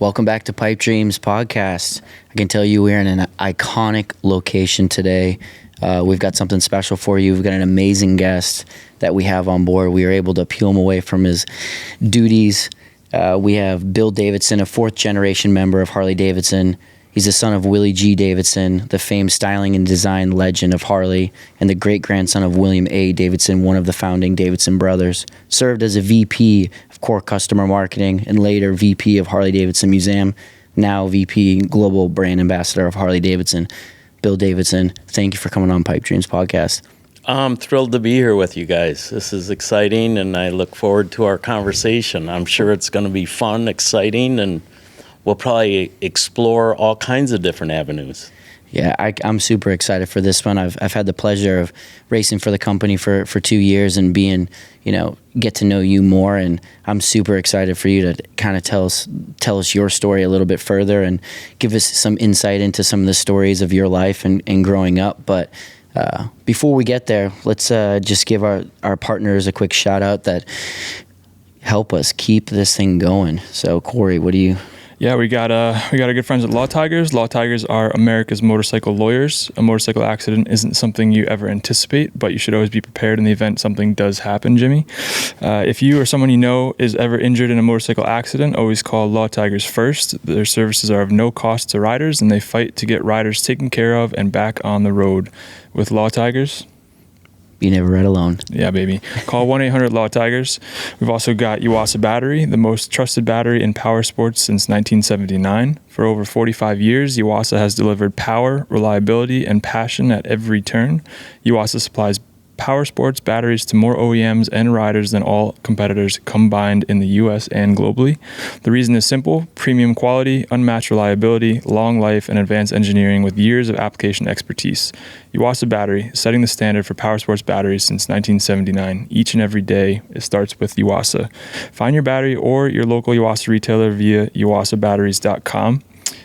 Welcome back to Pipe Dreams Podcast. I can tell you we're in an iconic location today. We've got something special for you. We've got an amazing guest that we have on board. We were able to peel him away from his duties. We have Bill Davidson, a fourth-generation member of Harley-Davidson. He's the son of Willie G. Davidson, the famed styling and design legend of Harley, and the great-grandson of William A. Davidson, one of the founding Davidson brothers. Served as a VP of Core Customer Marketing and later VP of Harley-Davidson Museum, now VP Global Brand Ambassador of Harley-Davidson. Bill Davidson, thank you for coming on Pipe Dreams Podcast. I'm thrilled to be here with you guys. This is exciting, and I look forward to our conversation. I'm sure it's going to be fun, exciting, and we'll probably explore all kinds of different avenues. Yeah, I'm super excited for this one. I've had the pleasure of racing for the company for 2 years and get to know you more, and I'm super excited for you to kind of tell us your story a little bit further and give us some insight into some of the stories of your life and growing up. But before we get there, let's just give our partners a quick shout out that help us keep this thing going. So Corey, what do you... Yeah, we got our good friends at Law Tigers. Law Tigers are America's motorcycle lawyers. A motorcycle accident isn't something you ever anticipate, but you should always be prepared in the event something does happen, Jimmy. If you or someone you know is ever injured in a motorcycle accident, always call Law Tigers first. Their services are of no cost to riders, and they fight to get riders taken care of and back on the road. With Law Tigers, you never ride alone. Yeah, baby. Call 1-800-LAW-TIGERS. We've also got Yuasa Battery, the most trusted battery in power sports since 1979. For over 45 years, Yuasa has delivered power, reliability, and passion at every turn. Yuasa supplies power sports batteries to more OEMs and riders than all competitors combined in the US and globally. The reason is simple: premium quality, unmatched reliability, long life, and advanced engineering with years of application expertise. Yuasa Battery, setting the standard for power sports batteries since 1979. Each and every day, it starts with Yuasa. Find your battery or your local Yuasa retailer via yuasabatteries.com.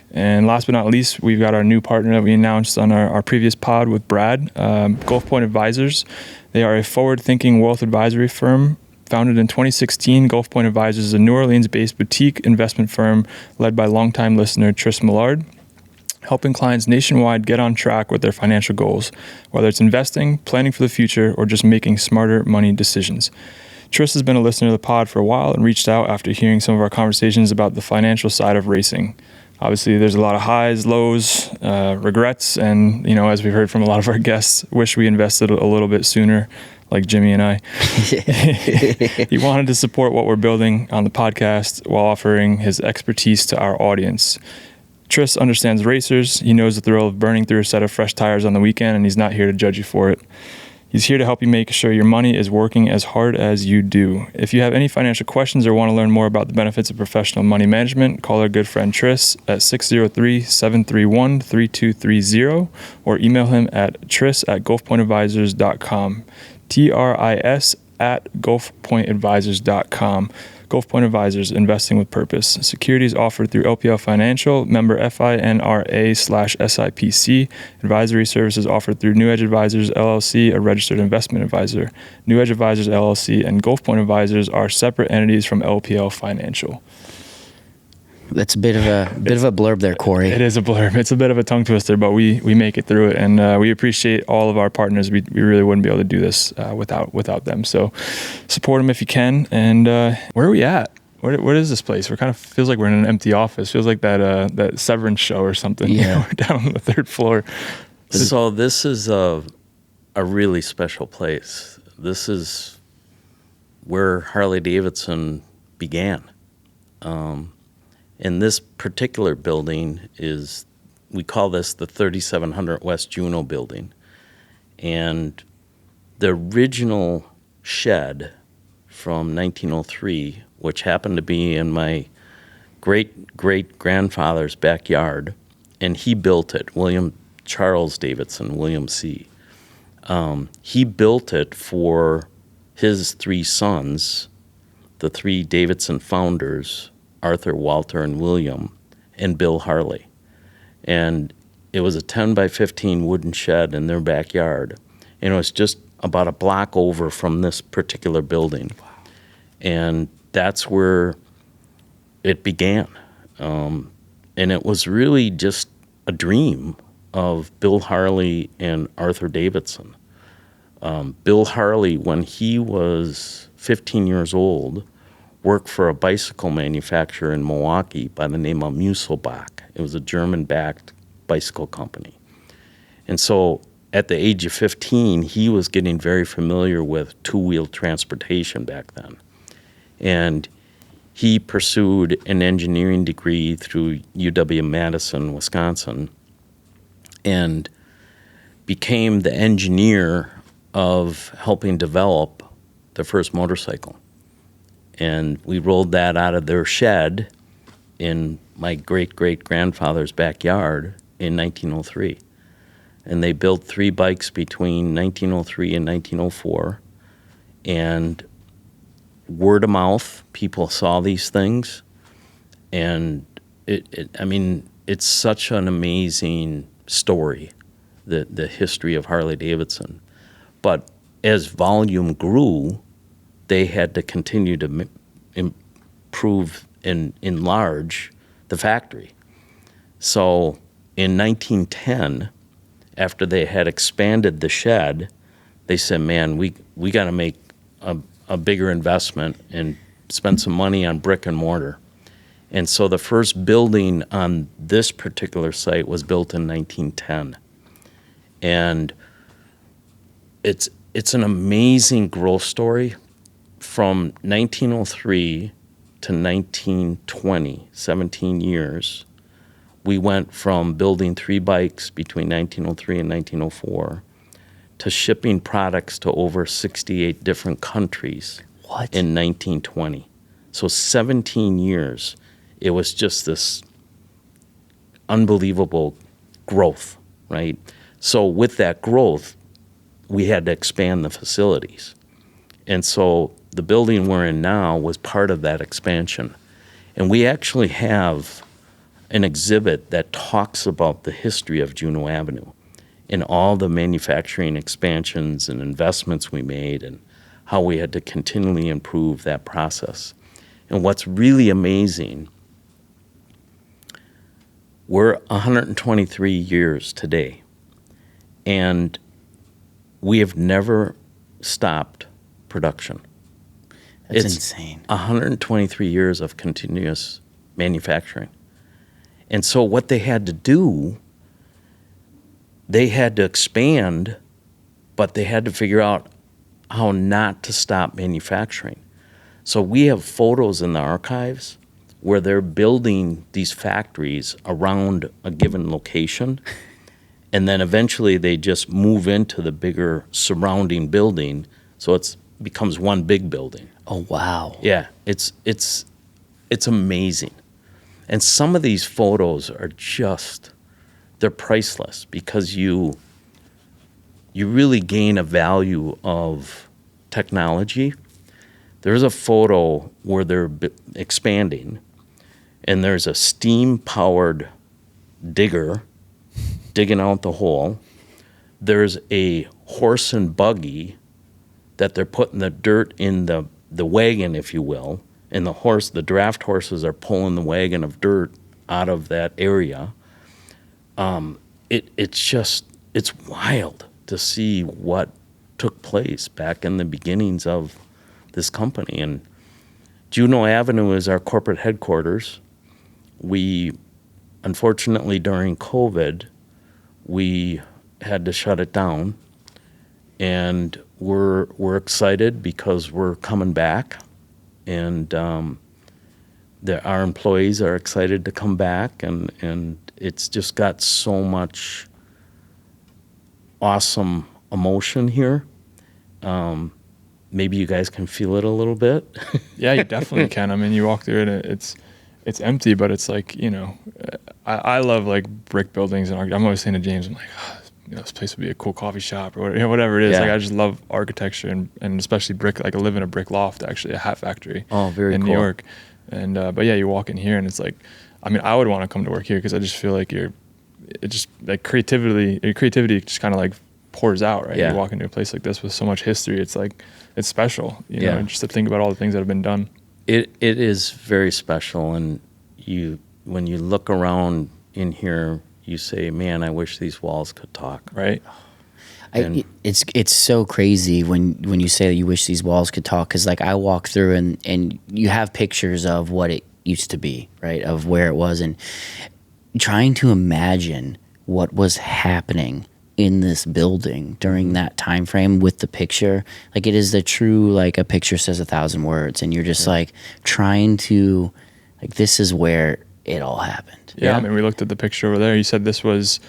And last but not least, we've got our new partner that we announced on our previous pod with Brad, Gulf Point Advisors. They are a forward-thinking wealth advisory firm. Founded in 2016, Gulf Point Advisors is a New Orleans-based boutique investment firm led by longtime listener Tris Millard, helping clients nationwide get on track with their financial goals, whether it's investing, planning for the future, or just making smarter money decisions. Tris has been a listener to the pod for a while and reached out after hearing some of our conversations about the financial side of racing. Obviously, there's a lot of highs, lows, regrets, and, as we've heard from a lot of our guests, wish we invested a little bit sooner, like Jimmy and I. He wanted to support what we're building on the podcast while offering his expertise to our audience. Tris understands racers. He knows the thrill of burning through a set of fresh tires on the weekend, and he's not here to judge you for it. He's here to help you make sure your money is working as hard as you do. If you have any financial questions or want to learn more about the benefits of professional money management, call our good friend Tris at 603-731-3230 or email him at tris@gulfpointadvisors.com. TRIS@gulfpointadvisors.com. Gulf Point Advisors, investing with purpose. Securities offered through LPL Financial, member FINRA/SIPC. Advisory services offered through New Edge Advisors, LLC, a registered investment advisor. New Edge Advisors, LLC, and Gulf Point Advisors are separate entities from LPL Financial. That's a bit of a blurb there, Corey. It is a blurb. It's a bit of a tongue twister, but we make it through it, and we appreciate all of our partners. We really wouldn't be able to do this without them. So support them if you can. And where are we at? What is this place? We're kind of feels like we're in an empty office. Feels like that Severance show or something. Yeah, we're down on the third floor. So this is a really special place. This is where Harley-Davidson began. And this particular building we call this the 3700 West Juneau building. And the original shed from 1903, which happened to be in my great-great-grandfather's backyard, and he built it, William Charles Davidson, William C. He built it for his three sons, the three Davidson founders, Arthur, Walter, and William, and Bill Harley. And it was a 10 by 15 wooden shed in their backyard. And it was just about a block over from this particular building. Wow. And that's where it began. And it was really just a dream of Bill Harley and Arthur Davidson. Bill Harley, when he was 15 years old, worked for a bicycle manufacturer in Milwaukee by the name of Musselbach. It was a German-backed bicycle company. And so at the age of 15, he was getting very familiar with two-wheel transportation back then. And he pursued an engineering degree through UW-Madison, Wisconsin, and became the engineer of helping develop the first motorcycle. And we rolled that out of their shed in my great-great-grandfather's backyard in 1903. And they built 3 bikes between 1903 and 1904. And word of mouth, people saw these things. And it's such an amazing story, the history of Harley-Davidson. But as volume grew, they had to continue to improve and enlarge the factory. So in 1910, after they had expanded the shed, they said, man, we got to make a bigger investment and spend some money on brick and mortar. And so the first building on this particular site was built in 1910. And it's an amazing growth story. From 1903 to 1920, 17 years, we went from building 3 bikes between 1903 and 1904 to shipping products to over 68 different countries in 1920. So 17 years, it was just this unbelievable growth, right? So with that growth, we had to expand the facilities. And so the building we're in now was part of that expansion. And we actually have an exhibit that talks about the history of Juneau Avenue and all the manufacturing expansions and investments we made and how we had to continually improve that process. And what's really amazing, we're 123 years today, and we have never stopped production. That's It's insane. 123 years of continuous manufacturing. And so what they had to do, they had to expand, but they had to figure out how not to stop manufacturing. So we have photos in the archives where they're building these factories around a given location, and then eventually they just move into the bigger surrounding building, so it becomes one big building. Oh, wow. Yeah, it's amazing. And some of these photos are just, they're priceless because you really gain a value of technology. There's a photo where they're expanding, and there's a steam-powered digger digging out the hole. There's a horse and buggy that they're putting the dirt in the wagon, if you will, and the draft horses are pulling the wagon of dirt out of that area. It's wild to see what took place back in the beginnings of this company. And Juneau Avenue is our corporate headquarters. We, unfortunately, during COVID, we had to shut it down, and we're excited because we're coming back, and our employees are excited to come back, and it's just got so much awesome emotion here. Maybe you guys can feel it a little bit. Yeah, you definitely can. I mean, you walk through it, and it's empty, but it's like, I love like brick buildings, and I'm always saying to James, I'm like, this place would be a cool coffee shop or whatever it is. Yeah. Like, I just love architecture and especially brick. Like, I live in a brick loft, actually, a hat factory. Oh, very in cool. New York. And but yeah, you walk in here, and it's like, I mean, I would want to come to work here because I just feel like creativity just kind of like pours out, right? Yeah. You walk into a place like this with so much history, it's like, it's special, Yeah. just to think about all the things that have been done. It is very special, and you when you look around in here, you say, man, I wish these walls could talk. Right. It's so crazy when you say that you wish these walls could talk, because like I walk through and you have pictures of what it used to be, right, of where it was, and trying to imagine what was happening in this building during that time frame with the picture. Like, it is the true, like, a picture says 1,000 words, and you're just like trying to, like, this is where it all happened. Yeah, I mean, we looked at the picture over there. You said this was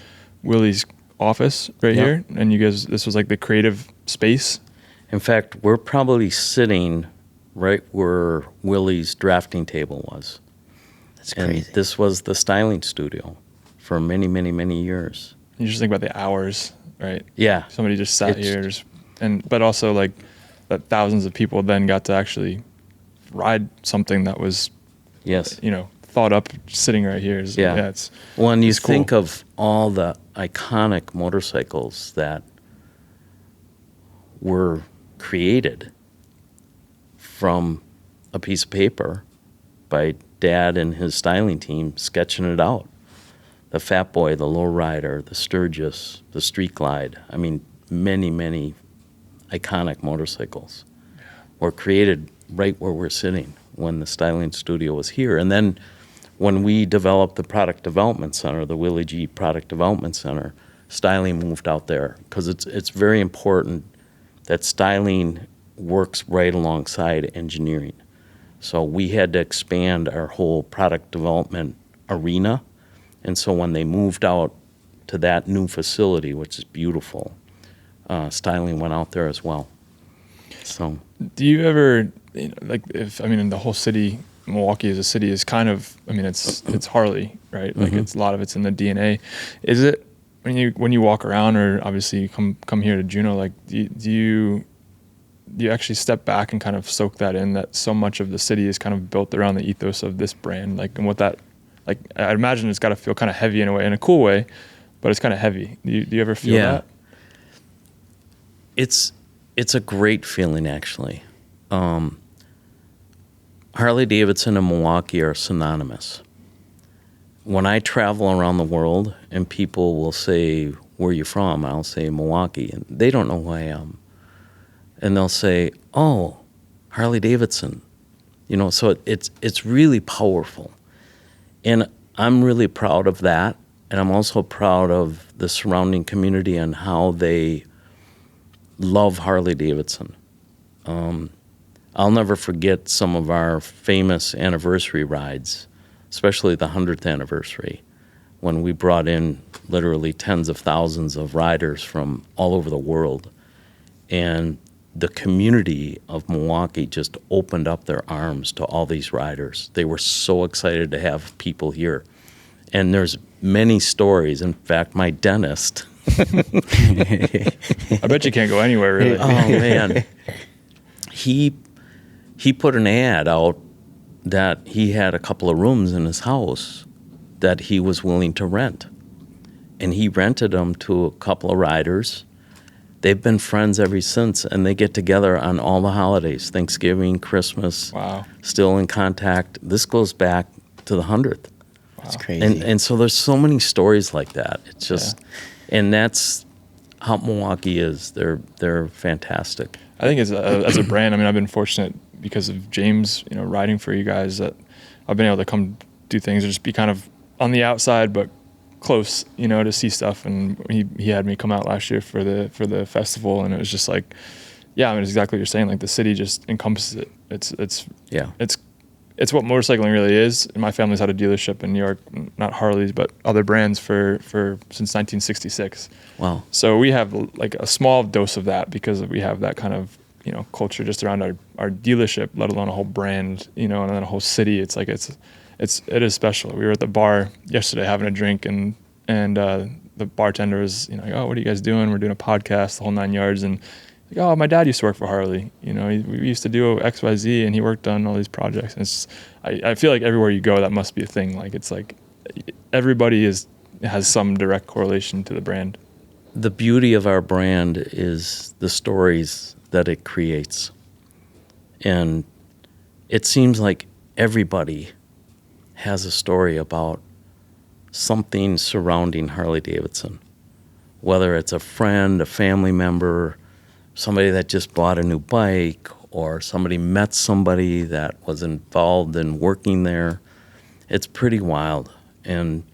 Willie's office right here, and you guys, this was like the creative space. In fact, we're probably sitting right where Willie's drafting table was. That's crazy. And this was the styling studio for many, many, many years. You just think about the hours, right? Yeah. Somebody just sat here, but also like that thousands of people then got to actually ride something that was, yes, thought up sitting right here. Yeah. When you think of all the iconic motorcycles that were created from a piece of paper by Dad and his styling team sketching it out. The Fat Boy, the Lowrider, the Sturgis, the Street Glide. I mean, many, many iconic motorcycles were created right where we're sitting when the styling studio was here. And then when we developed the product development center, the Willie G product development center, styling moved out there, because it's very important that styling works right alongside engineering. So we had to expand our whole product development arena. And so when they moved out to that new facility, which is beautiful, styling went out there as well. So, do you ever, in the whole city, Milwaukee as a city is kind of, it's Harley, right? Like, it's a lot of it's in the DNA. Is it, when you walk around, or obviously you come here to Juneau, like, do you actually step back and kind of soak that in, that so much of the city is kind of built around the ethos of this brand, like, and what that, like, I imagine it's got to feel kind of heavy in a way, in a cool way, but it's kind of heavy. Do you ever feel that? It's a great feeling, actually. Harley-Davidson and Milwaukee are synonymous. When I travel around the world and people will say, where are you from? I'll say Milwaukee, and they don't know who I am. And they'll say, oh, Harley-Davidson. So it's really powerful. And I'm really proud of that. And I'm also proud of the surrounding community and how they love Harley-Davidson. I'll never forget some of our famous anniversary rides, especially the 100th anniversary, when we brought in literally tens of thousands of riders from all over the world. And the community of Milwaukee just opened up their arms to all these riders. They were so excited to have people here. And there's many stories. In fact, my dentist... I bet you can't go anywhere, really. Oh, man. He put an ad out that he had a couple of rooms in his house that he was willing to rent. And he rented them to a couple of riders. They've been friends ever since, and they get together on all the holidays, Thanksgiving, Christmas. Wow. Still in contact. This goes back to the 100th. Wow. That's crazy. And so there's so many stories like that. It's just, and that's how Milwaukee is. They're fantastic. I think as a brand, I've been fortunate because of James, riding for you guys, that I've been able to come do things or just be kind of on the outside, but close, to see stuff. And he had me come out last year for the festival, and it was just like, yeah, it's exactly what you're saying. Like, the city just encompasses it. It's what motorcycling really is. And my family's had a dealership in New York, not Harley's, but other brands for since 1966. Wow. So we have like a small dose of that because we have that kind of, culture just around our dealership, let alone a whole brand, and then a whole city. It's like, it is special. We were at the bar yesterday having a drink, and the bartender was, like, oh, what are you guys doing? We're doing a podcast, the whole 9 yards. And like, oh, my dad used to work for Harley. We used to do XYZ, and he worked on all these projects. And I feel like everywhere you go, that must be a thing. Like, it's like everybody has some direct correlation to the brand. The beauty of our brand is the stories that it creates. And it seems like everybody has a story about something surrounding Harley-Davidson, whether it's a friend, a family member, somebody that just bought a new bike, or somebody met somebody that was involved in working there. It's pretty wild. And,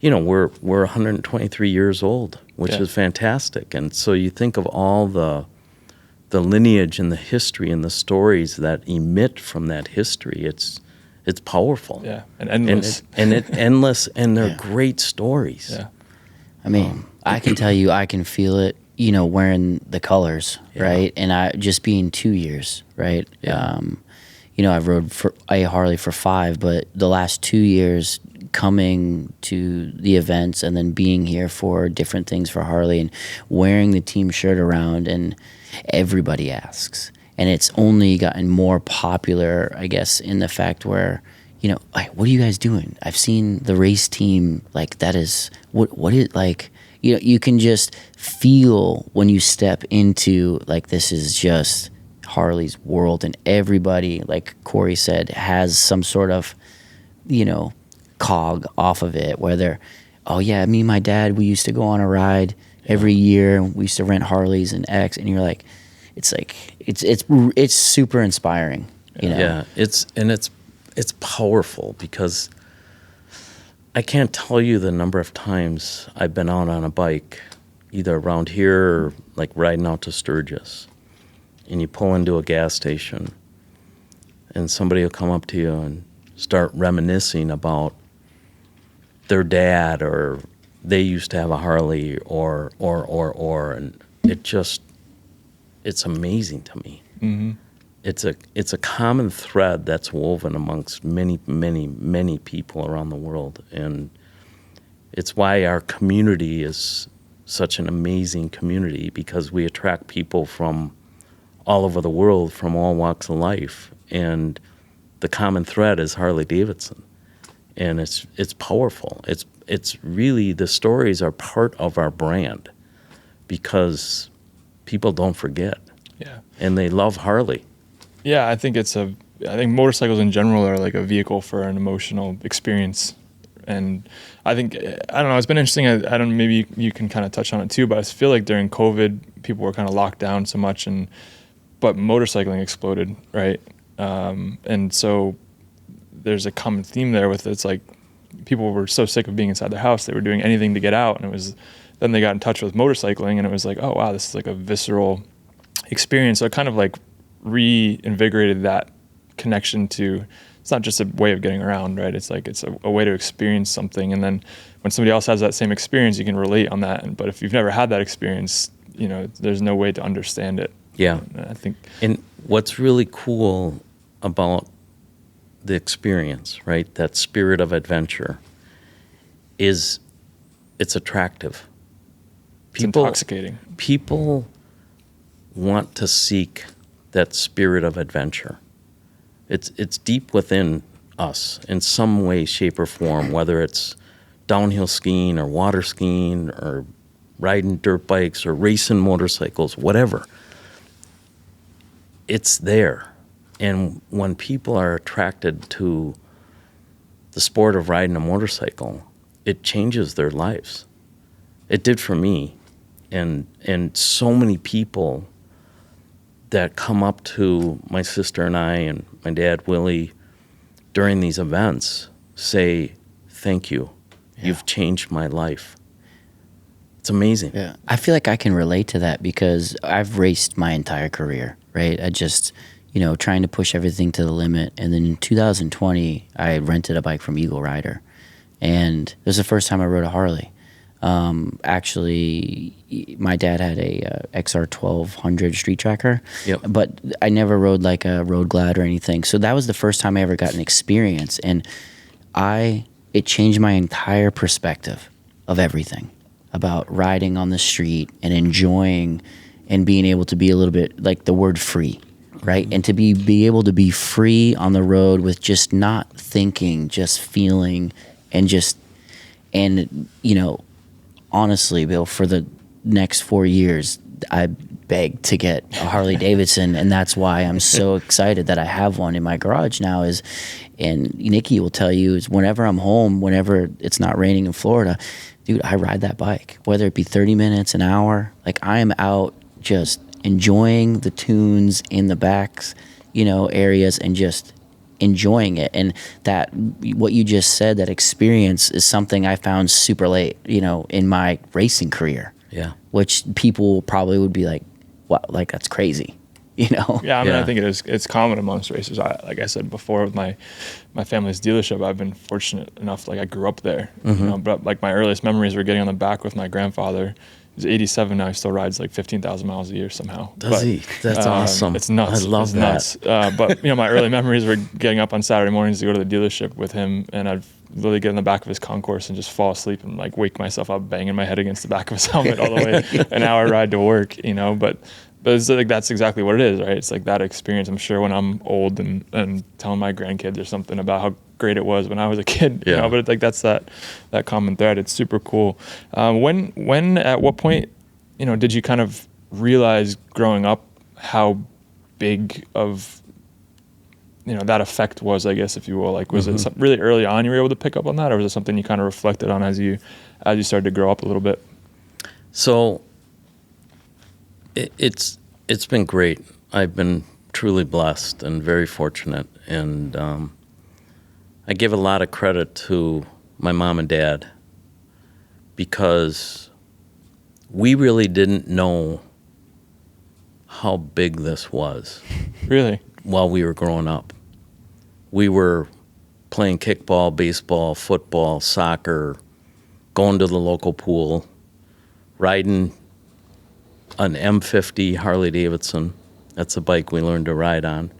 we're 123 years old, which is fantastic. And so you think of all the lineage and the history and the stories that emit from that history. It's powerful. Yeah, and endless. It's endless, and they're great stories. Yeah. I mean, I can tell you, I can feel it, wearing the colors, right? And I just being 2 years, right? Yeah. I've rode for a Harley for 5, but the last 2 years coming to the events and then being here for different things for Harley and wearing the team shirt around, and everybody asks. And it's only gotten more popular, I guess, in the fact where, like, what are you guys doing? I've seen the race team, like, that is, what is, like, you can just feel when you step into, like, this is just Harley's world, and everybody, like Corey said, has some sort of, cog off of it, where they're, oh yeah, me and my dad, we used to go on a ride every year. We used to rent Harleys and X, and you're like, it's super inspiring, Yeah, it's powerful, because I can't tell you the number of times I've been out on a bike, either around here or like riding out to Sturgis, and you pull into a gas station, and somebody will come up to you and start reminiscing about their dad, or they used to have a Harley, or, and it's amazing to me. Mm-hmm. It's a common thread that's woven amongst many, many, many people around the world, and it's why our community is such an amazing community, because we attract people from all over the world, from all walks of life, and the common thread is Harley-Davidson, and it's powerful. It's really, the stories are part of our brand, because people don't forget. Yeah. And they love Harley. Yeah, I think motorcycles in general are like a vehicle for an emotional experience. And I don't know, it's been interesting. I don't, maybe you can kind of touch on it too, but I feel like during COVID, people were kind of locked down so much, but motorcycling exploded, right? And so there's a common theme there with, it's like people were so sick of being inside their house, they were doing anything to get out. And then they got in touch with motorcycling, and it was like, oh wow, this is like a visceral experience. So it kind of like reinvigorated that connection to, it's not just a way of getting around, right? It's like, it's a way to experience something. And then when somebody else has that same experience, you can relate on that. But if you've never had that experience, there's no way to understand it. Yeah. I think. And what's really cool about the experience, right, that spirit of adventure, is it's attractive. It's intoxicating. People want to seek that spirit of adventure. It's deep within us in some way, shape, or form, whether it's downhill skiing or water skiing or riding dirt bikes or racing motorcycles, whatever. It's there. And when people are attracted to the sport of riding a motorcycle, it changes their lives. It did for me. And so many people that come up to my sister and I and my dad, Willie, during these events say, thank you. Yeah. You've changed my life. It's amazing. Yeah. I feel like I can relate to that, because I've raced my entire career, right? I just, trying to push everything to the limit. And then in 2020, I rented a bike from Eagle Rider. And it was the first time I rode a Harley. Actually, my dad had a XR 1200 street tracker, yep. But I never rode like a Road Glad or anything. So that was the first time I ever got an experience, and it changed my entire perspective of everything about riding on the street and enjoying and being able to be a little bit, like the word free, right? Mm-hmm. And to be able to be free on the road with just not thinking, just feeling, and honestly, Bill, for the next 4 years, begged to get a Harley Davidson, and that's why I'm so excited that I have one in my garage now. And Nikki will tell you, is whenever I'm home, whenever it's not raining in Florida, dude, I ride that bike, whether it be 30 minutes, an hour. Like, I am out just enjoying the tunes in the backs, areas, and just enjoying it. And that, what you just said, that experience is something I found super late, in my racing career. Yeah. Which people probably would be like, wow, like, that's crazy, Yeah, I mean, Yeah. I think it's common amongst racers. Like I said before, with my family's dealership, I've been fortunate enough, like, I grew up there, but like my earliest memories were getting on the back with my grandfather. He's 87 now. He still rides like 15,000 miles a year somehow. Does he? That's awesome. It's nuts. I love that. Nuts. But my early memories were getting up on Saturday mornings to go to the dealership with him, and I'd literally get in the back of his concourse and just fall asleep and like wake myself up banging my head against the back of his helmet all the way an hour ride to work. But it's like, that's exactly what it is, right? It's like that experience. I'm sure when I'm old and telling my grandkids or something about how great it was when I was a kid, Yeah. but it's like that's that common thread. It's super cool. When at what point, did you kind of realize growing up how big of that effect was, I guess, if you will? Like, was it really early on you were able to pick up on that, or was it something you kind of reflected on as you started to grow up a little bit? So it's been great. I've been truly blessed and very fortunate, and I give a lot of credit to my mom and dad, because we really didn't know how big this was. Really? While we were growing up. We were playing kickball, baseball, football, soccer, going to the local pool, riding an M50 Harley-Davidson. That's a bike we learned to ride on.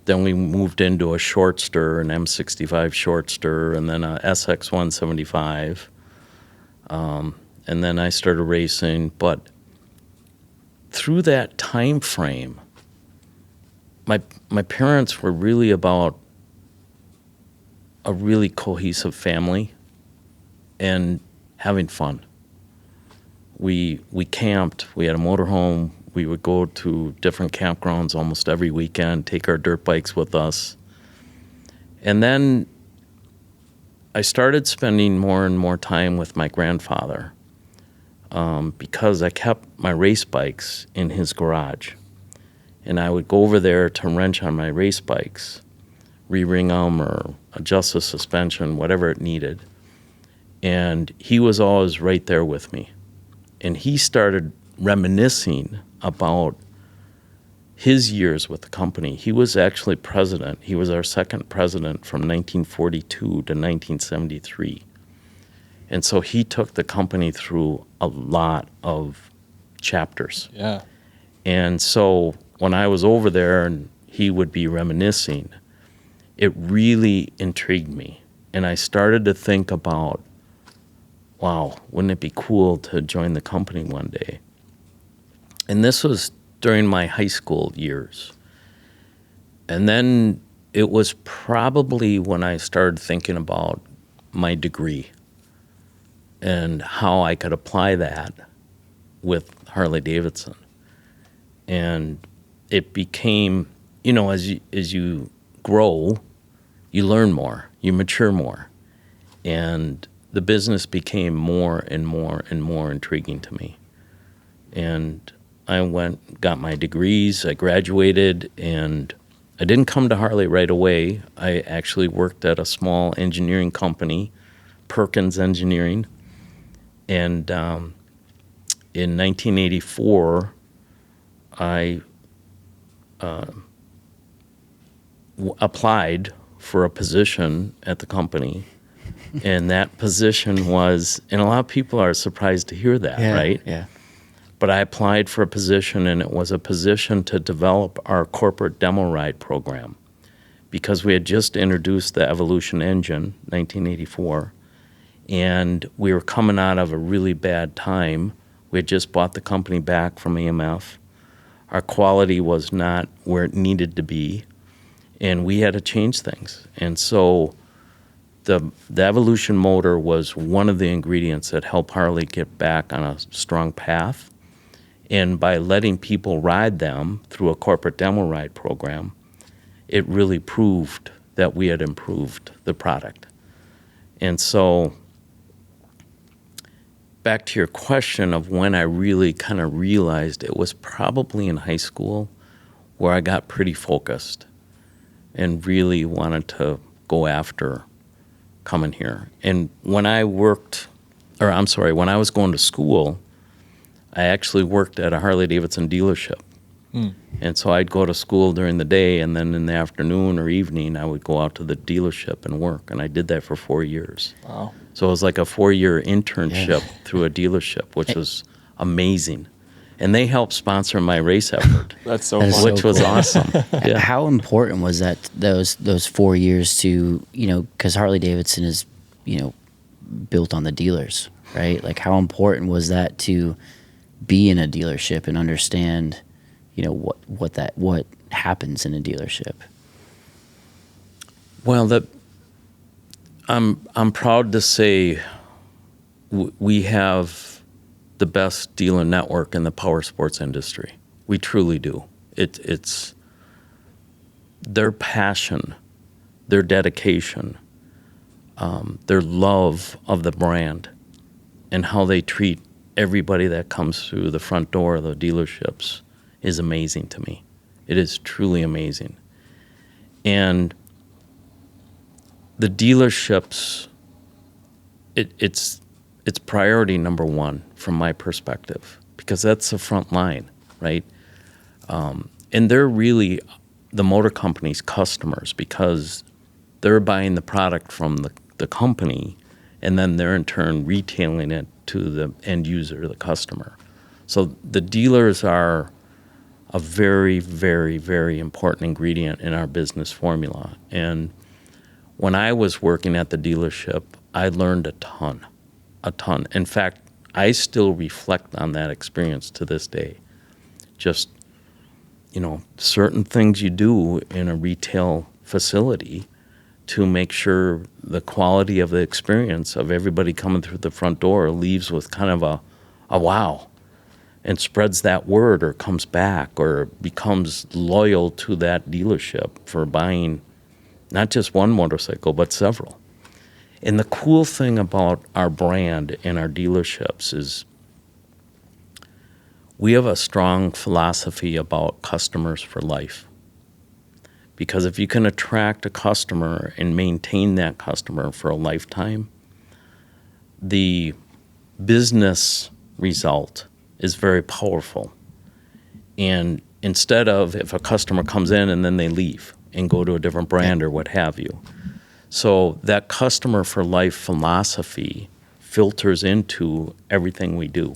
Then we moved into a Shortster, an M65 Shortster, and then a SX 175. And then I started racing. But through that time frame, my parents were really about a really cohesive family and having fun. We camped. We had a motorhome. We would go to different campgrounds almost every weekend, take our dirt bikes with us. And then I started spending more and more time with my grandfather, because I kept my race bikes in his garage. And I would go over there to wrench on my race bikes, re-ring them or adjust the suspension, whatever it needed. And he was always right there with me. And he started reminiscing about his years with the company. He was actually president. He was our second president from 1942 to 1973. And so he took the company through a lot of chapters. Yeah. And so when I was over there and he would be reminiscing, it really intrigued me. And I started to think about, wow, wouldn't it be cool to join the company one day? And this was during my high school years. And then it was probably when I started thinking about my degree and how I could apply that with Harley-Davidson. And it became, as you grow, you learn more, you mature more. And the business became more and more and more intriguing to me. And I got my degrees, I graduated, and I didn't come to Harley right away. I actually worked at a small engineering company, Perkins Engineering. And in 1984, I applied for a position at the company, and that position was, and a lot of people are surprised to hear that, right? Yeah. But I applied for a position, and it was a position to develop our corporate demo ride program, because we had just introduced the Evolution engine, 1984, and we were coming out of a really bad time. We had just bought the company back from AMF. Our quality was not where it needed to be, and we had to change things. And so the Evolution motor was one of the ingredients that helped Harley get back on a strong path. And by letting people ride them through a corporate demo ride program, it really proved that we had improved the product. And so back to your question of when I really kind of realized, it was probably in high school where I got pretty focused and really wanted to go after coming here. And when I was going to school, I actually worked at a Harley-Davidson dealership. And so I'd go to school during the day, and then in the afternoon or evening, I would go out to the dealership and work. And I did that for 4 years. Wow. So it was like a 4-year internship through a dealership, which was amazing. And they helped sponsor my race effort. That's so That is fun. so Which was cool. awesome. Yeah. How important was that, those 4 years to, because Harley-Davidson is, built on the dealers, right? Like, how important was that to be in a dealership and understand, what happens in a dealership? Well, I'm proud to say we have the best dealer network in the power sports industry. We truly do. It's their passion, their dedication, their love of the brand, and how they treat everybody that comes through the front door of the dealerships is amazing to me. It is truly amazing. And the dealerships, it's priority number one from my perspective, because that's the front line, right? And they're really the motor company's customers, because they're buying the product from the company, and then they're in turn retailing it to the end user, the customer. So the dealers are a very, very, very important ingredient in our business formula. And when I was working at the dealership, I learned a ton. In fact, I still reflect on that experience to this day. Just, certain things you do in a retail facility to make sure the quality of the experience of everybody coming through the front door leaves with kind of a wow, and spreads that word, or comes back, or becomes loyal to that dealership for buying not just one motorcycle, but several. And the cool thing about our brand and our dealerships is we have a strong philosophy about customers for life. Because if you can attract a customer and maintain that customer for a lifetime, the business result is very powerful. And instead of if a customer comes in and then they leave and go to a different brand or what have you. So that customer for life philosophy filters into everything we do.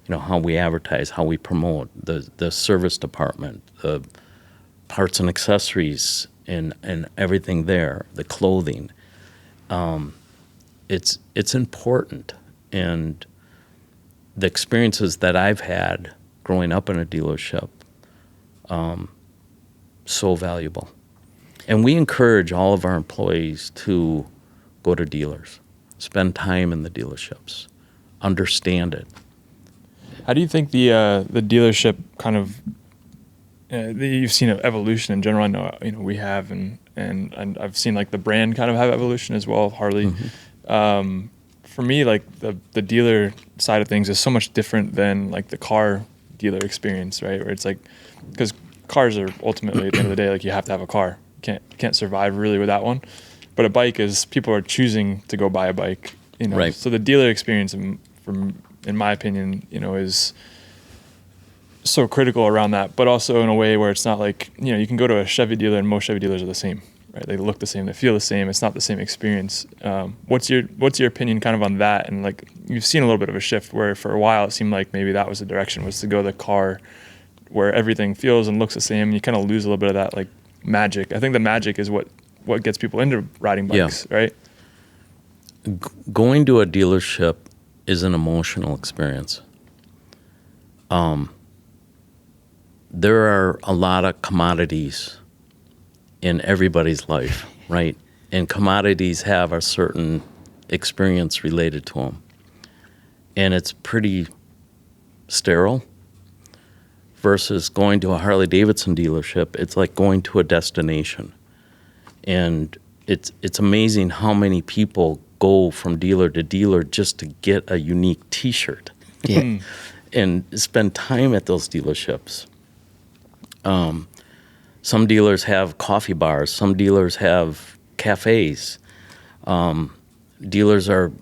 How we advertise, how we promote, the service department, the parts and accessories, and everything there, the clothing. It's important. And the experiences that I've had growing up in a dealership, so valuable. And we encourage all of our employees to go to dealers, spend time in the dealerships, understand it. How do you think the dealership kind of you've seen an evolution in general? I know we have, and I've seen like the brand kind of have evolution as well, Harley. Mm-hmm. For me, like the dealer side of things is so much different than like the car dealer experience, right? Where it's like, because cars are ultimately at the end of the day, like you have to have a car. You can't survive really without one. But a bike is, people are choosing to go buy a bike, Right. So the dealer experience, in my opinion, is so critical around that, but also in a way where it's not like, you can go to a Chevy dealer and most Chevy dealers are the same, right? They look the same, they feel the same. It's not the same experience. What's your opinion kind of on that? And like, you've seen a little bit of a shift where for a while it seemed like maybe that was the direction, was to go the car where everything feels and looks the same. And you kind of lose a little bit of that like magic. I think the magic is what gets people into riding bikes, right? Going to a dealership is an emotional experience. There are a lot of commodities in everybody's life, right? And commodities have a certain experience related to them. And it's pretty sterile, versus going to a Harley-Davidson dealership, it's like going to a destination. And it's amazing how many people go from dealer to dealer just to get a unique T-shirt. Yeah. And spend time at those dealerships. Some dealers have coffee bars. Some dealers have cafes. Dealers are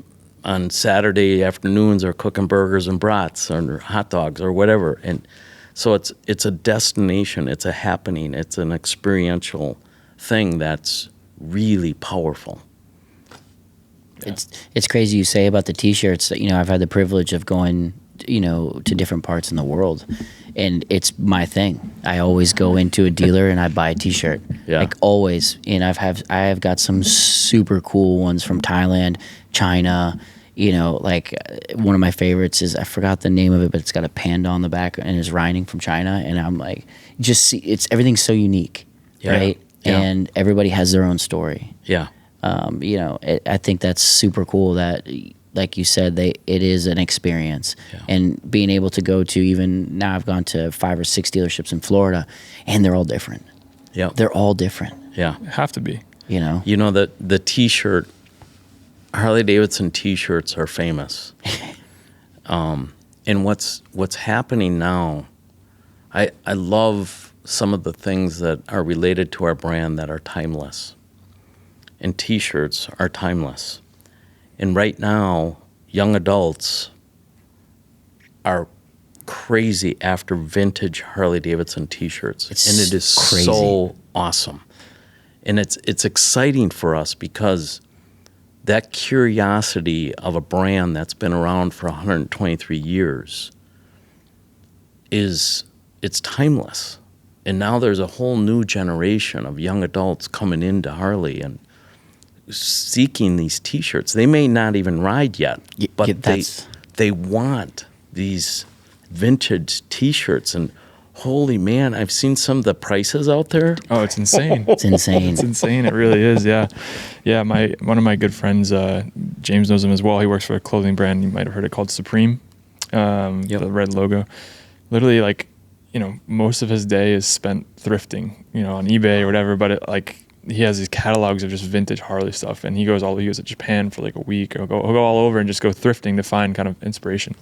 on Saturday afternoons are cooking burgers and brats or hot dogs or whatever. And so it's a destination. It's a happening. It's an experiential thing that's really powerful. It's crazy you say about the T-shirts. You know, I've had the privilege of going, you know, to different parts in the world, and it's my thing. I always go into a dealer and I buy a T-shirt, like always. And I have got some super cool ones from Thailand, China. You know, like one of my favorites is, I forgot the name of it, but it's got a panda on the back and is writing from China. And I'm like, just see, everything's so unique, right? Yeah. And everybody has their own story. Yeah. You know, I think that's super cool that, like you said, it is an experience. Yeah. And being able to go to, even now I've gone to 5 or 6 dealerships in Florida, and they're all different. Yeah. They're all different. Yeah. Have to be. You know? You know, the T-shirt, Harley-Davidson T-shirts are famous. And what's happening now, I love some of the things that are related to our brand that are timeless. And T-shirts are timeless. And right now, young adults are crazy after vintage Harley-Davidson T-shirts. And it is crazy. So awesome. And it's exciting for us because that curiosity of a brand that's been around for 123 years it's timeless. And now there's a whole new generation of young adults coming into Harley and seeking these T-shirts. They may not even ride yet, but they want these vintage T-shirts. And holy man, I've seen some of the prices out there. Oh, it's insane. It's insane. It's insane. It really is. Yeah. Yeah. One of my good friends, James knows him as well. He works for a clothing brand. You might have heard it called Supreme. The red logo. Literally, like, you know, most of his day is spent thrifting, you know, on eBay or whatever. But he has these catalogs of just vintage Harley stuff, and he goes to Japan for like a week. He'll go all over and just go thrifting to find kind of inspiration.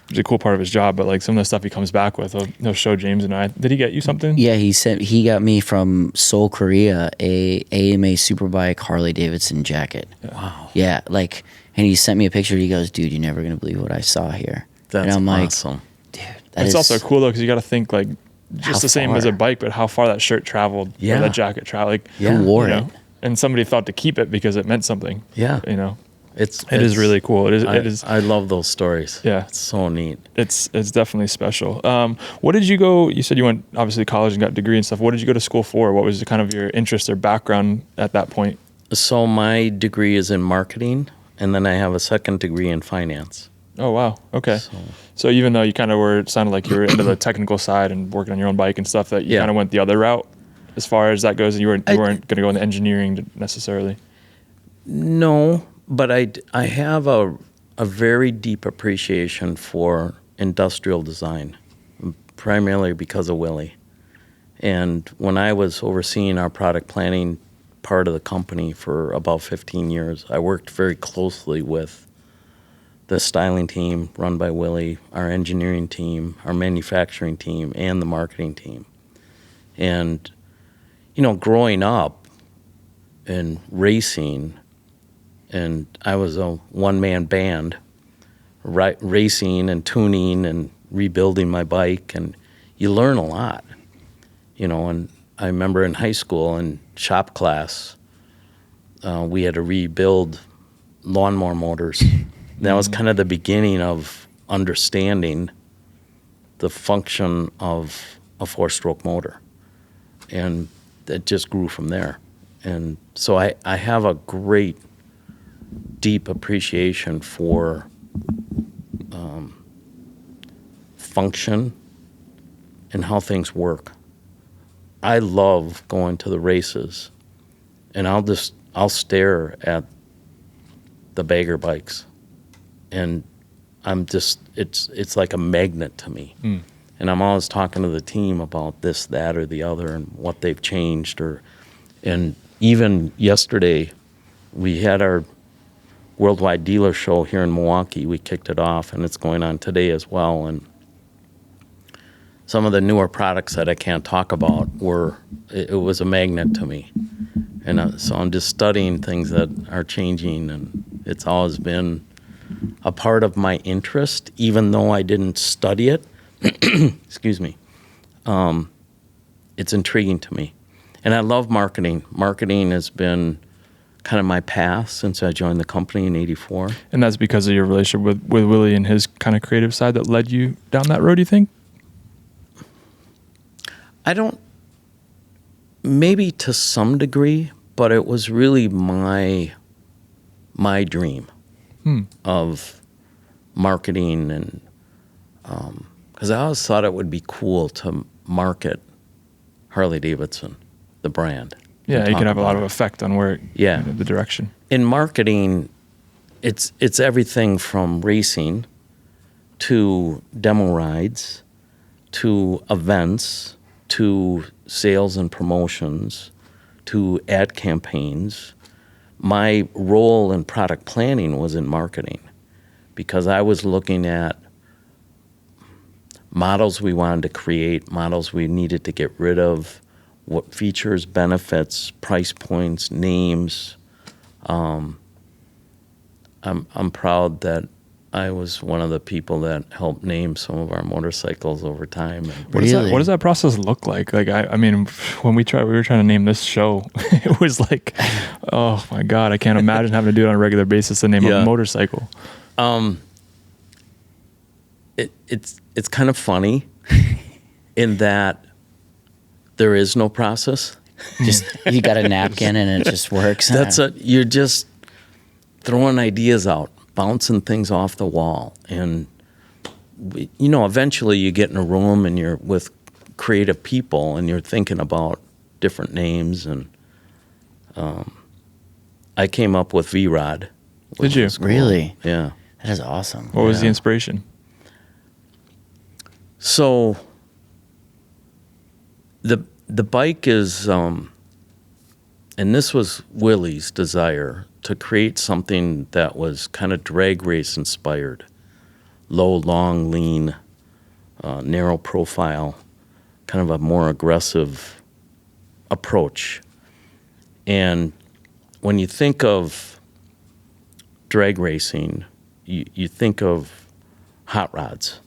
It's a cool part of his job, but like some of the stuff he comes back with, he'll show James and I. Did he get you something? Yeah, he got me from Seoul, Korea, a AMA Superbike Harley-Davidson jacket. Yeah. Wow. Yeah, like, and he sent me a picture. He goes, "Dude, you're never gonna believe what I saw here." That's and I'm like, awesome. dude, that It's is also cool though, because you got to think like How just the same as far? a bike, but how far that shirt traveled, or that jacket traveled. Like, Who wore you it? know, and somebody thought to keep it because it meant something. Yeah. You know, It it is really cool. It is. I love those stories. Yeah. It's so neat. It's definitely special. What did you go? You said you went obviously to college and got a degree and stuff. What did you go to school for? What was kind of your interest or background at that point? So my degree is in marketing, and then I have a second degree in finance. Oh wow. Okay. So even though you kind of it sounded like you were into the technical side and working on your own bike and stuff, that you kind of went the other route as far as that goes. You weren't going to go into engineering necessarily. No, but I have a very deep appreciation for industrial design, primarily because of Willie. And when I was overseeing our product planning part of the company for about 15 years, I worked very closely with the styling team run by Willie, our engineering team, our manufacturing team, and the marketing team. And, you know, growing up and racing, and I was a one-man band, racing and tuning and rebuilding my bike, and you learn a lot, you know. And I remember in high school in shop class, we had to rebuild lawnmower motors. That was kind of the beginning of understanding the function of a four-stroke motor. And it just grew from there. And so I have a great, deep appreciation for function and how things work. I love going to the races, and I'll stare at the bagger bikes. And I'm just, it's like a magnet to me. And I'm always talking to the team about this, that, or the other, and what they've changed. And even yesterday, we had our worldwide dealer show here in Milwaukee. We kicked it off, and it's going on today as well. And some of the newer products that I can't talk about it was a magnet to me. And so I'm just studying things that are changing, and it's always been a part of my interest, even though I didn't study it. Excuse me. It's intriguing to me. And I love marketing. Marketing has been kind of my path since I joined the company in '84. And that's because of your relationship with Willie and his kind of creative side that led you down that road, you think? Maybe to some degree, but it was really my dream of marketing, and because I always thought it would be cool to market Harley-Davidson, the brand. Yeah, you can have a lot of effect on where the direction. In marketing, it's everything from racing to demo rides to events to sales and promotions to ad campaigns. My role in product planning was in marketing, because I was looking at models we wanted to create, models we needed to get rid of, what features, benefits, price points, names. I'm proud that I was one of the people that helped name some of our motorcycles over time. What does that process look like? Like, I mean, when we were trying to name this show, it was like, oh my God, I can't imagine having to do it on a regular basis to name a motorcycle. It's kind of funny in that there is no process. Just you got a napkin and it just works. You're just throwing ideas out, bouncing things off the wall, and eventually you get in a room and you're with creative people and you're thinking about different names. And I came up with V-Rod. Did you? Cool. Really? Yeah. That is awesome. What was the inspiration? So the bike is, and this was Willie's desire, to create something that was kind of drag race inspired. Low, long, lean, narrow profile, kind of a more aggressive approach. And when you think of drag racing, you think of hot rods,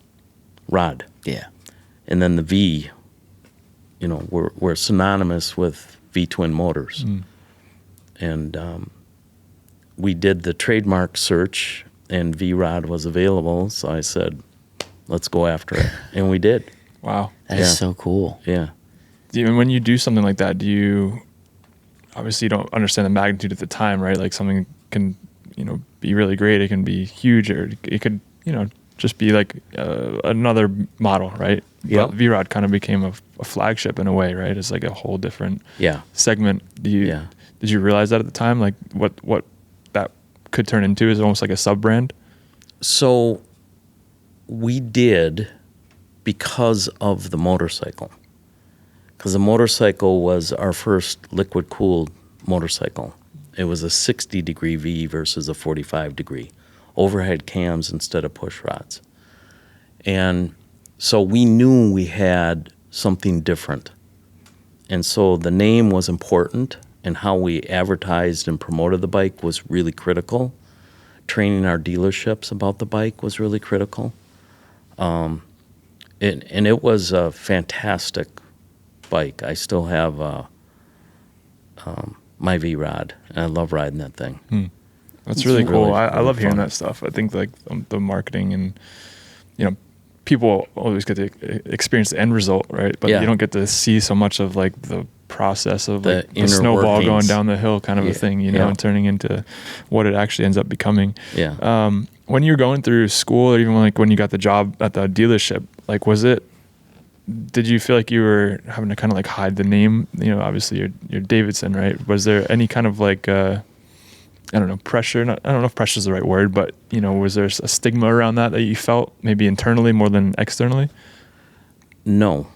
rod. Yeah. And then the V, we're synonymous with V-twin motors. And we did the trademark search, and V-Rod was available, so I said, let's go after it. And we did. Wow. That is so cool. Yeah. When you do something like that, obviously you don't understand the magnitude at the time, right? Like something can, be really great. It can be huge, or it could, just be like another model, right? Yeah. V-Rod kind of became a flagship in a way, right? It's like a whole different segment. Did you realize that at the time? Like what that could turn into is almost like a sub-brand? So we did, because of the motorcycle. Because the motorcycle was our first liquid-cooled motorcycle. It was a 60-degree V versus a 45-degree. Overhead cams instead of push rods. And so we knew we had something different. And so the name was important, and how we advertised and promoted the bike was really critical. Training our dealerships about the bike was really critical. And it was a fantastic bike. I still have my V-Rod, and I love riding that thing. That's really cool. Really, I love hearing fun. that stuff. I think like the marketing and, people always get to experience the end result, right? But you don't get to see so much of like the process of like the snowball workings. going down the hill kind of a thing, and turning into what it actually ends up becoming. Yeah. When you're going through school, or even like when you got the job at the dealership, like did you feel like you were having to kind of like hide the name? Obviously you're Davidson, right? Was there any kind of like, I don't know, pressure? I don't know if pressure is the right word, but was there a stigma around that you felt maybe internally more than externally? No,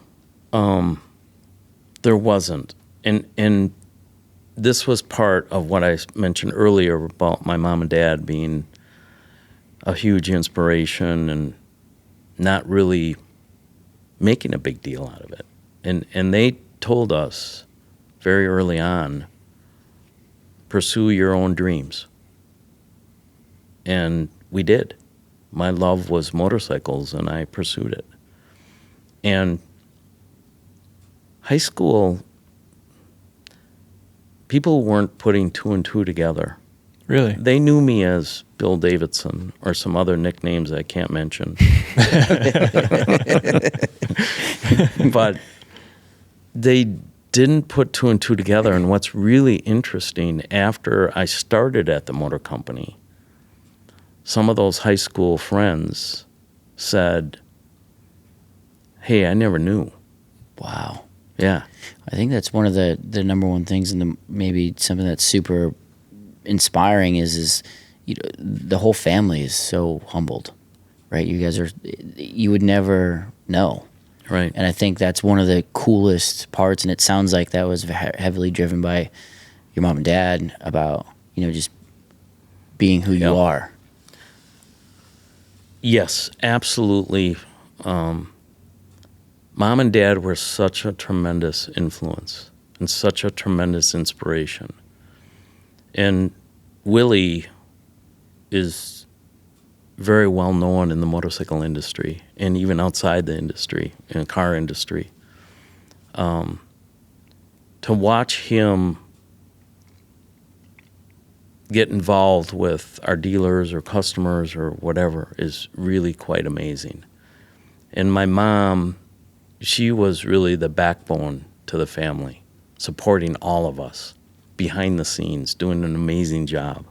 there wasn't. And this was part of what I mentioned earlier about my mom and dad being a huge inspiration and not really making a big deal out of it. And they told us very early on, pursue your own dreams. And we did. My love was motorcycles, and I pursued it. And high school, people weren't putting two and two together. Really? They knew me as Bill Davidson or some other nicknames I can't mention. But they didn't put two and two together. And what's really interesting, after I started at the motor company, some of those high school friends said, hey, I never knew. Wow. Yeah. I think that's one of the number one things, and maybe something that's super inspiring is the whole family is so humbled, right? You would never know. Right. And I think that's one of the coolest parts, and it sounds like that was heavily driven by your mom and dad about, just being who you are. Yes, absolutely. Mom and dad were such a tremendous influence and such a tremendous inspiration. And Willie is very well known in the motorcycle industry and even outside the industry, in the car industry. To watch him get involved with our dealers or customers or whatever is really quite amazing. And my mom, she was really the backbone to the family, supporting all of us behind the scenes, doing an amazing job.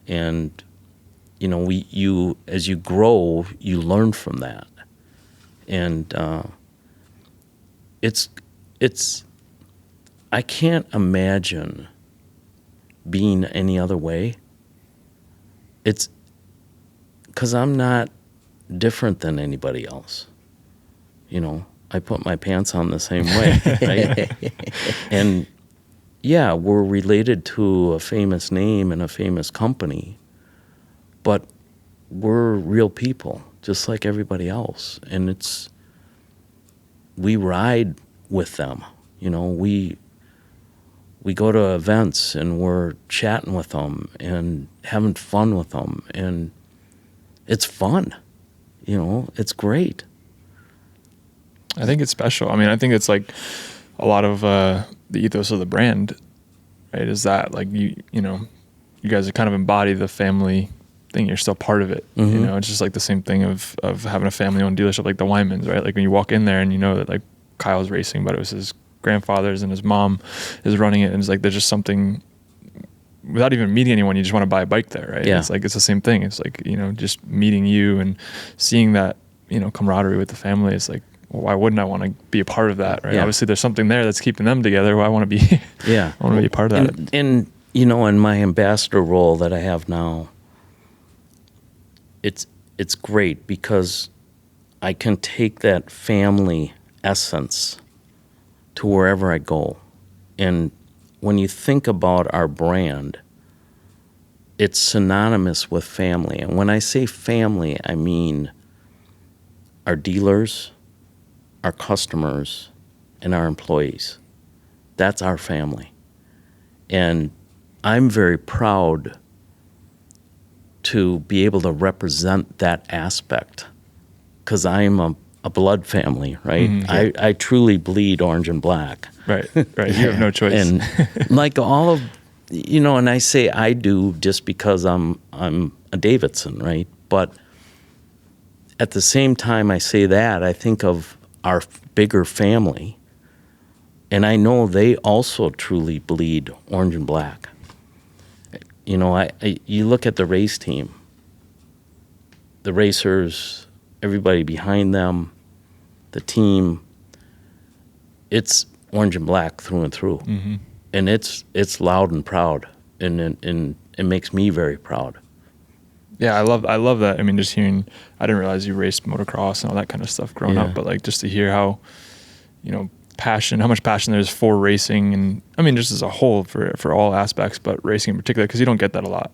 And as you grow, you learn from that. And I can't imagine being any other way. It's because I'm not different than anybody else. I put my pants on the same way, right? And yeah, we're related to a famous name and a famous company, but we're real people, just like everybody else. And we ride with them. We go to events and we're chatting with them and having fun with them. And it's fun. It's great. I think it's special. I mean, I think it's like a lot of the ethos of the brand, right? Is that like you guys kind of embody the family thing. You're still part of it. Mm-hmm. It's just like the same thing of having a family-owned dealership like the Wymans, right? Like when you walk in there and you know that like Kyle's racing, but it was his grandfather's and his mom is running it, and it's like there's just something. Without even meeting anyone, you just want to buy a bike there, right? Yeah. It's like it's the same thing. It's like just meeting you and seeing that camaraderie with the family. It's like, well, why wouldn't I want to be a part of that, right? Yeah. Obviously, there's something there that's keeping them together. Well, I want to be. Yeah, I want to be a part of that. And in my ambassador role that I have now, it's great because I can take that family essence to wherever I go. And when you think about our brand, it's synonymous with family. And when I say family, I mean our dealers, our customers, and our employees. That's our family. And I'm very proud to be able to represent that aspect because I'm a blood family, right? Mm-hmm. I truly bleed orange and black. Right. You have no choice. And like all of, and I say I do just because I'm a Davidson, right? But at the same time I say that, I think of our bigger family, and I know they also truly bleed orange and black. You look at the race team, the racers, everybody behind them, the team, it's orange and black through and through. Mm-hmm. And it's loud and proud, and it makes me very proud. Yeah, I love that. I mean, just hearing, I didn't realize you raced motocross and all that kind of stuff growing up, but like just to hear how, how much passion there's for racing, and I mean, just as a whole for all aspects, but racing in particular, because you don't get that a lot.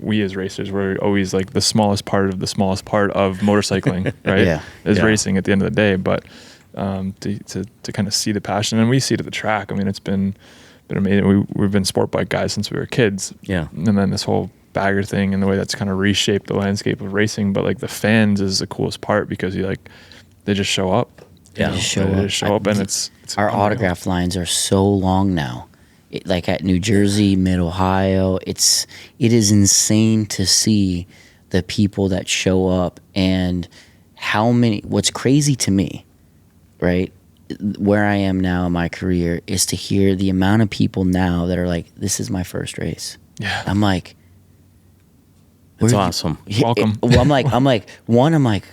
We as racers, we're always like the smallest part of motorcycling, right? Racing at the end of the day. But to kind of see the passion, and we see it at the track. I mean, it's been amazing. We've been sport bike guys since we were kids. Yeah. And then this whole bagger thing and the way that's kind of reshaped the landscape of racing. But like the fans is the coolest part, because they just show up. Yeah, they just show up, and it's our unreal. autograph lines are so long now. Like at New Jersey, Mid Ohio, it is insane to see the people that show up, and what's crazy to me, right, where I am now in my career, is to hear the amount of people now that are like, this is my first race. Yeah. I'm like, it's awesome. Welcome. I'm like,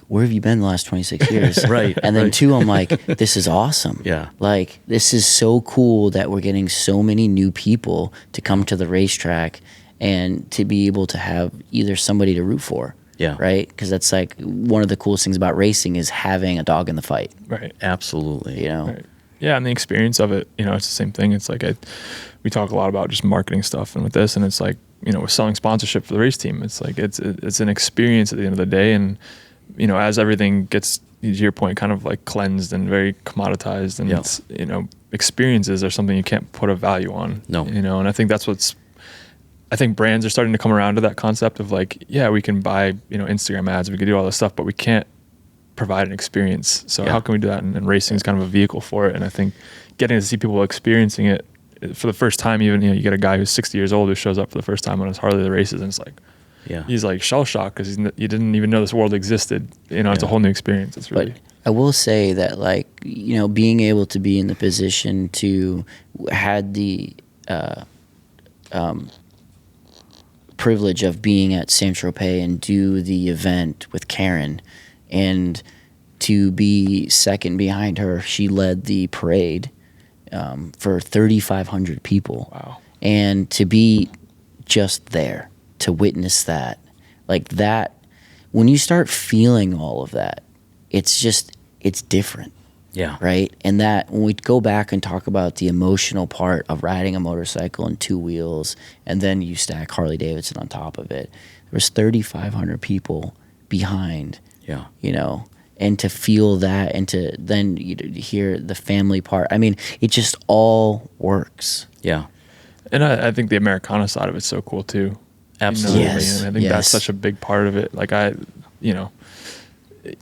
where have you been the last 26 years? Right. And then two, I'm like, this is awesome. Yeah. Like, this is so cool that we're getting so many new people to come to the racetrack and to be able to have either somebody to root for. Yeah. Right? Because that's like one of the coolest things about racing is having a dog in the fight. Right. Absolutely. Right. Yeah, and the experience of it, it's the same thing. It's like we talk a lot about just marketing stuff, and with this, and it's like, with selling sponsorship for the race team, it's like it's an experience at the end of the day, and as everything gets, to your point, kind of like cleansed and very commoditized, and it's experiences are something you can't put a value on. No. And I think that's I think brands are starting to come around to that concept of like, yeah, we can buy Instagram ads, we can do all this stuff, but we can't provide an experience. So how can we do that? And racing is kind of a vehicle for it. And I think getting to see people experiencing it for the first time, even, you get a guy who's 60 years old who shows up for the first time on his Harley the races, and it's like, he's like shell shocked because you didn't even know this world existed. It's a whole new experience. It's really. But I will say that, like, being able to be in the position to had the privilege of being at Saint-Tropez and do the event with Karen, and to be second behind her, she led the parade for 3,500 people. Wow. And to be just there, to witness that, like that, when you start feeling all of that, it's different. Yeah. Right? And that, when we go back and talk about the emotional part of riding a motorcycle and two wheels, and then you stack Harley-Davidson on top of it, there was 3,500 people behind. Yeah. And to feel that, and to then hear the family part. I mean, it just all works. Yeah. And I think the Americana side of it's so cool too. Absolutely. Yes. I think that's such a big part of it. Like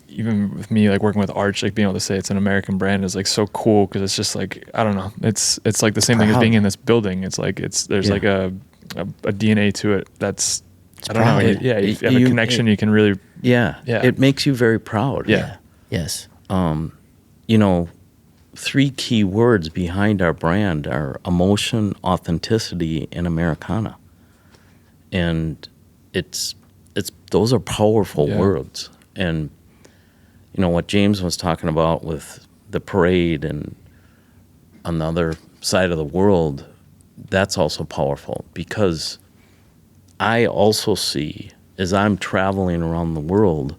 even with me, like working with Arch, like being able to say it's an American brand is like so cool, because it's just like, I don't know, it's like the same thing as being in this building. It's like there's like a DNA to it that's, I don't know. You have a connection. You can really. Yeah. It makes you very proud. Yeah. Yes. 3 key words behind our brand are emotion, authenticity, and Americana. And those are powerful words. And what James was talking about with the parade and on the other side of the world, that's also powerful, because I also see, as I'm traveling around the world,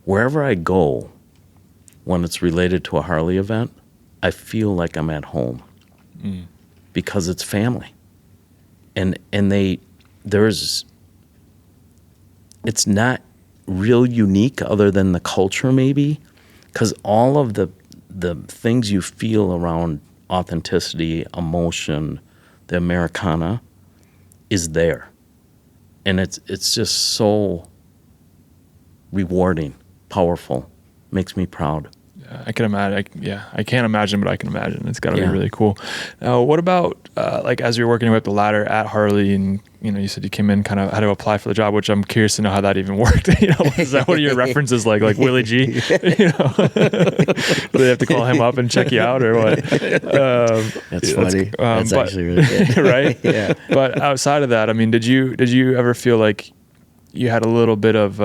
wherever I go, when it's related to a Harley event, I feel like I'm at home, because it's family, and it's not real unique other than the culture maybe, because all of the things you feel around authenticity, emotion, the Americana is there, and it's just so rewarding, powerful, makes me proud. I can imagine. I can't imagine, but I can imagine. It's got to be really cool. What about like as you're working your way up the ladder at Harley, and you said you came in, kind of had to apply for the job, which I'm curious to know how that even worked. Is that one of your references, like Willie G? Do they have to call him up and check you out, or what? That's funny. That's actually really good, right? Yeah. But outside of that, I mean, did you ever feel like you had a little bit of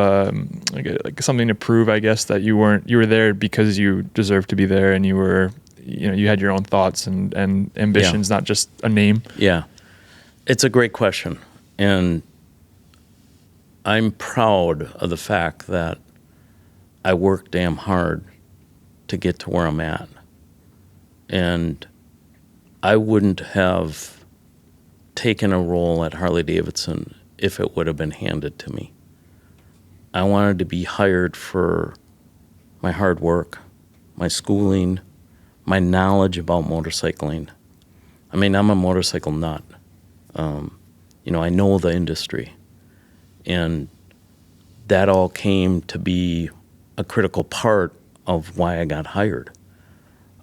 like something to prove, I guess, that you were there because you deserved to be there, and you were, you had your own thoughts and ambitions, not just a name? Yeah. It's a great question. And I'm proud of the fact that I worked damn hard to get to where I'm at. And I wouldn't have taken a role at Harley-Davidson if it would have been handed to me. I wanted to be hired for my hard work, my schooling, my knowledge about motorcycling. I mean, I'm a motorcycle nut. I know the industry. And that all came to be a critical part of why I got hired.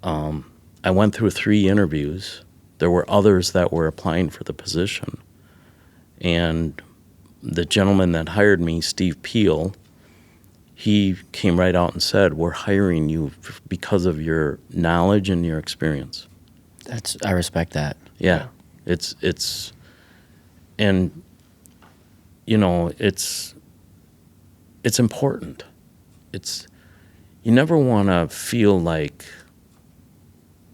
I went through 3 interviews. There were others that were applying for the position. And the gentleman that hired me, Steve Peel, he came right out and said, "We're hiring you because of your knowledge and your experience." I respect that. Yeah. It's important. You never want to feel like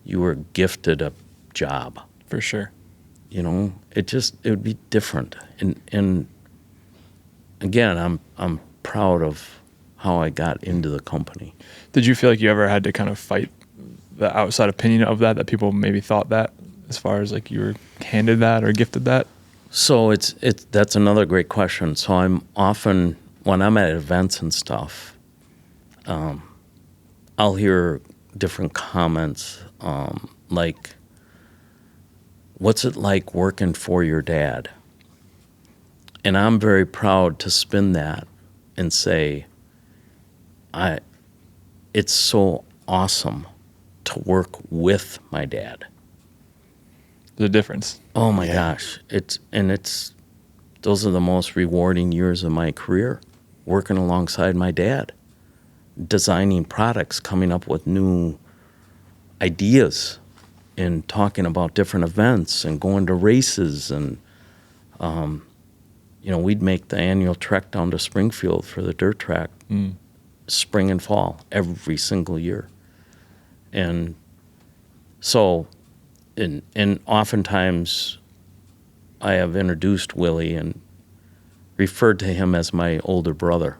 you were gifted a job. For sure. It would be different. And again, I'm proud of how I got into the company. Did you feel like you ever had to kind of fight the outside opinion of that people maybe thought that, as far as like you were handed that or gifted that? So that's another great question. So I'm often, when I'm at events and stuff, I'll hear different comments, like, "What's it like working for your dad?" And I'm very proud to spin that and say, it's so awesome to work with my dad. There's a difference. Oh my gosh. Those are the most rewarding years of my career, working alongside my dad, designing products, coming up with new ideas, and talking about different events and going to races. And, we'd make the annual trek down to Springfield for the dirt track, spring and fall, every single year. And so, and oftentimes I have introduced Willie and referred to him as my older brother.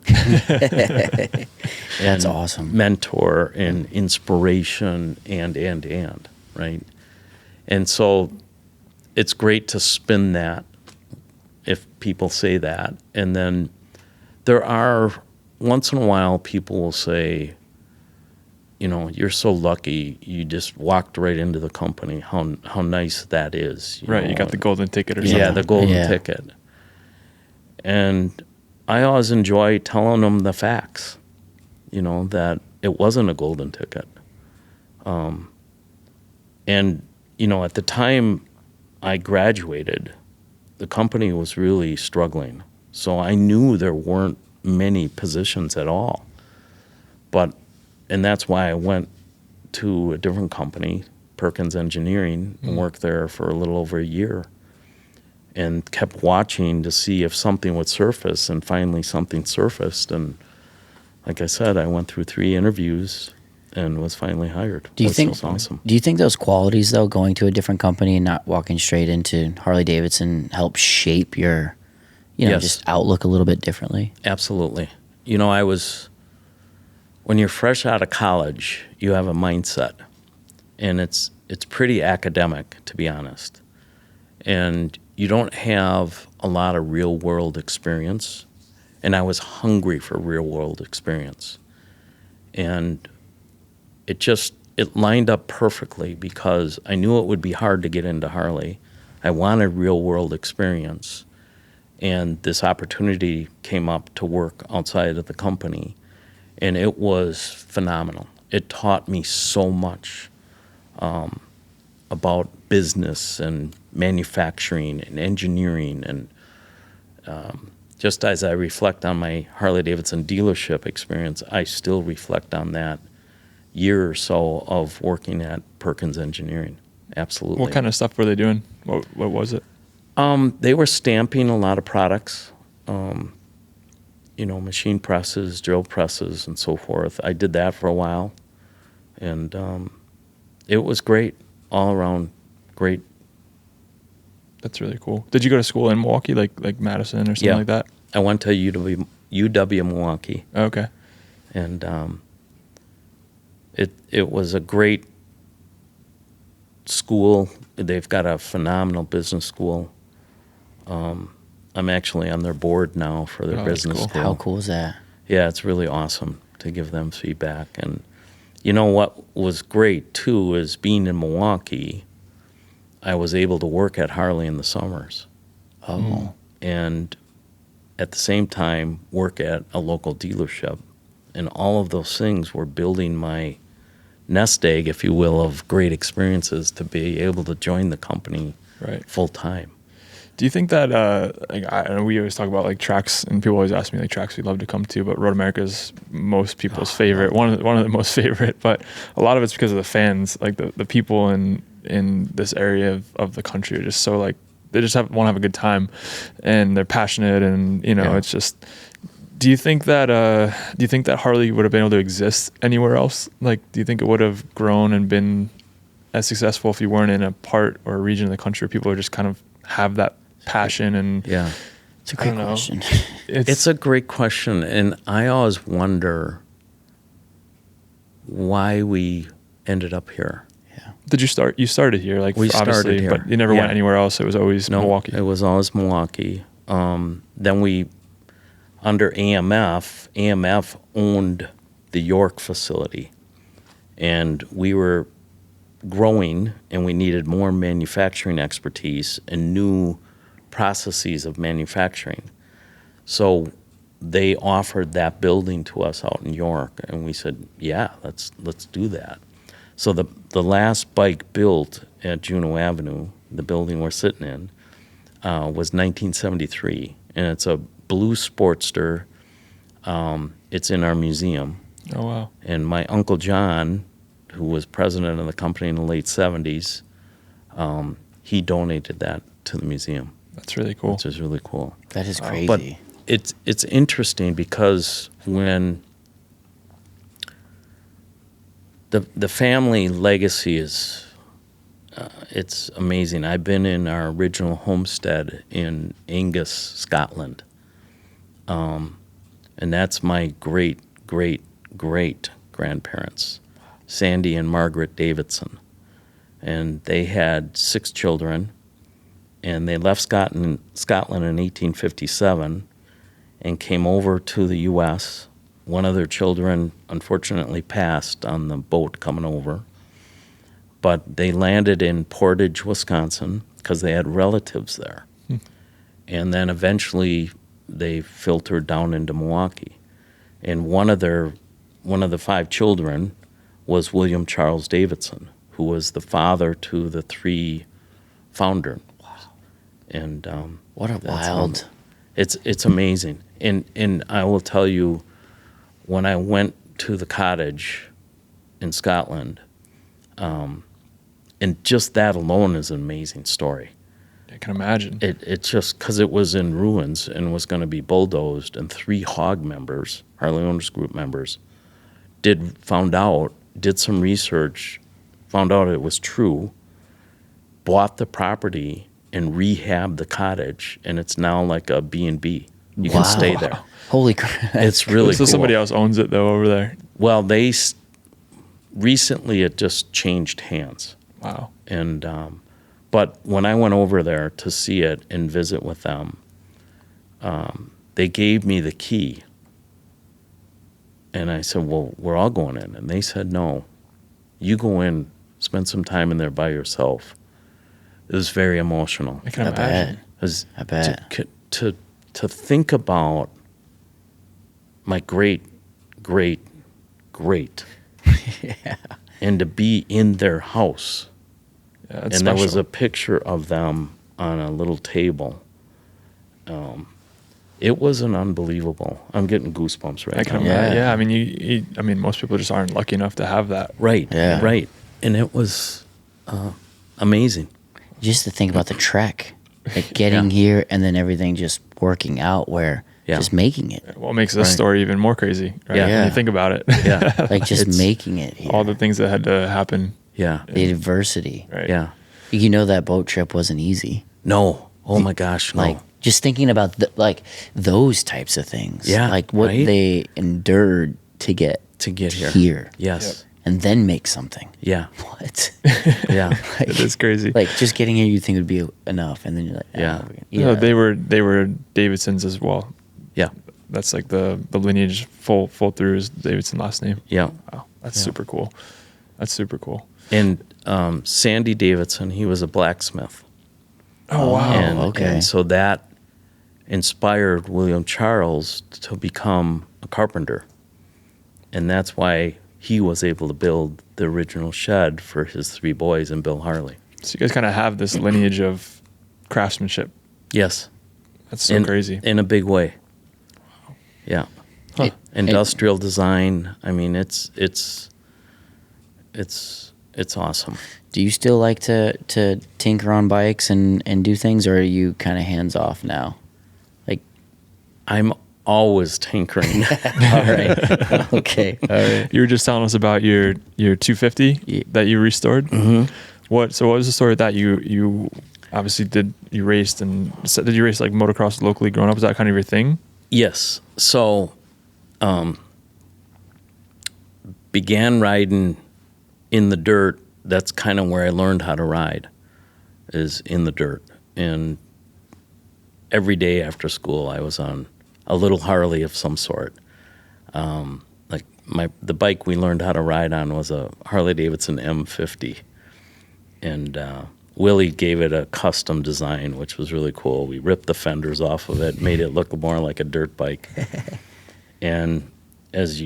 That's awesome. Mentor and inspiration and, right? And so it's great to spin that if people say that. And then there are, once in a while, people will say, "You're so lucky you just walked right into the company. How nice that is." You got the golden ticket or something. Yeah, the golden ticket. And I always enjoy telling them the facts, that it wasn't a golden ticket. And, at the time I graduated, the company was really struggling. So I knew there weren't many positions at all. And that's why I went to a different company, Perkins Engineering, and worked there for a little over a year, and kept watching to see if something would surface, and finally something surfaced. And like I said, I went through 3 interviews and was finally hired. Do you think was awesome. Do you think those qualities, though, going to a different company and not walking straight into Harley-Davidson, help shape your, Yes. just outlook a little bit differently? Absolutely. When you're fresh out of college, you have a mindset, and it's pretty academic, to be honest. And you don't have a lot of real world experience. And I was hungry for real world experience. And it lined up perfectly because I knew it would be hard to get into Harley. I wanted real world experience. And this opportunity came up to work outside of the company. And it was phenomenal. It taught me so much about business and manufacturing and engineering. And just as I reflect on my Harley-Davidson dealership experience, I still reflect on that year or so of working at Perkins Engineering. Absolutely. What kind of stuff were they doing? What was it? They were stamping a lot of products. Machine presses, drill presses, and so forth. I did that for a while, and it was great, all around great. That's really cool. Did you go to school in Milwaukee, like Madison or something like that? I went to UW Milwaukee, Okay. and it was a great school. They've got a phenomenal business school. I'm actually on their board now for their Oh, that's business cool. school. How cool is that? Yeah, it's really awesome to give them feedback. And you know what was great too is being in Milwaukee, I was able to work at Harley in the summers Oh, and at the same time work at a local dealership. And all of those things were building my nest egg, if you will, of great experiences to be able to join the company Right. full time. Do you think that like I know we always talk about like tracks, and people always ask me like tracks we'd love to come to, but Road America is most people's favorite, one of the most favorite. But a lot of it's because of the fans, like the people in this area of the country are just so like they just want to have a good time, and they're passionate, and Yeah. it's just. Do you think that Harley would have been able to exist anywhere else? Like, do you think it would have grown and been as successful if you weren't in a part or a region of the country where people are just kind of have that passion and Yeah. it's a I great don't know. question. It's a great question, and I always wonder why we ended up here. Did you start? You started here, like We obviously, started here. but you never Yeah. went anywhere else. It was always No, Milwaukee. it was always Milwaukee. Then we, under AMF owned the York facility, and we were growing, and we needed more manufacturing expertise and new processes of manufacturing. So they offered that building to us out in York, and we said, yeah, let's do that. So the last bike built at Juneau Avenue, the building we're sitting in, was 1973, and it's a blue Sportster. It's in our museum. Oh wow! And my Uncle John, who was president of the company in the late 70s, he donated that to the museum, That's really cool. which is really cool. That is crazy. But it's interesting because when the family legacy is it's amazing. I've been in our original homestead in Angus, Scotland, and that's my great grandparents, Sandy and Margaret Davidson, and they had 6 children, and they left Scotland in 1857 and came over to the U.S. One of their children unfortunately passed on the boat coming over, but they landed in Portage, Wisconsin, because they had relatives there. And then eventually they filtered down into Milwaukee. And one of the 5 children was William Charles Davidson, who was the father to the 3 founders. Wow. And what a wild. It's amazing. And I will tell you, when I went to the cottage in Scotland, and just that alone is an amazing story. I can imagine. It's just because it was in ruins and was going to be bulldozed, and 3 H.O.G members, Harley Owners Group members, did some research, found out it was true, bought the property and rehabbed the cottage, and it's now like a B&B. You can stay there. Holy crap. It's really So cool. somebody else owns it though over there. Well, recently it just changed hands. Wow. And but when I went over there to see it and visit with them, they gave me the key. And I said, well, we're all going in. And they said, no, you go in, spend some time in there by yourself. It was very emotional. I can I imagine. bet. I bet. To think about my great Yeah. and to be in their house. Yeah, And that's there was special. a picture of them on a little table. It was an unbelievable. I'm getting goosebumps right I can now. imagine. Yeah. Yeah. I mean, most people just aren't lucky enough to have that. Right, Yeah. right. And it was amazing. Just to think about the trek, like getting here and then everything just working out where just making it, What makes this Right. story even more crazy, right? Yeah. When you think about it. Yeah, like just It's- making it here. All the things that had to happen. yeah, the adversity. Right. yeah. You know that boat trip wasn't easy. No, oh my gosh, no. Like just thinking about like those types of things. Yeah, like what right? they endured to get here. Yes. And then make something. Yeah. What? Yeah. Like, It is crazy. Like just getting here, you think would be enough, and then you're like, Yeah. No, they were Davidsons as well. Yeah. That's like the lineage full through is Davidson last name. Yeah. Wow, that's super cool. That's super cool. And Sandy Davidson, he was a blacksmith. Oh wow. And so that inspired William Charles to become a carpenter. And that's why he was able to build the original shed for his 3 boys and Bill Harley. So you guys kind of have this lineage of craftsmanship. Yes. That's so crazy. In a big way. Yeah. Huh. Industrial design. I mean, it's awesome. Do you still like to tinker on bikes and do things, or are you kind of hands off now? Like, I'm always tinkering. all right, okay, all right. You were just telling us about your 250 that you restored. Mm-hmm. What was the story with that? You obviously you raced, and did you race like motocross locally growing up? Was that kind of your thing? Yes. So, began riding in the dirt. That's kind of where I learned how to ride, is in the dirt. And every day after school, I was on a little Harley of some sort. Like the bike we learned how to ride on was a Harley-Davidson M50. And Willie gave it a custom design, which was really cool. We ripped the fenders off of it, made it look more like a dirt bike. And as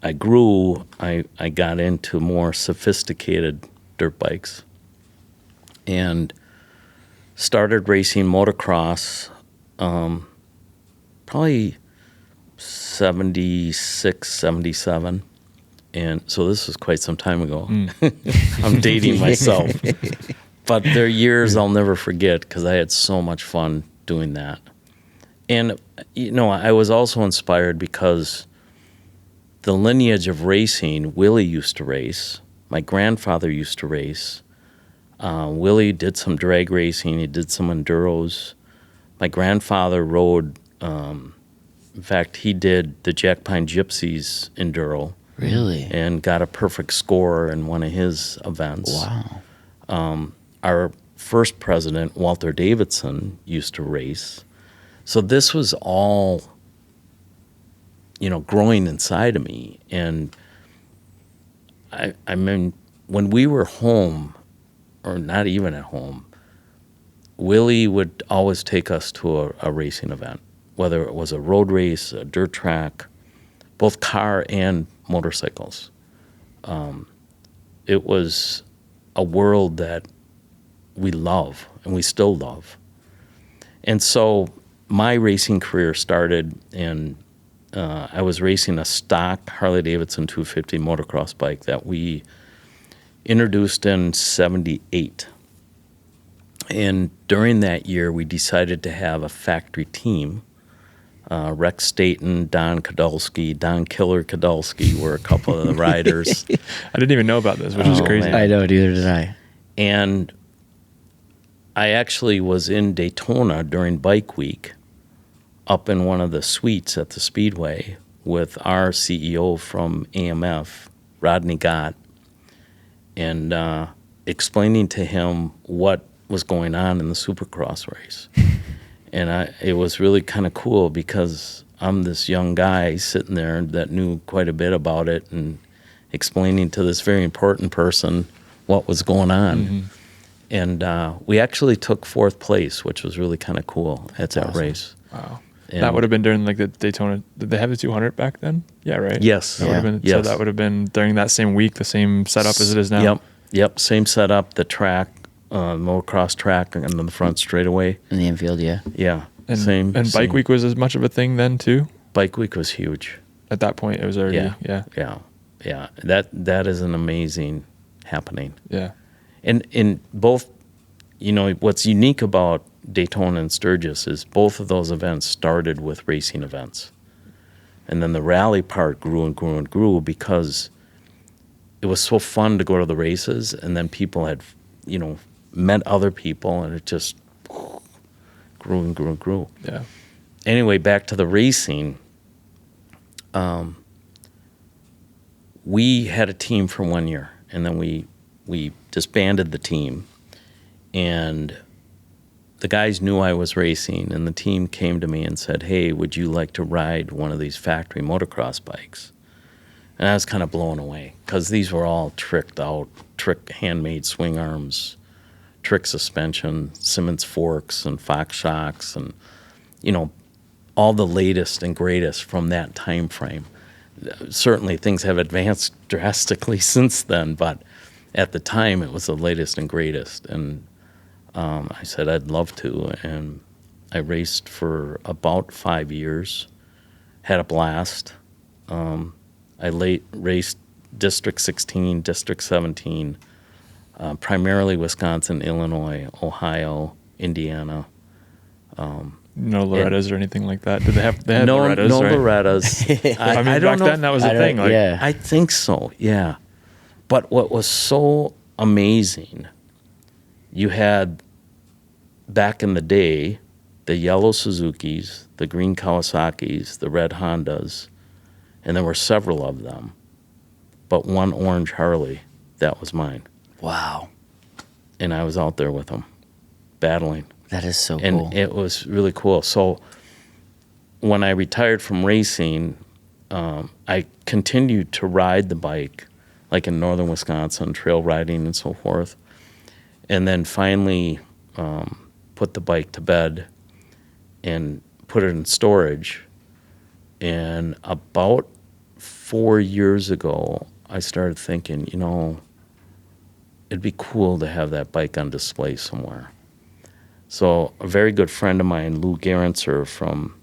I grew, I got into more sophisticated dirt bikes and started racing motocross probably 76, 77. And so this was quite some time ago. I'm dating myself. But they're years I'll never forget because I had so much fun doing that. And, I was also inspired because the lineage of racing, Willie used to race. My grandfather used to race. Willie did some drag racing. He did some enduros. My grandfather rode, in fact, he did the Jack Pine Gypsies enduro. Really? And got a perfect score in one of his events. Wow. Our first president, Walter Davidson, used to race. So this was all, growing inside of me. And I mean, when we were home, or not even at home, Willie would always take us to a racing event, whether it was a road race, a dirt track, both car and motorcycles. It was a world that we love, and we still love. And so my racing career started, and I was racing a stock Harley-Davidson 250 motocross bike that we introduced in 78. And during that year, we decided to have a factory team. Rex Staten, Don Kadulski, Don Killer Kadulski were a couple of the riders. I didn't even know about this, which is crazy. Man. I know, neither did I. And I actually was in Daytona during Bike Week, up in one of the suites at the Speedway with our CEO from AMF, Rodney Gott, and explaining to him what was going on in the Supercross race. And it was really kind of cool because I'm this young guy sitting there that knew quite a bit about it and explaining to this very important person what was going on. Mm-hmm. And we actually took 4th place, which was really kind of cool at that race. Wow. And that would have been during like the Daytona. Did they have the 200 back then? Yeah, right? Yes. That would have been, yes. So that would have been during that same week, the same setup as it is now? Yep. Same setup, the track, motocross track and the front straightaway. In the infield, yeah. Yeah. And, same. And Bike Week was as much of a thing then too? Bike Week was huge. At that point, it was already, Yeah. That is an amazing happening. Yeah. And in both, what's unique about Daytona and Sturgis is both of those events started with racing events. And then the rally part grew and grew and grew because it was so fun to go to the races, and then people had, met other people, and it just grew and grew and grew. Yeah. Anyway, back to the racing. We had a team for 1 year, and then we disbanded the team. And the guys knew I was racing, and the team came to me and said, hey, would you like to ride one of these factory motocross bikes? And I was kind of blown away because these were all tricked out, handmade swing arms, trick suspension, Simmons forks and Fox shocks, and, you know, all the latest and greatest from that time frame. Certainly things have advanced drastically since then, but at the time it was the latest and greatest. And I said I'd love to, and I raced for about 5 years, had a blast. I raced District 16, District 17, primarily Wisconsin, Illinois, Ohio, Indiana. No Lorettas or anything like that. Did they had no Lorettas, no right? Lorettas. I mean, I don't back know then that was a thing. Like, yeah. I think so, yeah. But what was so amazing, you had back in the day the yellow Suzukis, the green Kawasaki's, the red Hondas, and there were several of them, but one orange Harley, that was mine. Wow. And I was out there with them, battling. That is so And cool. it was really cool. So when I retired from racing, I continued to ride the bike, like in northern Wisconsin, trail riding and so forth. And then finally put the bike to bed and put it in storage. And about 4 years ago, I started thinking, you know, it'd be cool to have that bike on display somewhere. So a very good friend of mine, Lou Gerentzer, from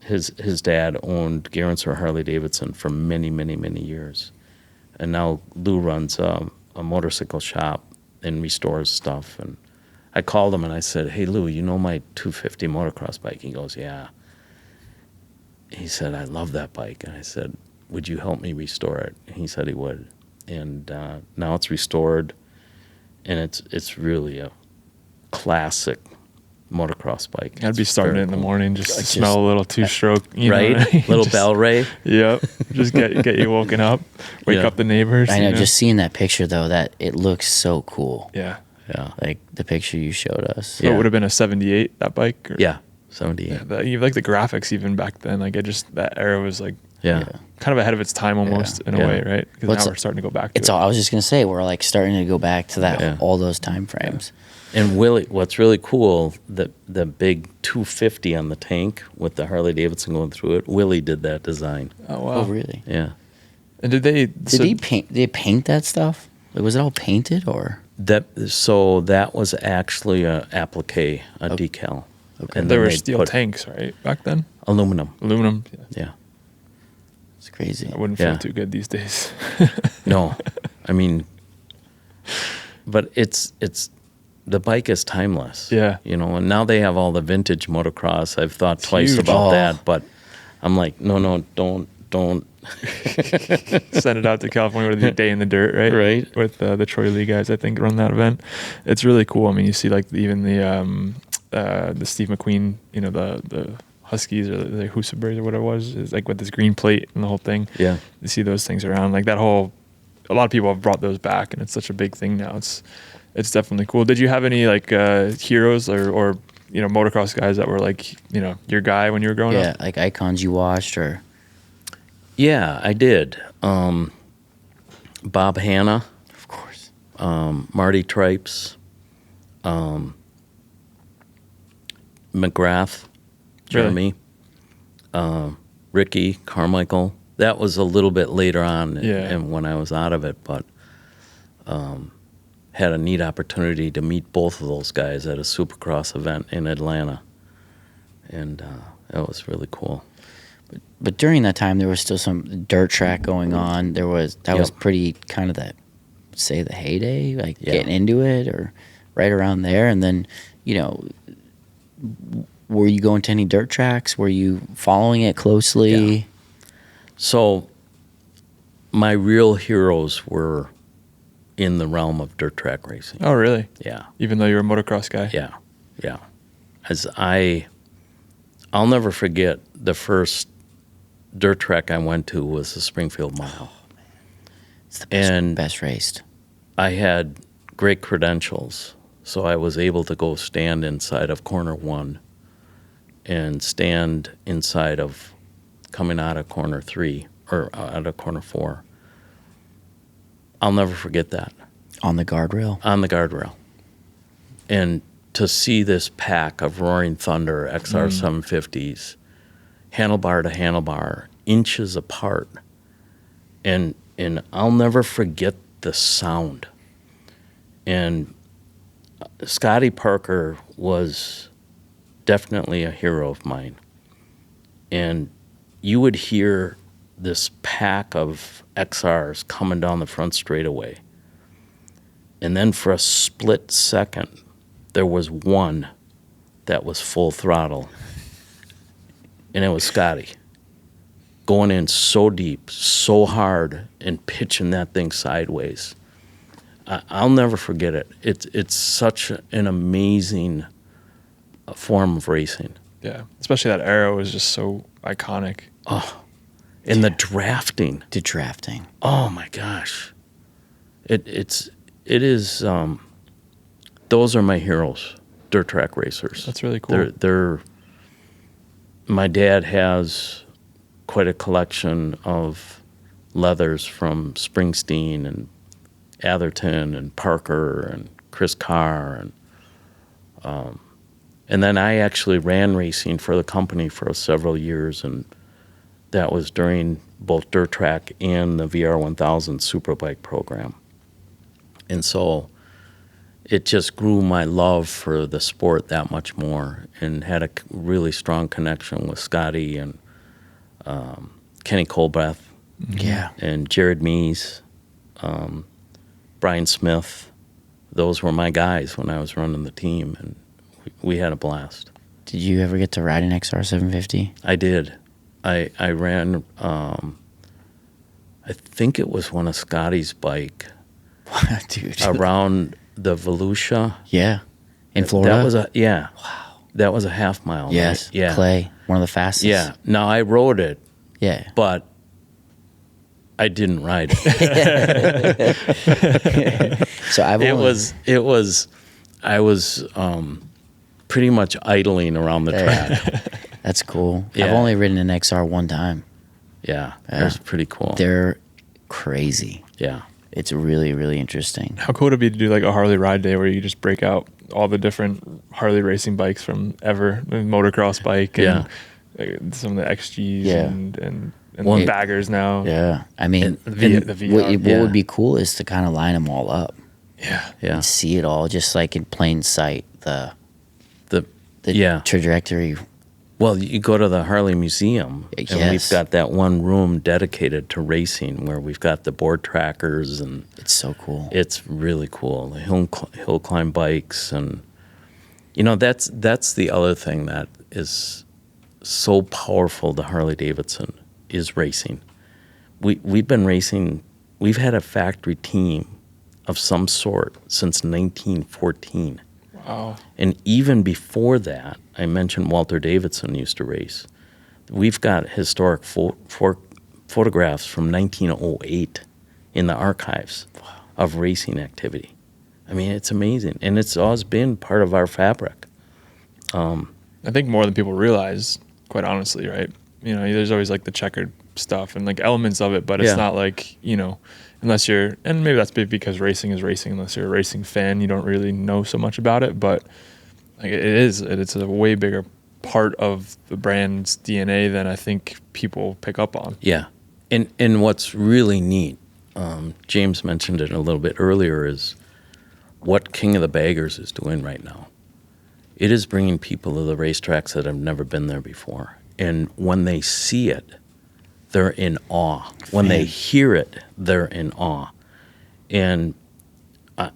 his dad owned Gerentzer Harley-Davidson for many, many, many years. And now Lou runs a motorcycle shop and restores stuff. And I called him and I said, hey, Lou, you know my 250 motocross bike? He goes, yeah. He said, I love that bike. And I said, would you help me restore it? And he said he would. And now it's restored, and it's really a classic motocross bike. I'd be It's starting very it in the cool. morning just to smell a little two-stroke, you Right? know, Little just, bell ray. Yep. Just get you woken up, wake Yeah. up the neighbors. I know, you just seeing that picture though, that it looks so cool. Yeah. Yeah. Like the picture you showed us. So it would have been a 78, that bike? Or, Yeah. 78. Yeah, you like the graphics even back then. Like that era was like Yeah. kind of ahead of its time almost in a Yeah. way, right? Because What's- now we're starting to go back to It's it. all, I was just gonna say, we're like starting to go back to that, Yeah. all those time frames. And Willie, what's really cool, the big 250 on the tank with the Harley-Davidson going through it, Willie did that design. Oh, wow. Oh, really? Yeah. And did they... Did he paint? Did they paint that stuff? Like, was it all painted or? So that was actually a applique, a decal. Okay. And They then were they'd steel put tanks, right? Back then? aluminum. Aluminum. Yeah. Yeah. It's crazy. That wouldn't Yeah. feel too good these days. No, I mean, but it's the bike is timeless. Yeah. You know, and now they have all the vintage motocross. I've thought twice huge. about Oh. that, but I'm like, no, don't. Send it out to California with the Day in the Dirt, right? Right. With the Troy Lee guys, I think, run that event. It's really cool. I mean, you see like even the Steve McQueen, you know, the Huskies or the Husabers or whatever it was, is like with this green plate and the whole thing. Yeah. You see those things around. Like that whole, a lot of people have brought those back, and it's such a big thing now. It's definitely cool. Did you have any like heroes or you know, motocross guys that were like, you know, your guy when you were growing Yeah, up? like icons you watched or? Yeah, I did. Bob Hanna, Of course. Marty Tripes, McGrath, Jeremy, Ricky Carmichael. That was a little bit later on and when I was out of it, but had a neat opportunity to meet both of those guys at a Supercross event in Atlanta. And that was really cool. But during that time, there was still some dirt track going on. That was pretty kind of the heyday, like getting into it or right around there. And then, you know, were you going to any dirt tracks? Were you following it closely? Yeah. So my real heroes were in the realm of dirt track racing. Oh, really? Yeah. Even though you're a motocross guy? Yeah. Yeah. I'll never forget the first dirt track I went to was the Springfield Mile. It's the best raced. I had great credentials, so I was able to go stand inside of corner 1 and stand inside of coming out of corner 3 or out of corner 4. I'll never forget that. On the guardrail? On the guardrail. And to see this pack of Roaring Thunder XR 750s, handlebar to handlebar, inches apart, and I'll never forget the sound. And Scotty Parker was definitely a hero of mine. And you would hear this pack of XRs coming down the front straightaway. And then for a split second, there was one that was full throttle. And it was Scotty. Going in so deep, so hard, and pitching that thing sideways. I'll never forget it. It's such an amazing form of racing. Yeah, especially that era was just so iconic. Oh, and the drafting. The drafting. Oh my gosh, it is. Those are my heroes, dirt track racers. That's really cool. They're. My dad has quite a collection of leathers from Springsteen and Atherton and Parker and Chris Carr and then I actually ran racing for the company for several years, and that was during both dirt track and the VR1000 Superbike program. And so it just grew my love for the sport that much more, and had a really strong connection with Scotty and Kenny Colbreth, Yeah. and Jared Mees, Brian Smith. Those were my guys when I was running the team, and we had a blast. Did you ever get to ride an XR 750? I did. I ran, I think it was one of Scotty's bike Dude. around the Volusia. Yeah. In Florida? That was wow. That was a half mile. Yes. Right? Yeah. Clay. One of the fastest. Yeah. Now I rode it, Yeah. but I didn't ride it. So I was pretty much idling around the track. That's cool. Yeah. I've only ridden an XR one time. Yeah. That was pretty cool. They're crazy. Yeah. It's really, really interesting. How cool would it be to do like a Harley ride day where you just break out all the different Harley racing bikes from ever, the motocross bike and some of the XGs and Well, baggers now. Yeah. I mean, The VR. what would be cool is to kind of line them all up. Yeah. Yeah. And see it all just like in plain sight, the trajectory. Well, you go to the Harley Museum, and Yes. we've got that one room dedicated to racing where we've got the board trackers, and It's so cool. it's really cool. The hill climb bikes, and that's the other thing that is so powerful to Harley-Davidson is racing. We've been racing. We've had a factory team of some sort since 1914. Wow. And even before that, I mentioned Walter Davidson used to race. We've got historic photographs from 1908 in the archives of racing activity. I mean, it's amazing. And it's always been part of our fabric. I think more than people realize, quite honestly, right? There's always like the checkered stuff and like elements of it, but it's not like, unless you're, and maybe that's because racing is racing, unless you're a racing fan, you don't really know so much about it, but like it's a way bigger part of the brand's DNA than I think people pick up on. Yeah. And what's really neat, James mentioned it a little bit earlier, is what King of the Baggers is doing right now. It is bringing people to the racetracks that have never been there before. And when they see it, they're in awe. When they hear it, they're in awe. And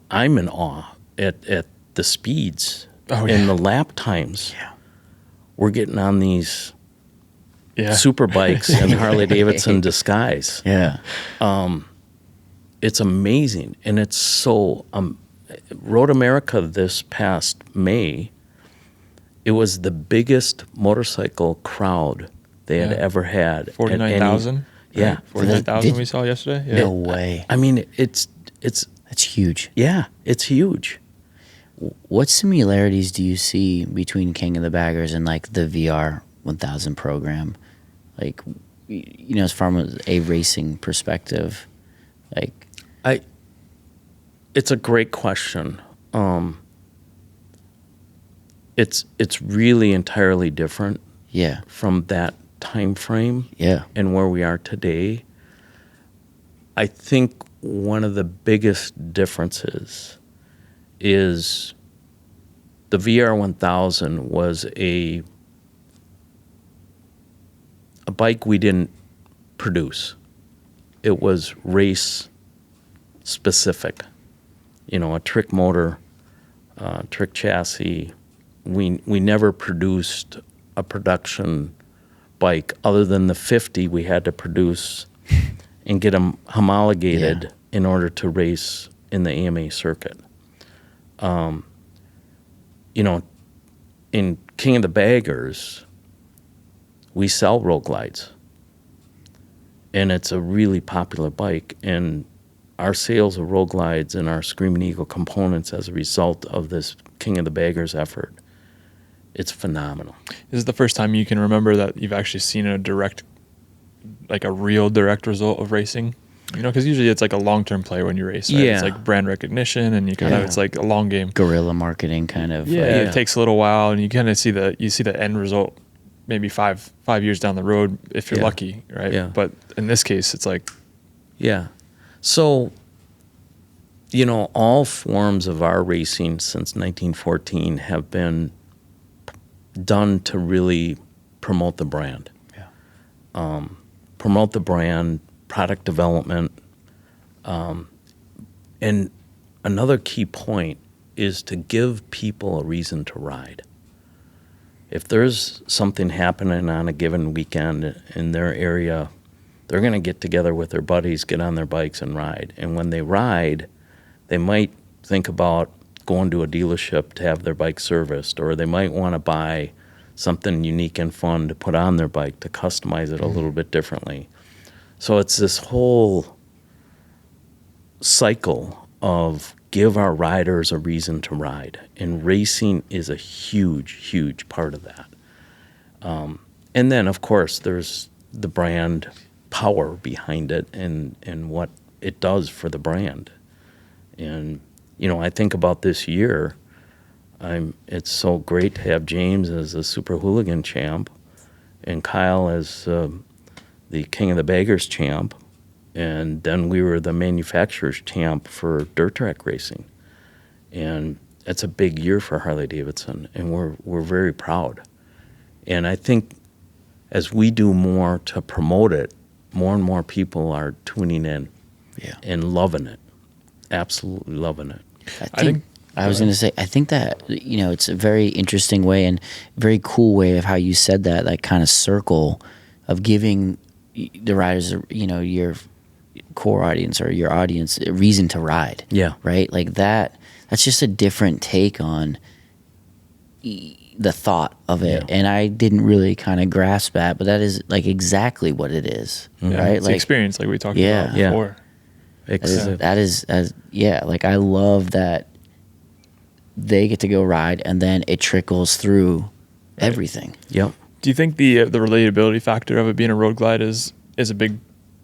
I'm in awe at the speeds and the lap times. Yeah. We're getting on these super bikes in Harley-Davidson disguise. Yeah. It's amazing. And it's so... Road America this past May it was the biggest motorcycle crowd they had ever had. at 49,000. any- Yeah. 49,000 we saw yesterday. Yeah. No way. I mean, it's That's huge. yeah, it's huge. What similarities do you see between King of the Baggers and like the VR 1000 program? Like, as from a racing perspective, like, It's a great question. It's really entirely different yeah, from that time frame yeah, and where we are today. I think one of the biggest differences is the VR 1000 was a bike we didn't produce. It was race specific. A trick motor, trick chassis. We never produced a production bike other than the 50 we had to produce and get them homologated in order to race in the AMA circuit. In King of the Baggers, we sell road glides. And it's a really popular bike. And our sales of road glides and our Screaming Eagle components as a result of this King of the Baggers effort, it's phenomenal. This is the first time you can remember that you've actually seen a real direct result of racing. Because usually it's like a long-term play when you race. Right? Yeah. It's like brand recognition, and you kind of it's like a long game. guerrilla marketing kind of. It takes a little while, and you kind of see the end result maybe five years down the road if you're lucky, right? Yeah. But in this case, it's like So, all forms of our racing since 1914 have been done to really promote the brand. Yeah. Promote the brand, product development. And another key point is to give people a reason to ride. If there's something happening on a given weekend in their area, they're going to get together with their buddies, get on their bikes and ride. And when they ride, they might think about going to a dealership to have their bike serviced, or they might want to buy something unique and fun to put on their bike to customize it a little bit differently. So it's this whole cycle of give our riders a reason to ride. And racing is a huge, huge part of that. And then, of course, there's the brand power behind it and what it does for the brand. And, I think about this year, it's so great to have James as a Super Hooligan champ and Kyle as the King of the Baggers champ. And then we were the manufacturer's champ for dirt track racing. And it's a big year for Harley-Davidson, and we're very proud. And I think as we do more to promote it, more and more people are tuning in and loving it, absolutely loving it. I was going to say, I think that, it's a very interesting way and very cool way of how you said that, like kind of circle of giving the riders, your core audience or your audience a reason to ride. Yeah. Right? Like that's just a different take on the thought of it. And I didn't really kind of grasp that, but that is like exactly what it is. Yeah, right? it's like experience like we talked about before. That is like I love that they get to go ride and then it trickles through everything. Yep. Do you think the relatability factor of it being a road glide is a big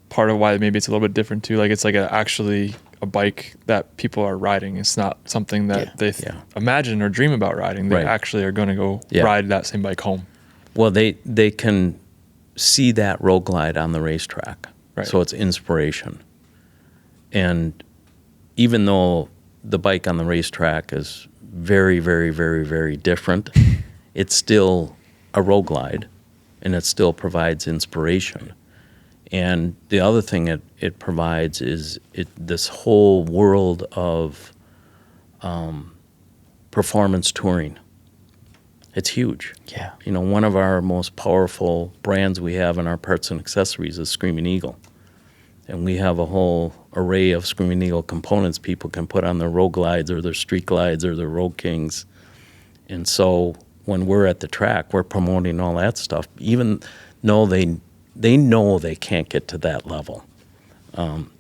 part of why maybe it's a little bit different too? Like it's like actually a bike that people are riding. It's not something that they imagine or dream about riding. They actually are going to go ride that same bike home. Well, they can see that road glide on the racetrack. Right. So it's inspiration. And even though the bike on the racetrack is very, very, very, very different, it's still a road glide, and it still provides inspiration. And the other thing it provides is this whole world of performance touring. It's huge. Yeah. One of our most powerful brands we have in our parts and accessories is Screaming Eagle. And we have a whole array of Screaming Eagle components people can put on their road glides or their street glides or their road kings. And so when we're at the track, we're promoting all that stuff, even though they know they can't get to that level.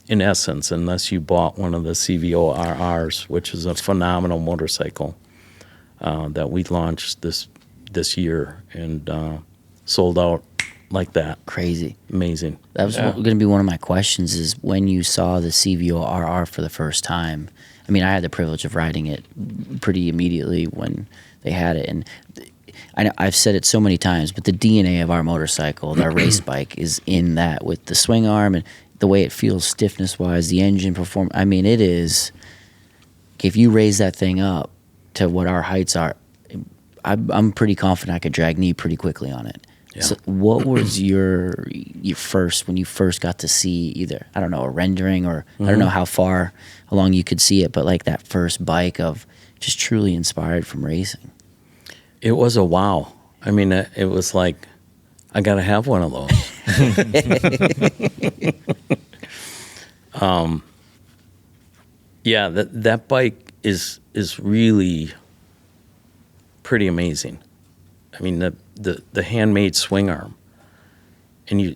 In essence, unless you bought one of the CVO RRs, which is a phenomenal motorcycle that we launched this year and sold out like that. Crazy. Amazing. That was going to be one of my questions is when you saw the CVO RR for the first time. I mean, I had the privilege of riding it pretty immediately when they had it. And I know I've said it so many times, but the DNA of our motorcycle, our race bike, is in that with the swing arm and the way it feels stiffness-wise, the engine perform. I mean, it is, if you raise that thing up to what our heights are, I'm pretty confident I could drag knee pretty quickly on it. Yeah. So what was your first, when you first got to see either, I don't know, a rendering or I don't know how far along you could see it, but like that first bike of just truly inspired from racing? It was a wow. I mean, it was like, I got to have one of those. Yeah, that bike is really pretty amazing. I mean, the handmade swing arm, and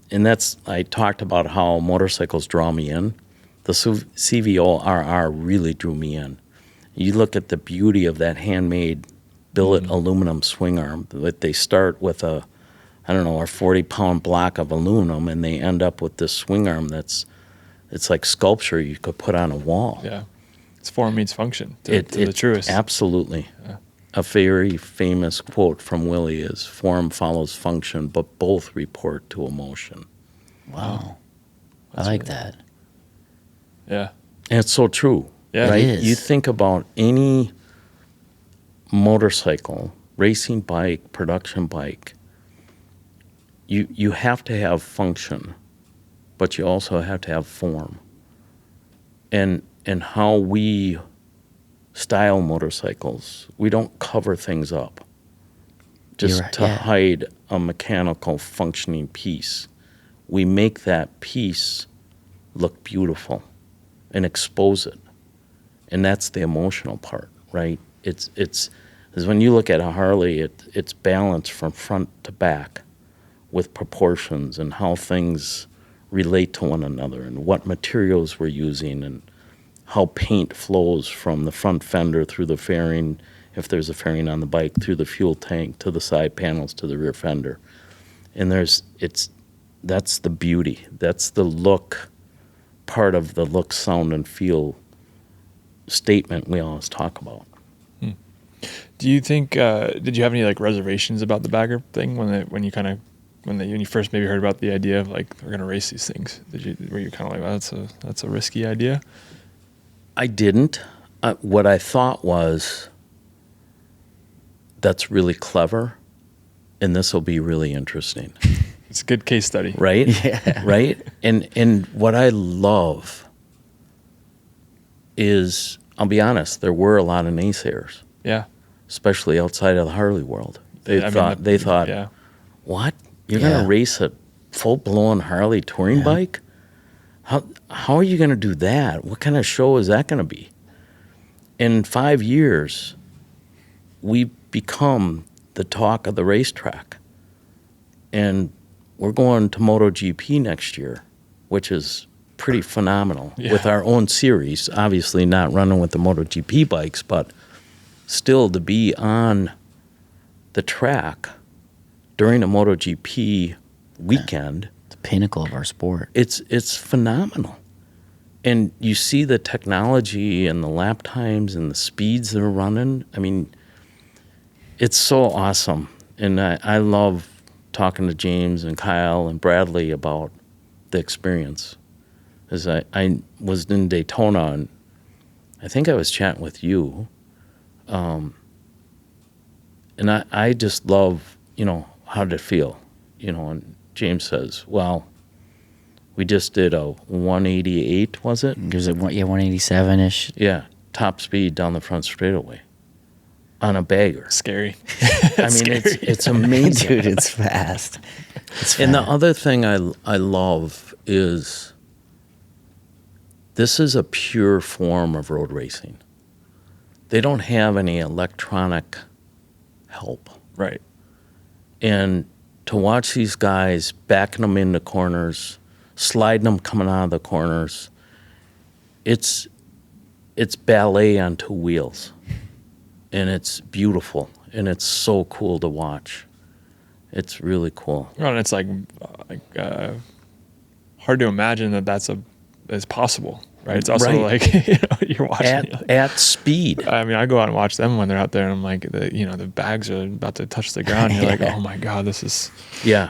and that's, I talked about how motorcycles draw me in. The CVO RR really drew me in. You look at the beauty of that handmade billet aluminum swing arm. That they start with a 40-pound block of aluminum, and they end up with this swing arm it's like sculpture you could put on a wall. Yeah, it's form meets function to the truest. Absolutely. Yeah. A very famous quote from Willie is, "Form follows function, but both report to emotion." Wow. I like that. Yeah. And it's so true. Yeah. Right? It is. You think about any motorcycle, racing bike, production bike, you have to have function, but you also have to have form. And how we style motorcycles, we don't cover things up just to hide a mechanical functioning piece. We make that piece look beautiful and expose it. And that's the emotional part, right? It's when you look at a Harley, it's balanced from front to back with proportions and how things relate to one another and what materials we're using and how paint flows from the front fender through the fairing, if there's a fairing on the bike, through the fuel tank, to the side panels, to the rear fender. And that's the beauty. That's the look, part of the look, sound, and feel statement we always talk about. Do you think, did you have any like reservations about the bagger thing when you first maybe heard about the idea of like, we're going to race these things? Were you kind of like, well, that's a risky idea? I didn't. What I thought was, that's really clever, and this will be really interesting. It's a good case study. Right? Yeah. Right? And what I love is, I'll be honest, there were a lot of naysayers. Yeah. Especially outside of the Harley world. They thought, yeah. What? You're going to race a full-blown Harley touring bike? How are you going to do that? What kind of show is that going to be? In 5 years, we've become the talk of the racetrack. And we're going to MotoGP next year, which is pretty phenomenal with our own series. Obviously not running with the MotoGP bikes, but still to be on the track during a MotoGP weekend. The pinnacle of our sport. It's phenomenal. And you see the technology and the lap times and the speeds they're running. I mean, it's so awesome. And I love talking to James and Kyle and Bradley about the experience. As I was in Daytona, and I think I was chatting with you. And I just love, how did it feel? And James says, well, we just did a 188, was it? There's 187-ish. Yeah, top speed down the front straightaway on a bagger. Scary. I mean, it's amazing. Dude, it's fast. And the other thing I love is this is a pure form of road racing. They don't have any electronic help. Right. And to watch these guys backing them into corners, sliding them coming out of the corners, it's ballet on two wheels. And it's beautiful. And it's so cool to watch. It's really cool. And it's like hard to imagine that that's possible, right? It's also like, you're watching at speed. I mean, I go out and watch them when they're out there, and I'm like, the bags are about to touch the ground. And you're like, oh my God, this is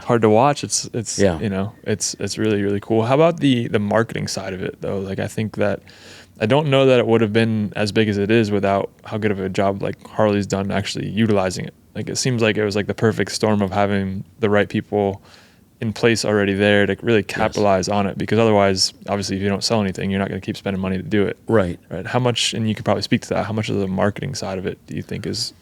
hard to watch. It's it's really, really cool. How about the marketing side of it though? Like, I think that I don't know that it would have been as big as it is without how good of a job like Harley's done actually utilizing it. Like, it seems like it was like the perfect storm of having the right people in place already there to really capitalize on it, because otherwise, obviously, if you don't sell anything, you're not going to keep spending money to do it. Right. How much, and you could probably speak to that, how much of the marketing side of it do you think is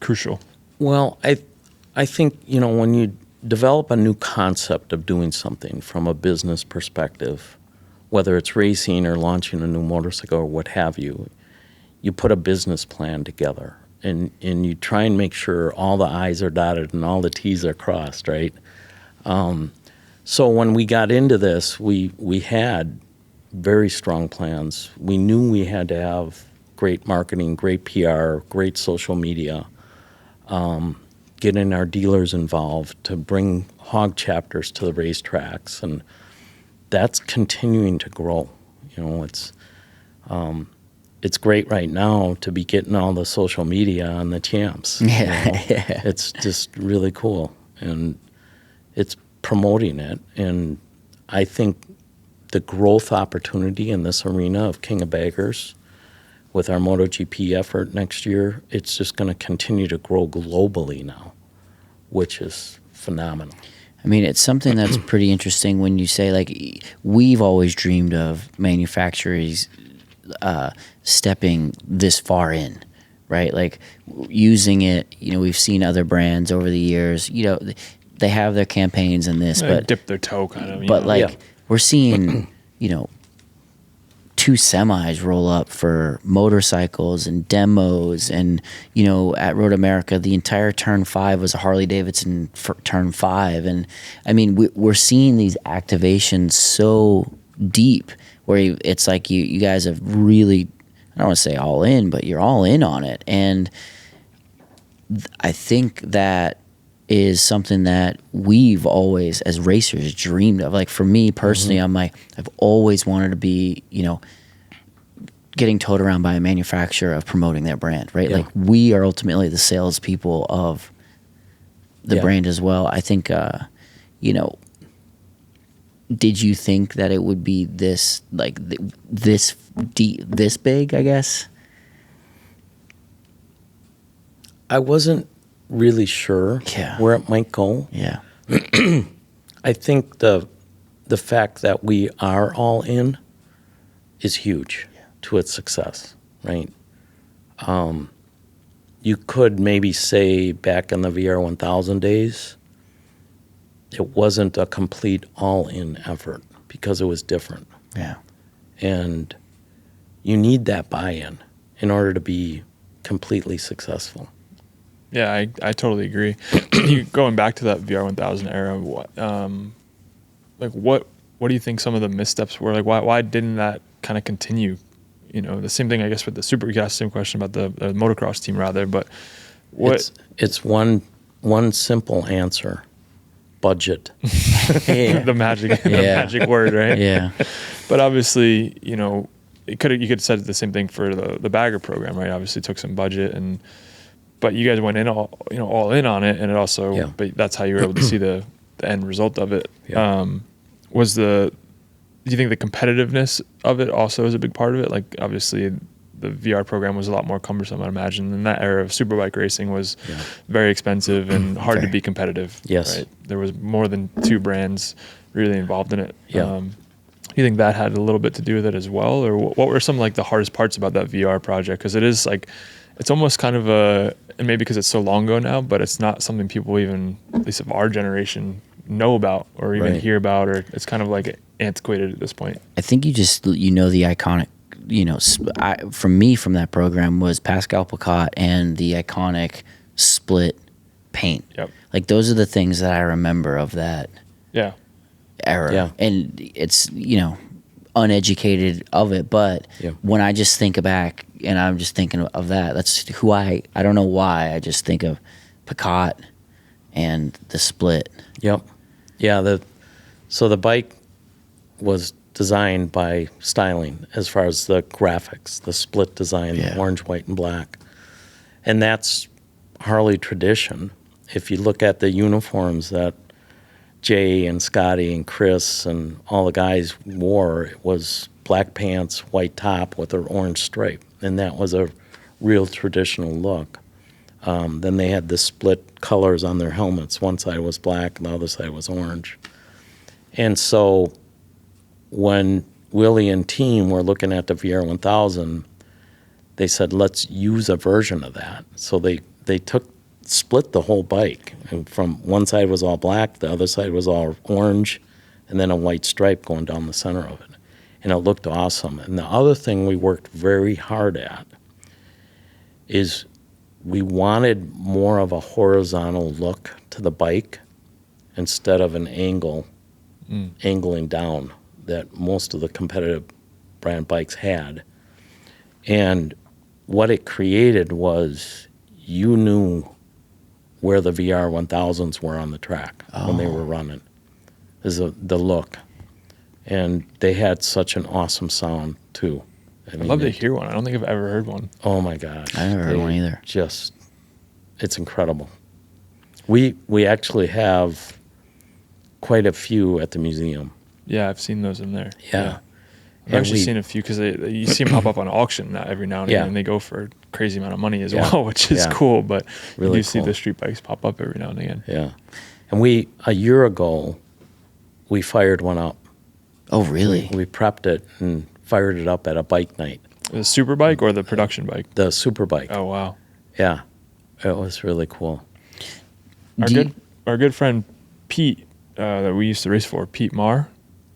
crucial? Well, I think, when you develop a new concept of doing something from a business perspective, whether it's racing or launching a new motorcycle or what have you, you put a business plan together and you try and make sure all the I's are dotted and all the T's are crossed, right? So when we got into this, we had very strong plans. We knew we had to have great marketing, great PR, great social media, getting our dealers involved to bring H.O.G chapters to the racetracks, and that's continuing to grow. It's great right now to be getting all the social media on the champs. It's just really cool, and it's promoting it. And I think the growth opportunity in this arena of King of Baggers with our MotoGP effort next year, it's just going to continue to grow globally now, which is phenomenal. I mean, it's something that's pretty interesting when you say, like, we've always dreamed of manufacturers stepping this far in, right? Like, using it, we've seen other brands over the years, they have their campaigns in this, but dip their toe kind of. But we're seeing, two semis roll up for motorcycles and demos, and at Road America the entire turn 5 was a Harley-Davidson for turn 5, and I mean we're seeing these activations so deep where it's like you guys have really, I don't want to say all in, but you're all in on it, and I think that is something that we've always, as racers, dreamed of. Like, for me personally, I've always wanted to be, getting towed around by a manufacturer of promoting their brand, right? Like, we are ultimately the salespeople of the brand as well. I think, did you think that it would be this, like, this deep, this big, I guess? I wasn't really sure where it might go. Yeah. I think the fact that we are all in is huge to its success, right? You could maybe say back in the VR 1000 days, it wasn't a complete all-in effort because it was different. Yeah. And you need that buy-in in order to be completely successful. Yeah, I totally agree. Going back to that VR 1000 era, what do you think some of the missteps were? Like, why didn't that kind of continue? The same thing, I guess, with the Super. You asked the same question about the motocross team, rather. But it's one simple answer: budget. the magic word, right? Yeah. But obviously, you could have said the same thing for the bagger program, right? Obviously, it took some budget but you guys went in all in on it, and it also, but that's how you were able to see the end result of it. Yeah. Do you think the competitiveness of it also is a big part of it? Like, obviously, the VR program was a lot more cumbersome, I imagine. And that era of superbike racing was very expensive and hard to be competitive. Yes. Right? There was more than 2 brands really involved in it. Yeah. You think that had a little bit to do with it as well? Or what were some, like, the hardest parts about that VR project? Because it is, like, it's almost kind of and maybe because it's so long ago now, but it's not something people even, at least of our generation, know about or even hear about, or it's kind of like antiquated at this point. I think the iconic, from that program was Pascal Picat and the iconic split paint. Yep. Like those are the things that I remember of that Yeah. era. Yeah. And it's, uneducated of it, but Yeah. when I just think back and I'm just thinking of that, that's who I don't know why, I just think of Picot and the split. Yep. Yeah. So the bike was designed by styling as far as the graphics, the split design, Yeah. the orange, white, and black. And that's Harley tradition. If you look at the uniforms that Jay and Scotty and Chris and all the guys wore, it was black pants, white top with an orange stripe. And that was a real traditional look. Then they had the split colors on their helmets. One side was black and the other side was orange. And so when Willie and team were looking at the VR1000, they said, let's use a version of that. So they split the whole bike. And from one side was all black, the other side was all orange, and then a white stripe going down the center of it. And it looked awesome. And the other thing we worked very hard at is we wanted more of a horizontal look to the bike instead of an angling down that most of the competitive brand bikes had. And what it created was you knew where the VR1000s were on the track when they were running. Is the look. And they had such an awesome sound, too. I'd love to hear one. I don't think I've ever heard one. Oh, my gosh. I never heard one either. It's incredible. We actually have quite a few at the museum. Yeah, I've seen those in there. Yeah. I've actually seen a few because you see them pop up on auction every now and again, and they go for a crazy amount of money as well, which is cool. But Really you do see cool. the street bikes pop up every now and again. Yeah. And a year ago, we fired one up. Oh, really? We prepped it and fired it up at a bike night. The super bike or the production bike? The super bike. Oh, wow. Yeah. It was really cool. Our good friend Pete, that we used to race for, Pete Marr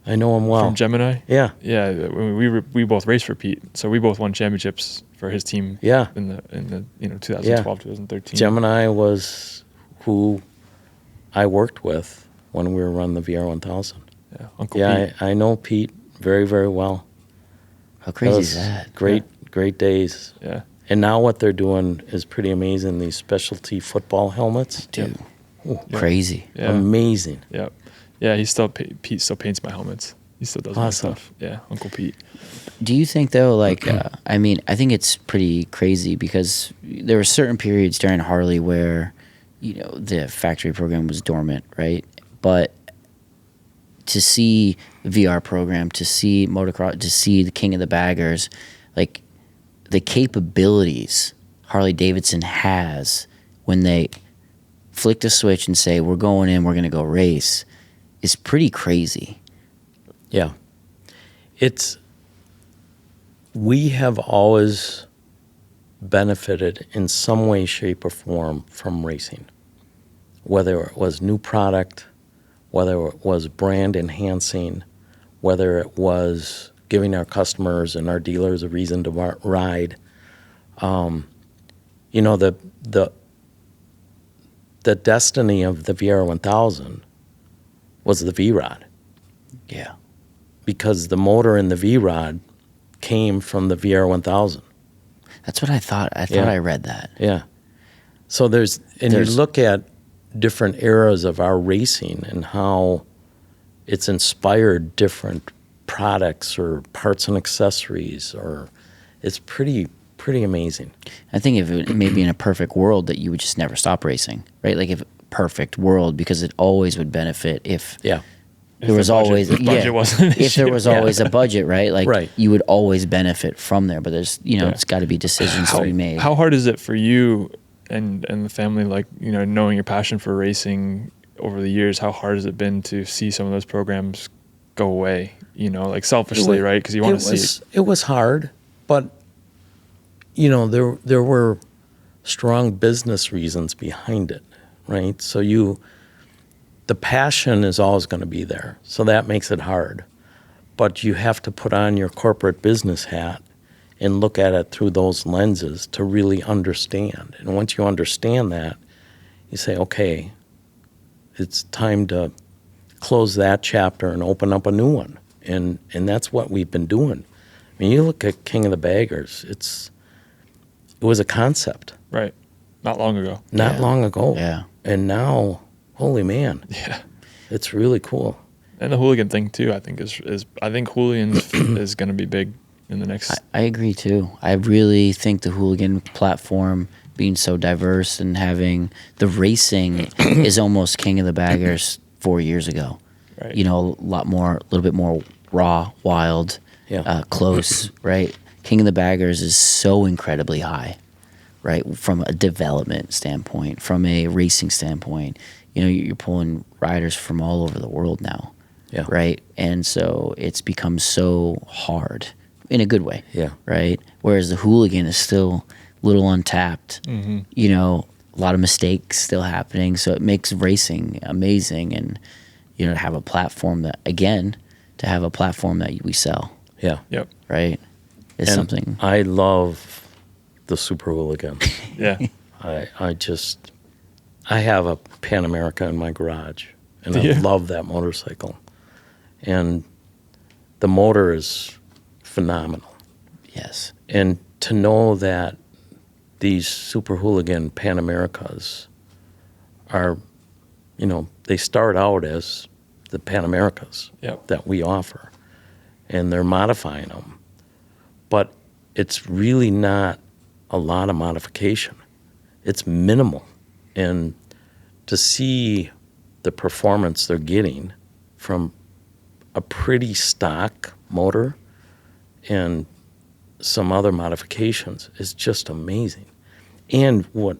I know him well. from Gemini. Yeah. Yeah, we both raced for Pete, so we both won championships for his team. Yeah. In the 2012, 2013. Gemini was who I worked with when we were running the VR1000. Yeah, Uncle Pete. I know Pete very, very well. How crazy is that? Great days. Yeah. And now what they're doing is pretty amazing. These specialty football helmets. Dude, Ooh, crazy. Yeah. amazing. Yep. Yeah, Pete still paints my helmets. He still does my Awesome. stuff. Yeah, Uncle Pete. Do you think though, like, I think it's pretty crazy because there were certain periods during Harley where, the factory program was dormant, right? But to see VR program, to see motocross, to see the King of the Baggers, like the capabilities Harley-Davidson has when they flick a switch and say, we're going in, we're going to go race, is pretty crazy. Yeah. We have always benefited in some way, shape, or form from racing. Whether it was new product, whether it was brand enhancing, whether it was giving our customers and our dealers a reason to ride. The destiny of the VR1000 was the V-Rod. Yeah. Because the motor in the V-Rod came from the VR1000. That's what I thought. I thought I read that. Yeah. So you look at different eras of our racing and how it's inspired different products or parts and accessories, or it's pretty amazing. I think if it maybe in a perfect world that you would just never stop racing, right? Like if perfect world, because it always would benefit if there was always if there was always a budget, right? Like you would always benefit from there. But there's it's got to be decisions to be made. How hard is it for you and the family, like knowing your passion for racing over the years? How hard has it been to see some of those programs go away? Like selfishly, right? Because you want to see it. It was hard, but there were strong business reasons behind it, right? So the passion is always going to be there. So that makes it hard. But you have to put on your corporate business hat and look at it through those lenses to really understand. And once you understand that, you say, okay, it's time to close that chapter and open up a new one. And that's what we've been doing. I mean, you look at King of the Baggers, it was a concept. Right. Not long ago. Not long ago. Yeah. And now, holy man. Yeah. It's really cool. And the hooligan thing too, I think I think hooligans is going to be big in the next. I agree too. I really think the hooligan platform being so diverse and having the racing is almost King of the Baggers 4 years ago. Right. You know, a little bit more raw, wild, close, right? King of the Baggers is so incredibly high, right? From a development standpoint, from a racing standpoint. You know, you're pulling riders from all over the world now, right? And so it's become so hard in a good way, right? Whereas the hooligan is still a little untapped. You know, a lot of mistakes still happening. So it makes racing amazing, and you know, to have a platform that we sell, Yep. right, is And something. I love the Super Hooligan. Yeah. I have a Pan America in my garage, and I love that motorcycle. And the motor is phenomenal. Yes. And to know that these Super Hooligan Pan Americas are, you know, they start out as the Pan Americas that we offer, and they're modifying them. But it's really not a lot of modification. It's minimal. And to see the performance they're getting from a pretty stock motor and some other modifications is just amazing. And what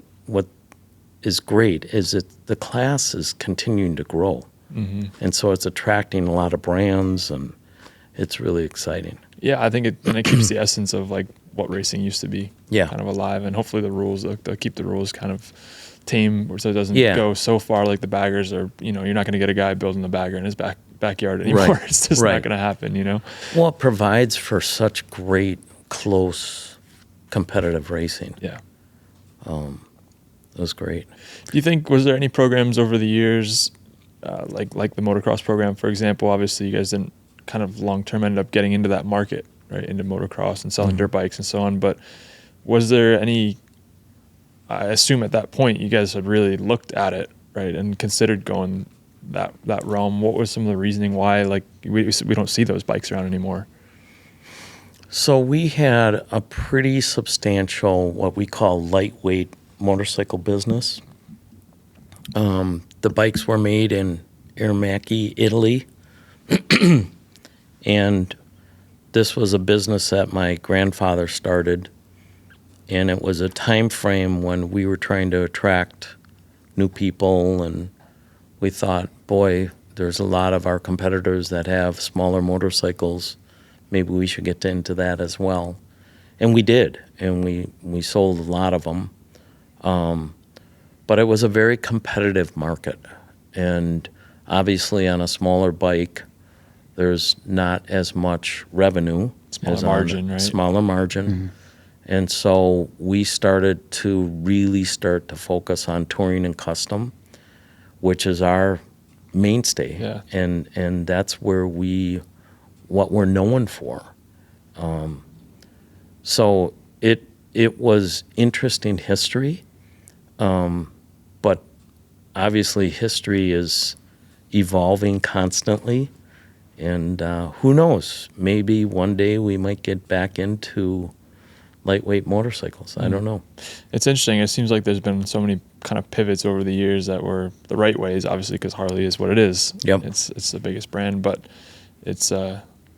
is great is that the class is continuing to grow. And so it's attracting a lot of brands, and it's really exciting. Yeah, I think it keeps the essence of like what racing used to be kind of alive, and hopefully the rules, they'll keep the rules kind of tame so it doesn't go so far like the baggers are. You know, you're not going to get a guy building the bagger in his backyard anymore. Right. It's just not going to happen, you know? Well, it provides for such great, close, competitive racing. Yeah. It was great. Do you think, was there any programs over the years, like the motocross program, for example? Obviously, you guys didn't kind of long-term end up getting into that market, right, into motocross and selling dirt bikes and so on. But was there any, I assume at that point you guys had really looked at it, right, and considered going that realm. What was some of the reasoning why, like, we don't see those bikes around anymore? So we had a pretty substantial, what we call lightweight motorcycle business. The bikes were made in Ermacchi, Italy. And this was a business that my grandfather started. And it was a time frame when we were trying to attract new people, and we thought, boy, there's a lot of our competitors that have smaller motorcycles. Maybe we should get into that as well. And we did, and we sold a lot of them. But it was a very competitive market. And obviously on a smaller bike, there's not as much revenue. Smaller margin, right? Smaller margin. And so we started to really start to focus on touring and custom, which is our mainstay. Yeah. And that's where what we're known for. So it was interesting history, but obviously history is evolving constantly, and who knows, maybe one day we might get back into lightweight motorcycles. I don't know. It's interesting. It seems like there's been so many kind of pivots over the years that were the right ways, obviously, because Harley is what it is. Yep. It's the biggest brand, but it's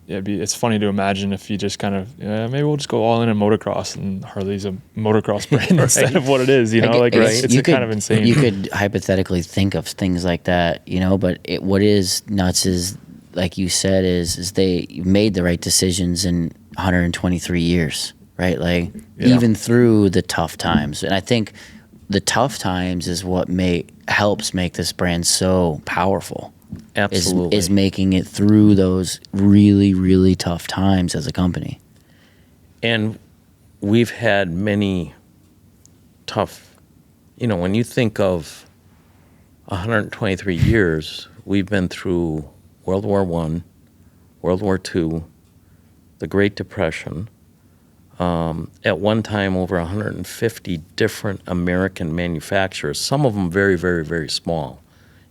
it's funny to imagine if you just kind of maybe we'll just go all in motocross, and Harley's a motocross brand instead of what it is. You know, it's kind of insane. You could hypothetically think of things like that, you know, but what is nuts is, like you said, is they made the right decisions in 123 years, right? Like even through the tough times. And I think the tough times is what helps make this brand so powerful. Absolutely. Is making it through those really, really tough times as a company. And we've had many tough, when you think of 123 years, we've been through World War I, World War II, the Great Depression, at one time over 150 different American manufacturers, some of them very, very, very small,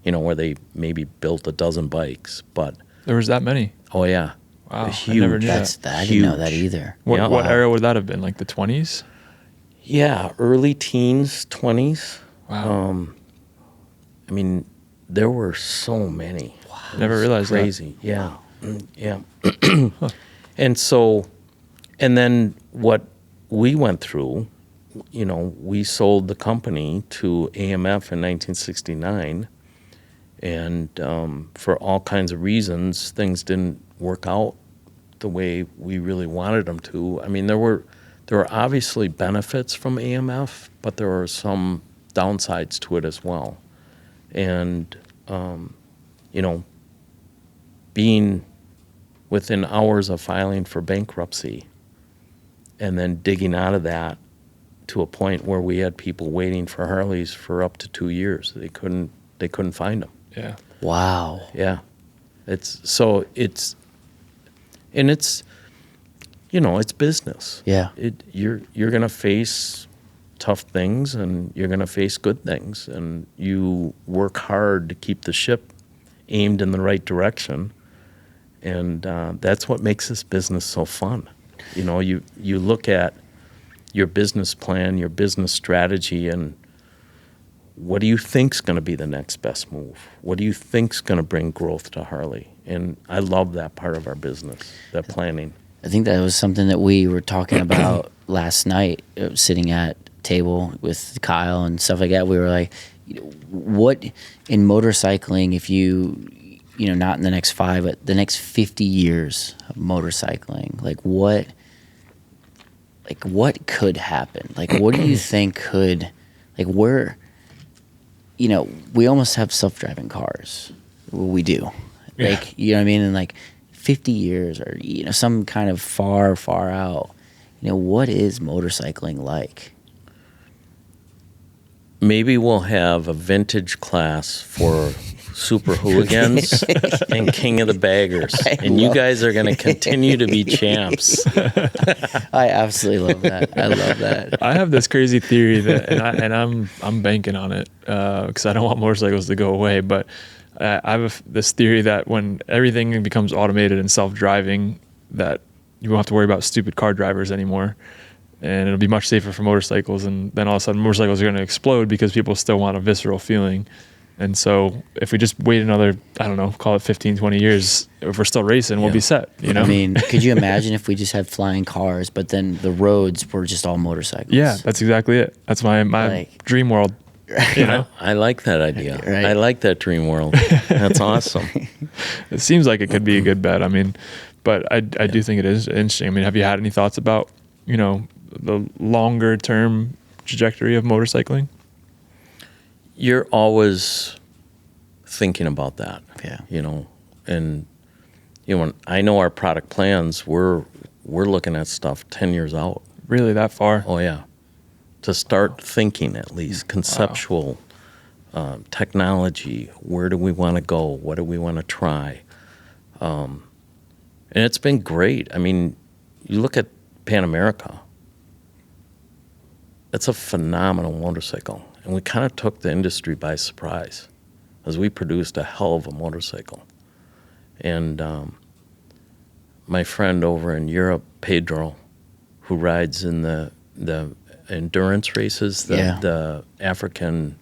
where they maybe built a dozen bikes. But There was that many. oh yeah, Wow, huge. I never knew that. I didn't know that either. What, Yeah. what era would that have been? Like the 20s? Yeah, early teens, 20s. Wow. I mean, there were so many. Wow. Never realized that. Crazy. Yeah. Yeah. And then what we went through, we sold the company to AMF in 1969. And for all kinds of reasons, things didn't work out the way we really wanted them to. I mean, there were obviously benefits from AMF, but there were some downsides to it as well. And, being within hours of filing for bankruptcy and then digging out of that to a point where we had people waiting for Harleys for up to 2 years. They couldn't find them. Yeah. Wow. Yeah. It's business. Yeah. You're going to face tough things and you're going to face good things, and you work hard to keep the ship aimed in the right direction. And that's what makes this business so fun. You look at your business plan, your business strategy, and what do you think's going to be the next best move? What do you think's going to bring growth to Harley? And I love that part of our business, that planning. I think that was something that we were talking about last night, sitting at table with Kyle and stuff like that. We were like, what in motorcycling, if you not in the next 5, but the next 50 years of motorcycling, what could happen? What do you think could, where, we almost have self-driving cars. We do. Yeah. You know what I mean? And 50 years or, some kind of far, far out, what is motorcycling like? Maybe we'll have a vintage class for super hooligans and king of the baggers. And you guys are going to continue to be champs. I absolutely love that. I love that. I have this crazy theory that, and I'm banking on it because I don't want motorcycles to go away. But I have this theory that when everything becomes automated and self-driving, that you won't have to worry about stupid car drivers anymore, and it'll be much safer for motorcycles. And then all of a sudden, motorcycles are going to explode because people still want a visceral feeling. And so if we just wait another, I don't know, call it 15, 20 years, if we're still racing, we'll be set, I mean, could you imagine if we just had flying cars, but then the roads were just all motorcycles? Yeah, that's exactly it. That's my dream world. I like that idea. Right. I like that dream world. That's awesome. It seems like it could be a good bet. I mean, but I do think it is interesting. I mean, have you had any thoughts about, the longer term trajectory of motorcycling? You're always thinking about that. Yeah. And when I know our product plans, we're looking at stuff 10 years out. Really, that far? Oh yeah. To start thinking, at least conceptual technology. Where do we want to go? What do we want to try? And it's been great. I mean, you look at Pan America. It's a phenomenal motorcycle. And we kind of took the industry by surprise as we produced a hell of a motorcycle. And my friend over in Europe, Pedro, who rides in the endurance races, the African,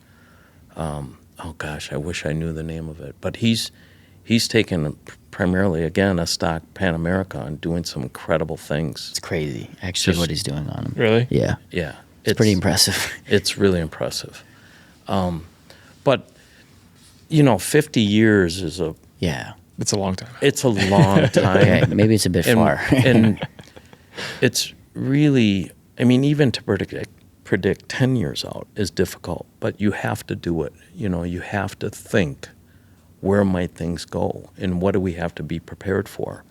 oh gosh, I wish I knew the name of it. But he's taken primarily, again, a stock Pan America and doing some incredible things. It's crazy, actually, what he's doing on them. Really? Yeah. Yeah. It's pretty impressive. It's really impressive. But, 50 years is It's a long time. it's a long time. Okay, maybe it's a bit far. And it's really, I mean, even to predict 10 years out is difficult, but you have to do it. You have to think, where might things go and what do we have to be prepared for?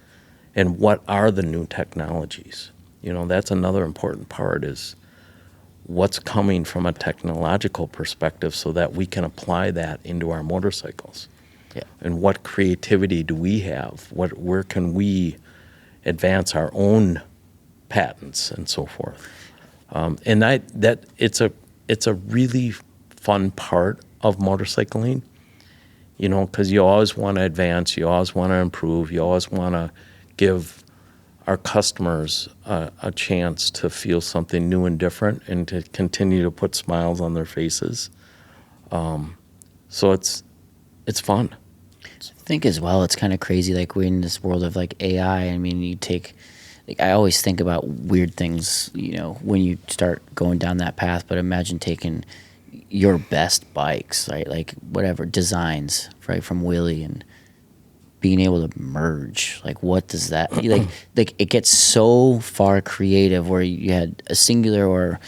And what are the new technologies? That's another important part, is what's coming from a technological perspective so that we can apply that into our motorcycles. Yeah. And what creativity do we have? Where can we advance our own patents and so forth? And it's a really fun part of motorcycling, because you always want to advance, you always want to improve, you always want to give our customers a chance to feel something new and different and to continue to put smiles on their faces. So it's fun. I think as well, it's kind of crazy. Like, we're in this world of like AI. I mean, I always think about weird things, when you start going down that path. But imagine taking your best bikes, right? Like whatever designs, right, from Willie, and being able to merge. Like, what does that like it gets so far creative, where you had a singular, or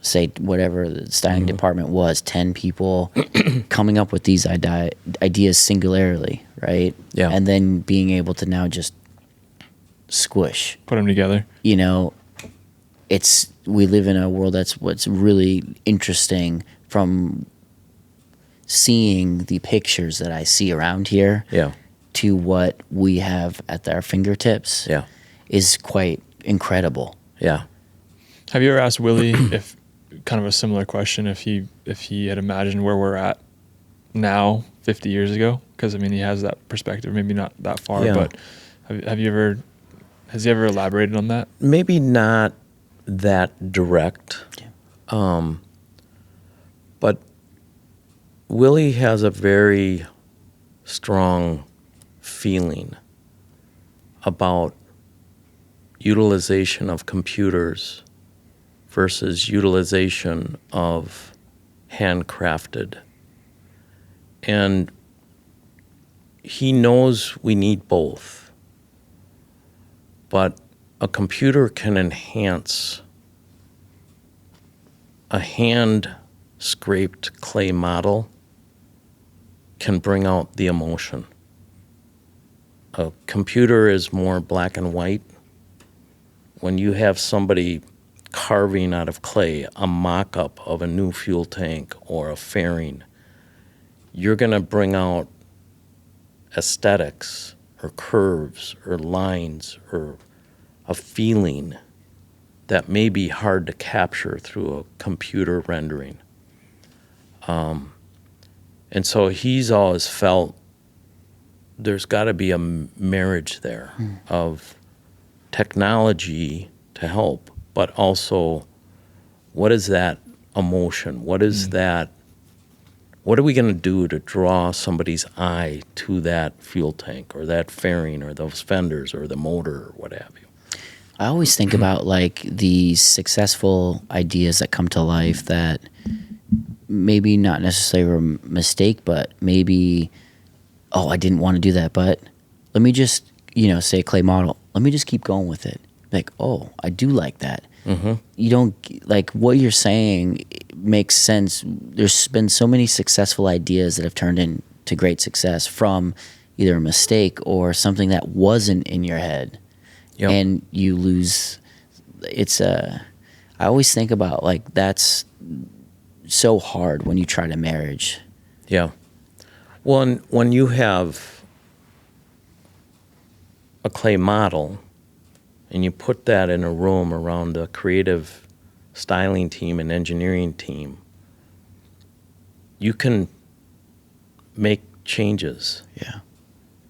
say whatever the styling department was, 10 people coming up with these ideas singularly, right? Yeah. And then being able to now just squish. Put them together. We live in a world what's really interesting, from seeing the pictures that I see around here to what we have at our fingertips is quite incredible. Yeah. Have you ever asked Willie, if kind of a similar question, if he had imagined where we're at now 50 years ago? Because, I mean, he has that perspective, maybe not that far, but has he ever elaborated on that? Maybe not that direct. But Willie has a very strong feeling about utilization of computers versus utilization of handcrafted. And he knows we need both. But a computer can enhance a hand-scraped clay model, can bring out the emotion. A computer is more black and white. When you have somebody carving out of clay a mock-up of a new fuel tank or a fairing, you're going to bring out aesthetics or curves or lines or a feeling that may be hard to capture through a computer rendering. And so he's always felt there's got to be a marriage there of technology to help, but also what is that emotion? What is that? What are we going to do to draw somebody's eye to that fuel tank or that fairing or those fenders or the motor or what have you? I always think about like these successful ideas that come to life that maybe not necessarily were a mistake, but maybe, oh, I didn't want to do that, but let me just, say clay model. Let me just keep going with it. Like, oh, I do like that. You don't, like, what you're saying makes sense. There's been so many successful ideas that have turned into great success from either a mistake or something that wasn't in your head. Yep. And you lose. I always think about, like, that's so hard when you try to marriage. Yeah. Well, when you have a clay model and you put that in a room around a creative styling team and engineering team, you can make changes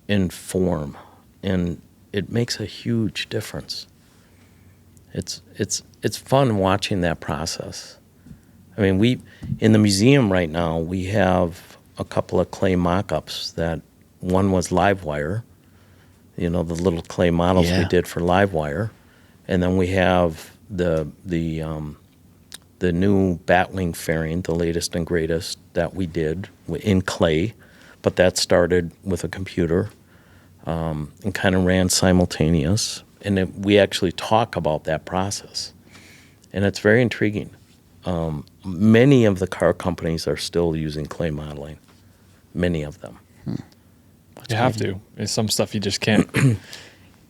in form, and it makes a huge difference. It's fun watching that process. I mean, in the museum right now, we have a couple of clay mock-ups that one was live wire, the little clay models we did for live wire, and then we have the new Batwing fairing, the latest and greatest that we did in clay, but that started with a computer and kind of ran simultaneous, and we actually talk about that process, and it's very intriguing. Many of the car companies are still using clay modeling. Many of them. You have to. It's some stuff you just can't.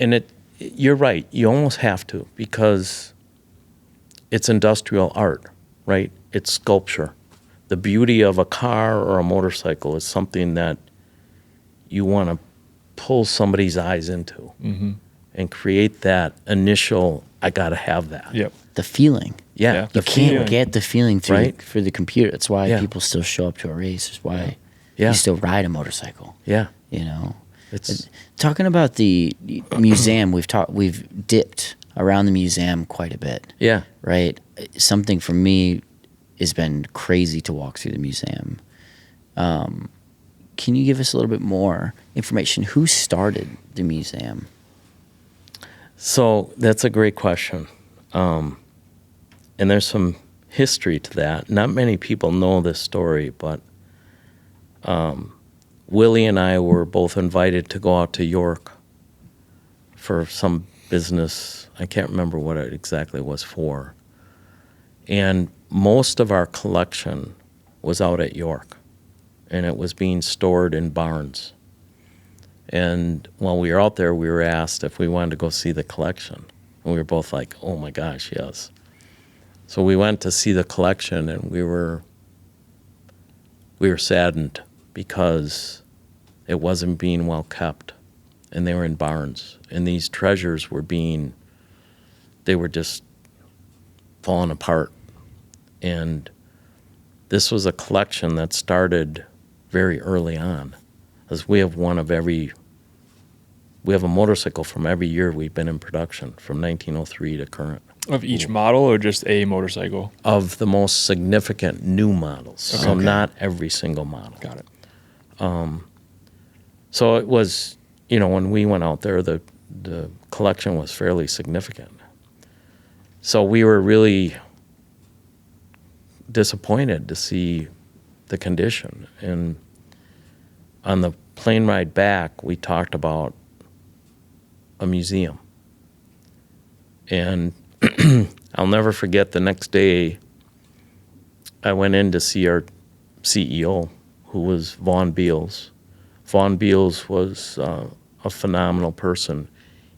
And You're right. You almost have to, because it's industrial art, right? It's sculpture. The beauty of a car or a motorcycle is something that you want to pull somebody's eyes into and create that initial, I got to have that. Yep. The feeling. Yeah. Yeah. You The can't feeling. get the feeling through Right. through the computer. That's why Yeah. people still show up to a race. It's why Yeah. you still ride a motorcycle. Yeah. You know. It's Talking about the museum, we've dipped around the museum quite a bit. yeah. Right? Something for me has been crazy to walk through the museum. Can you give us a little bit more information? Who started the museum? So that's a great question. And there's some history to that. Not many people know this story, but Willie and I were both invited to go out to York for some business. I can't remember what it exactly was for. And most of our collection was out at York, and it was being stored in barns. And while we were out there, we were asked if we wanted to go see the collection. And we were both like, oh my gosh, yes. So we went to see the collection, and we were saddened because it wasn't being well kept, and they were in barns. And these treasures were they were just falling apart. And this was a collection that started very early on, as we have a motorcycle from every year we've been in production, from 1903 to current. Of each model or just a motorcycle? Of the most significant new models, so Okay. not every single model. Got it. So it was, when we went out there, the collection was fairly significant. So we were really disappointed to see the condition. And on the plane ride back, we talked about a museum. And I'll never forget, the next day, I went in to see our CEO, who was Vaughn Beals. Vaughn Beals was a phenomenal person.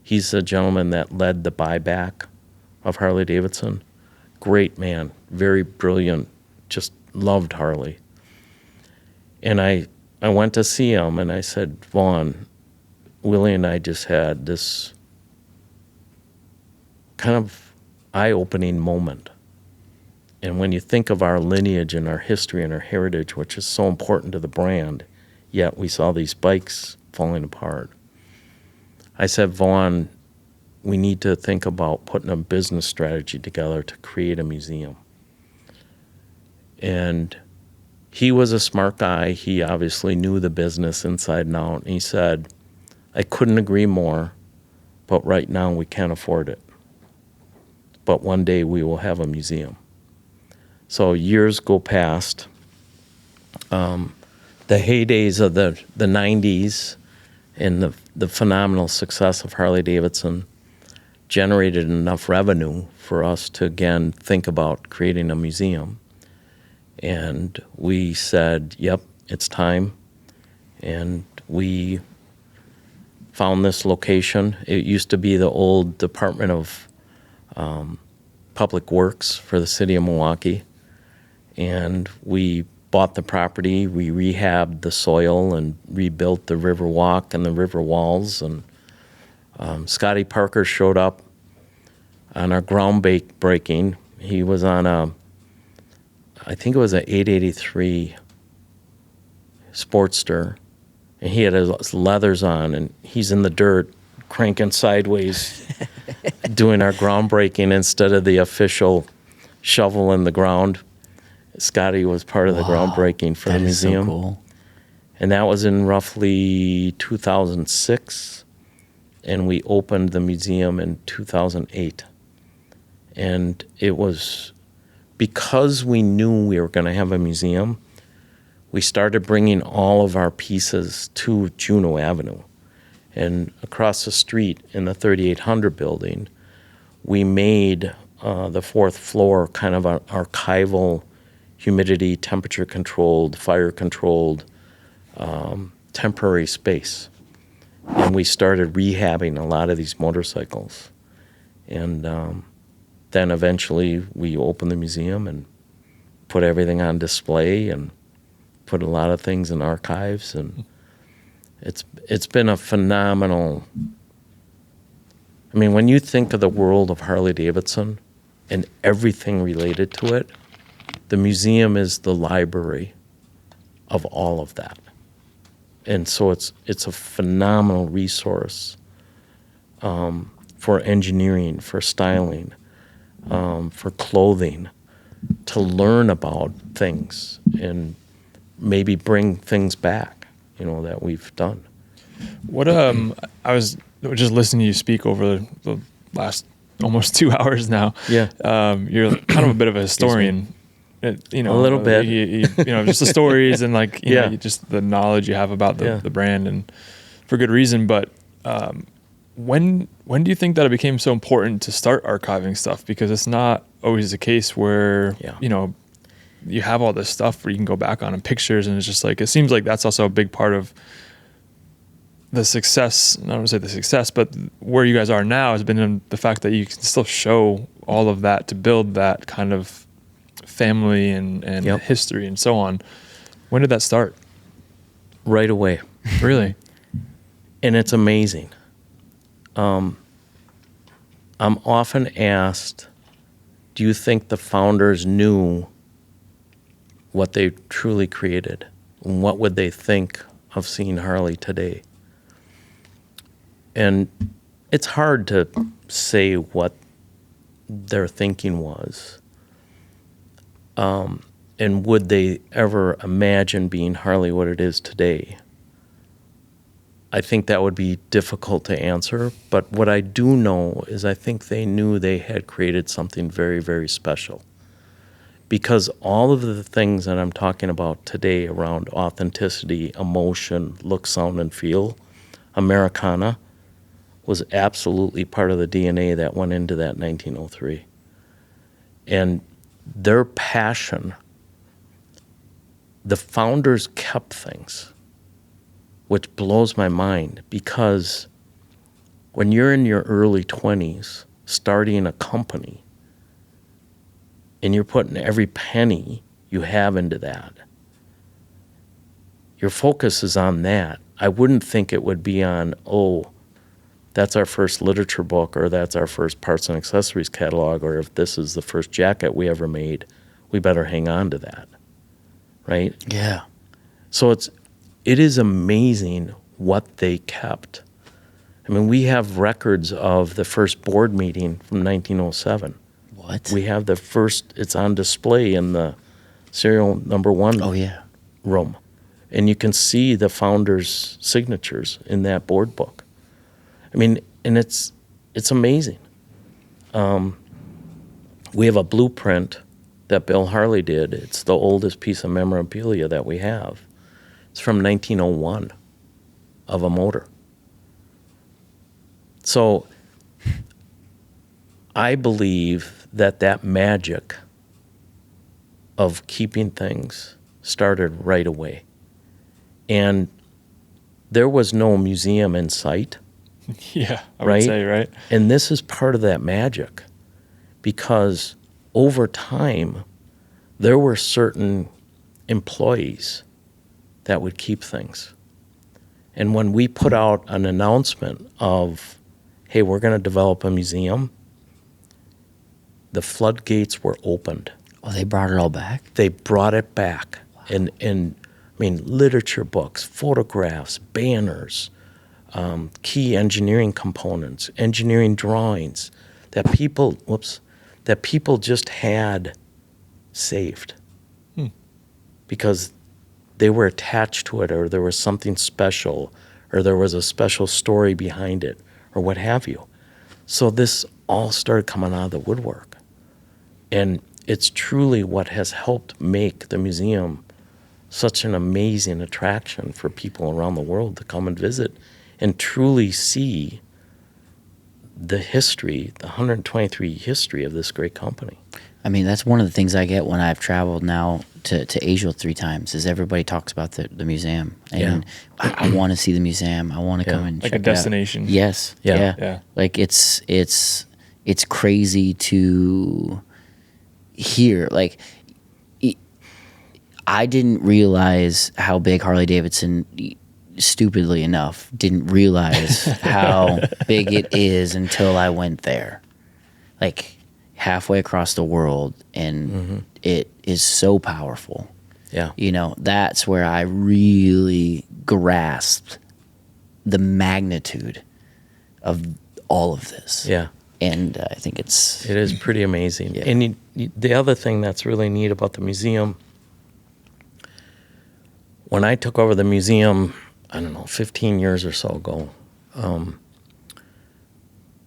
He's the gentleman that led the buyback of Harley-Davidson. Great man, very brilliant, just loved Harley. And I went to see him, and I said, Vaughn, Willie and I just had this kind of eye-opening moment. And when you think of our lineage and our history and our heritage, which is so important to the brand, yet we saw these bikes falling apart. I said, Vaughn, we need to think about putting a business strategy together to create a museum. And he was a smart guy. He obviously knew the business inside and out. And he said, I couldn't agree more, but right now we can't afford it. But one day we will have a museum. So years go past. The heydays of the 90s and the phenomenal success of Harley-Davidson generated enough revenue for us to, again, think about creating a museum. And we said, yep, it's time. And we found this location. It used to be the old Department of Public Works for the city of Milwaukee. And we bought the property, we rehabbed the soil and rebuilt the river walk and the river walls. And Scotty Parker showed up on our groundbreaking. He was on I think it was an 883 Sportster, and he had his leathers on, and he's in the dirt cranking sideways doing our groundbreaking instead of the official shovel in the ground. Scotty was part of the groundbreaking for the museum. So cool. And that was in roughly 2006, and we opened the museum in 2008. And it was because we knew we were going to have a museum, we started bringing all of our pieces to Juneau Avenue. And across the street in the 3800 building, we made the fourth floor kind of an archival, humidity, temperature-controlled, fire-controlled, temporary space. And we started rehabbing a lot of these motorcycles. And then eventually we opened the museum and put everything on display and put a lot of things in archives. And it's been a phenomenal... I mean, when you think of the world of Harley-Davidson and everything related to it, the museum is the library of all of that. And so it's a phenomenal resource for engineering, for styling, for clothing, to learn about things and maybe bring things back, that we've done. What I was just listening to you speak over the last almost 2 hours now. Yeah. You're kind of a bit of a historian. A little bit. Just the stories and Yeah. just the knowledge you have about the brand, and for good reason. But when do you think that it became so important to start archiving stuff? Because it's not always the case where you have all this stuff where you can go back on and pictures, and it's just it seems like that's also a big part of the success. I don't want to say the success, but where you guys are now has been in the fact that you can still show all of that to build that kind of family and history and so on. When did that start? Right away. Really? And it's amazing. I'm often asked, do you think the founders knew what they truly created? And what would they think of seeing Harley today? And it's hard to say what their thinking was. And would they ever imagine being Harley what it is today? I think that would be difficult to answer. But what I do know is I think they knew they had created something very, very special. Because all of the things that I'm talking about today around authenticity, emotion, look, sound, and feel, Americana, was absolutely part of the DNA that went into that 1903. And their passion, the founders kept things, which blows my mind, because when you're in your early 20s, starting a company, and you're putting every penny you have into that, your focus is on that. I wouldn't think it would be on, that's our first literature book, or that's our first parts and accessories catalog, or if this is the first jacket we ever made, we better hang on to that, right? Yeah. So it is amazing what they kept. I mean, we have records of the first board meeting from 1907. What? We have the first, it's on display in the serial number 1 room. And you can see the founders' signatures in that board book. I mean, and it's amazing. We have a blueprint that Bill Harley did. It's the oldest piece of memorabilia that we have. It's from 1901 of a motor. So I believe that magic of keeping things started right away. And there was no museum in sight. Yeah, I would say, right? And this is part of that magic, because over time, there were certain employees that would keep things. And when we put out an announcement of, hey, we're going to develop a museum, the floodgates were opened. Oh, they brought it all back? They brought it back. Wow. And I mean, literature books, photographs, banners, key engineering components, engineering drawings that people just had saved because they were attached to it, or there was something special, or there was a special story behind it, or what have you. So this all started coming out of the woodwork. And it's truly what has helped make the museum such an amazing attraction for people around the world to come and visit and truly see the history, the 123 history of this great company. I mean, that's one of the things I get when I've traveled now to Asia 3 times is everybody talks about the museum, and I want to see the museum. I want to come and like check a destination. It out. Yes. Yeah. Like it's crazy to hear. Like I didn't realize how big Harley-Davidson, stupidly enough, didn't realize how big it is until I went there. Like halfway across the world, and it is so powerful. Yeah. You know, that's where I really grasped the magnitude of all of this. Yeah. And I think it is pretty amazing. Yeah. And the other thing that's really neat about the museum, when I took over the museum, I don't know, 15 years or so ago,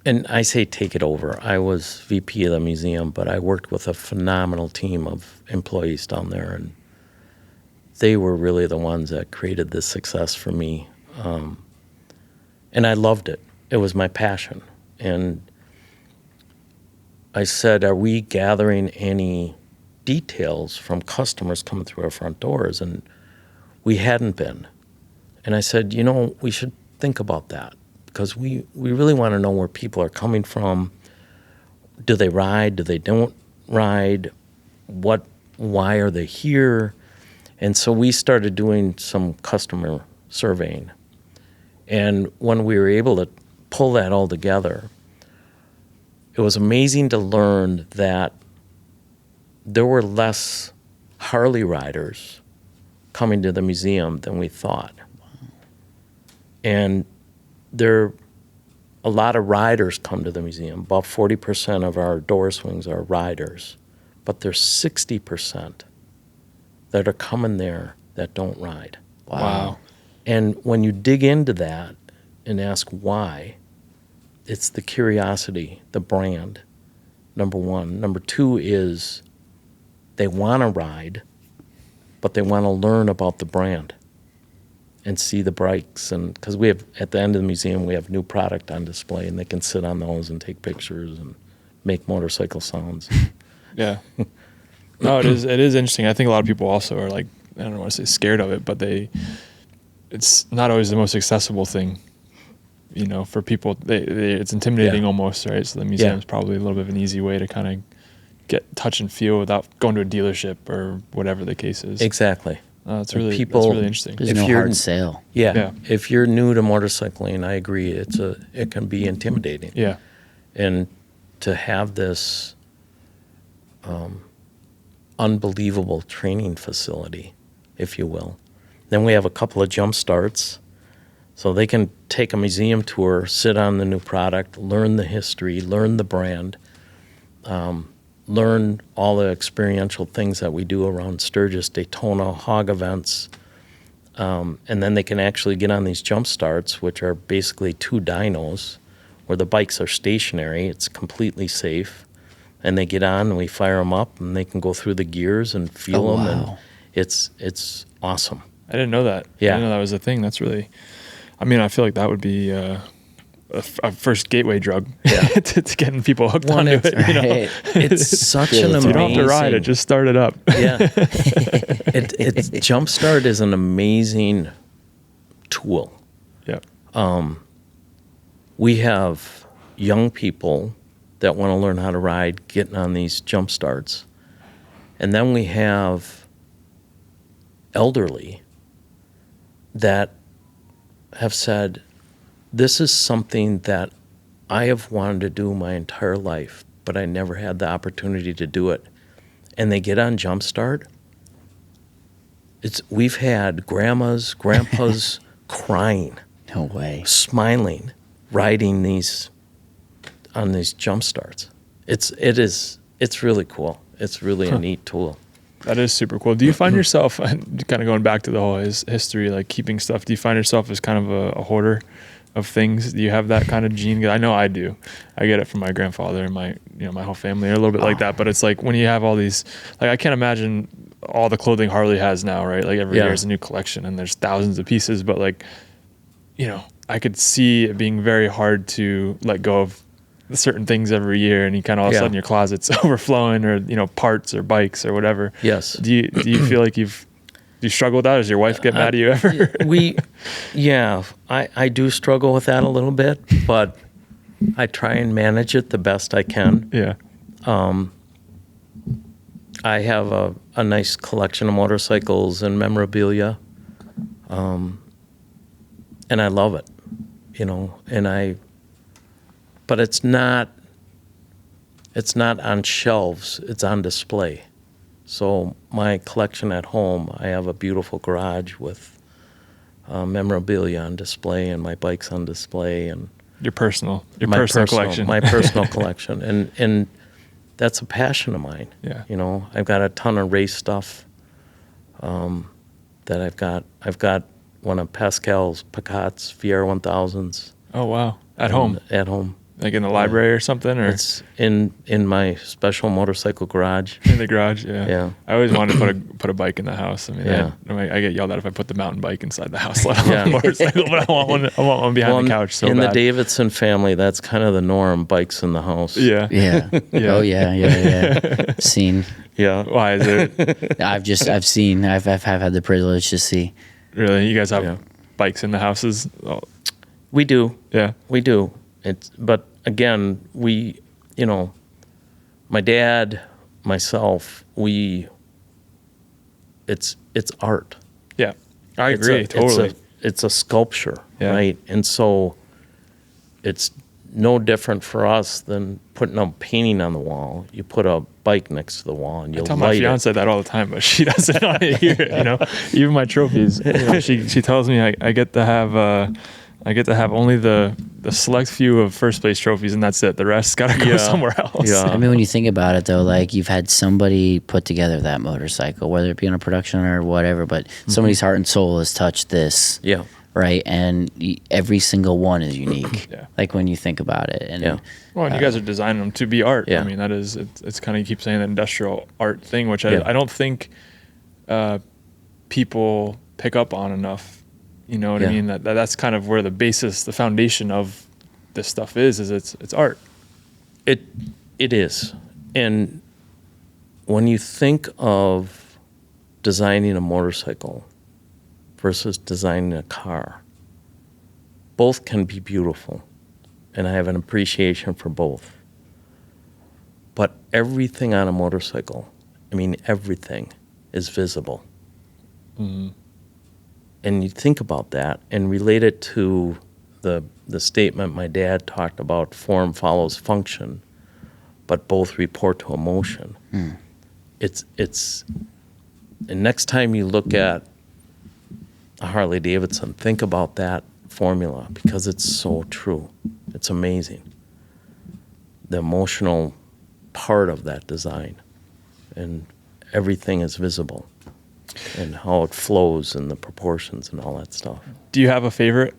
and I say take it over. I was VP of the museum, but I worked with a phenomenal team of employees down there, and they were really the ones that created this success for me. And I loved it. It was my passion. And I said, are we gathering any details from customers coming through our front doors? And we hadn't been. And I said, we should think about that, because we really want to know where people are coming from. Do they ride? Do they don't ride? Why are they here? And so we started doing some customer surveying. And when we were able to pull that all together, it was amazing to learn that there were less Harley riders coming to the museum than we thought. And a lot of riders come to the museum. About 40% of our door swings are riders, but there's 60% that are coming there that don't ride. Wow. And when you dig into that and ask why, it's the curiosity, the brand, number one. Number two is they want to ride, but they want to learn about the brand and see the bikes. And because we have, at the end of the museum, we have new product on display, and they can sit on those and take pictures and make motorcycle sounds. Yeah. No, it is interesting. I think a lot of people also are like, I don't want to say scared of it, but it's not always the most accessible thing, for people. It's intimidating almost, right? So the museum is probably a little bit of an easy way to kind of get touch and feel without going to a dealership or whatever the case is. Exactly. That's really interesting. There's no hard sale. Yeah. If you're new to motorcycling, I agree. It can be intimidating. Yeah. And to have this unbelievable training facility, if you will. Then we have a couple of jump starts, so they can take a museum tour, sit on the new product, learn the history, learn the brand, learn all the experiential things that we do around Sturgis, Daytona, H.O.G events, and then they can actually get on these jump starts, which are basically 2 dynos, where the bikes are stationary. It's completely safe, and they get on and we fire them up, and they can go through the gears and feel them, and it's awesome. I didn't know that. Yeah. I didn't know that was a thing. That's really, I feel like that would be a first gateway drug to getting people hooked onto it. Right. It's such an amazing... You don't have to ride it, just start it up. Yeah. Jumpstart is an amazing tool. Yeah. We have young people that want to learn how to ride getting on these jump starts. And then we have elderly that have said, this is something that I have wanted to do my entire life, but I never had the opportunity to do it. And they get on Jumpstart. We've had grandmas, grandpas crying. No way. Smiling, riding on these Jumpstarts. It's really cool. It's really a neat tool. That is super cool. Do you find yourself, kind of going back to the whole history, like keeping stuff, do you find yourself as kind of a hoarder of things? Do you have that kind of gene? I know I do. I get it from my grandfather and my whole family are a little bit like that. But it's like when you have all these, like I can't imagine all the clothing Harley has now, right? Like every year is a new collection and there's thousands of pieces. But like, I could see it being very hard to let go of certain things every year, and you kind of all of a sudden your closet's overflowing, or parts or bikes or whatever. Yes. Do you feel like do you struggle with that? Does your wife get mad at you ever? I do struggle with that a little bit, but I try and manage it the best I can. Yeah. I have a nice collection of motorcycles and memorabilia, and I love it, but it's not on shelves, it's on display. So my collection at home, I have a beautiful garage with memorabilia on display, and my bikes on display, and Your personal collection. My personal collection. And that's a passion of mine. Yeah. I've got a ton of race stuff that I've got. I've got one of Pascal's Picats VR1000s. Oh, wow. At home? At home. Like in the library or something? Or It's in my special motorcycle garage. in the garage, yeah. Yeah. I always wanted to put a bike in the house. I mean, Yeah. I get yelled at if I put the mountain bike inside the house, let alone Yeah. a motorcycle, but I want one behind the couch so in bad. the Davidson family, that's kind of the norm, bikes in the house. Yeah. Yeah. Yeah. Oh yeah. Seen. Yeah. Why is it? I've seen. I've had the privilege to see. Really? You guys have Yeah. bikes in the houses? Oh, We do. yeah. We do. But again, my dad, myself, it's art. Yeah. I agree. Totally. It's a sculpture, Yeah. right? And so it's no different for us than putting a painting on the wall. You put a bike next to the wall and I you'll tell my light it. fiance that all the time, but she doesn't want to hear it. Even my trophies. She tells me I get to have only the select few of first place trophies, and that's it. The rest got to go somewhere else. Yeah. I mean, when you think about it, though, like you've had somebody put together that motorcycle, whether it be on a production or whatever, but somebody's heart and soul has touched this. Yeah. Right. And every single one is unique. Yeah. Like when you think about it. And Yeah. Well, and you guys are designing them to be art. Yeah. I mean, that is, it's kind of, you keep saying the industrial art thing, which Yeah. I don't think people pick up on enough. You know what I Yeah. mean? That's kind of where the basis, the foundation of this stuff is it's art. It is. And when you think of designing a motorcycle versus designing a car, both can be beautiful. And I have an appreciation for both. But everything on a motorcycle, everything is visible. Mm-hmm. And you think about that and relate it to the statement my dad talked about, form follows function, but both report to emotion. And next time you look at a Harley-Davidson, think about that formula, because it's so true. It's amazing. The emotional part of that design, and everything is visible, and how it flows and the proportions and all that stuff. Do you have a favorite?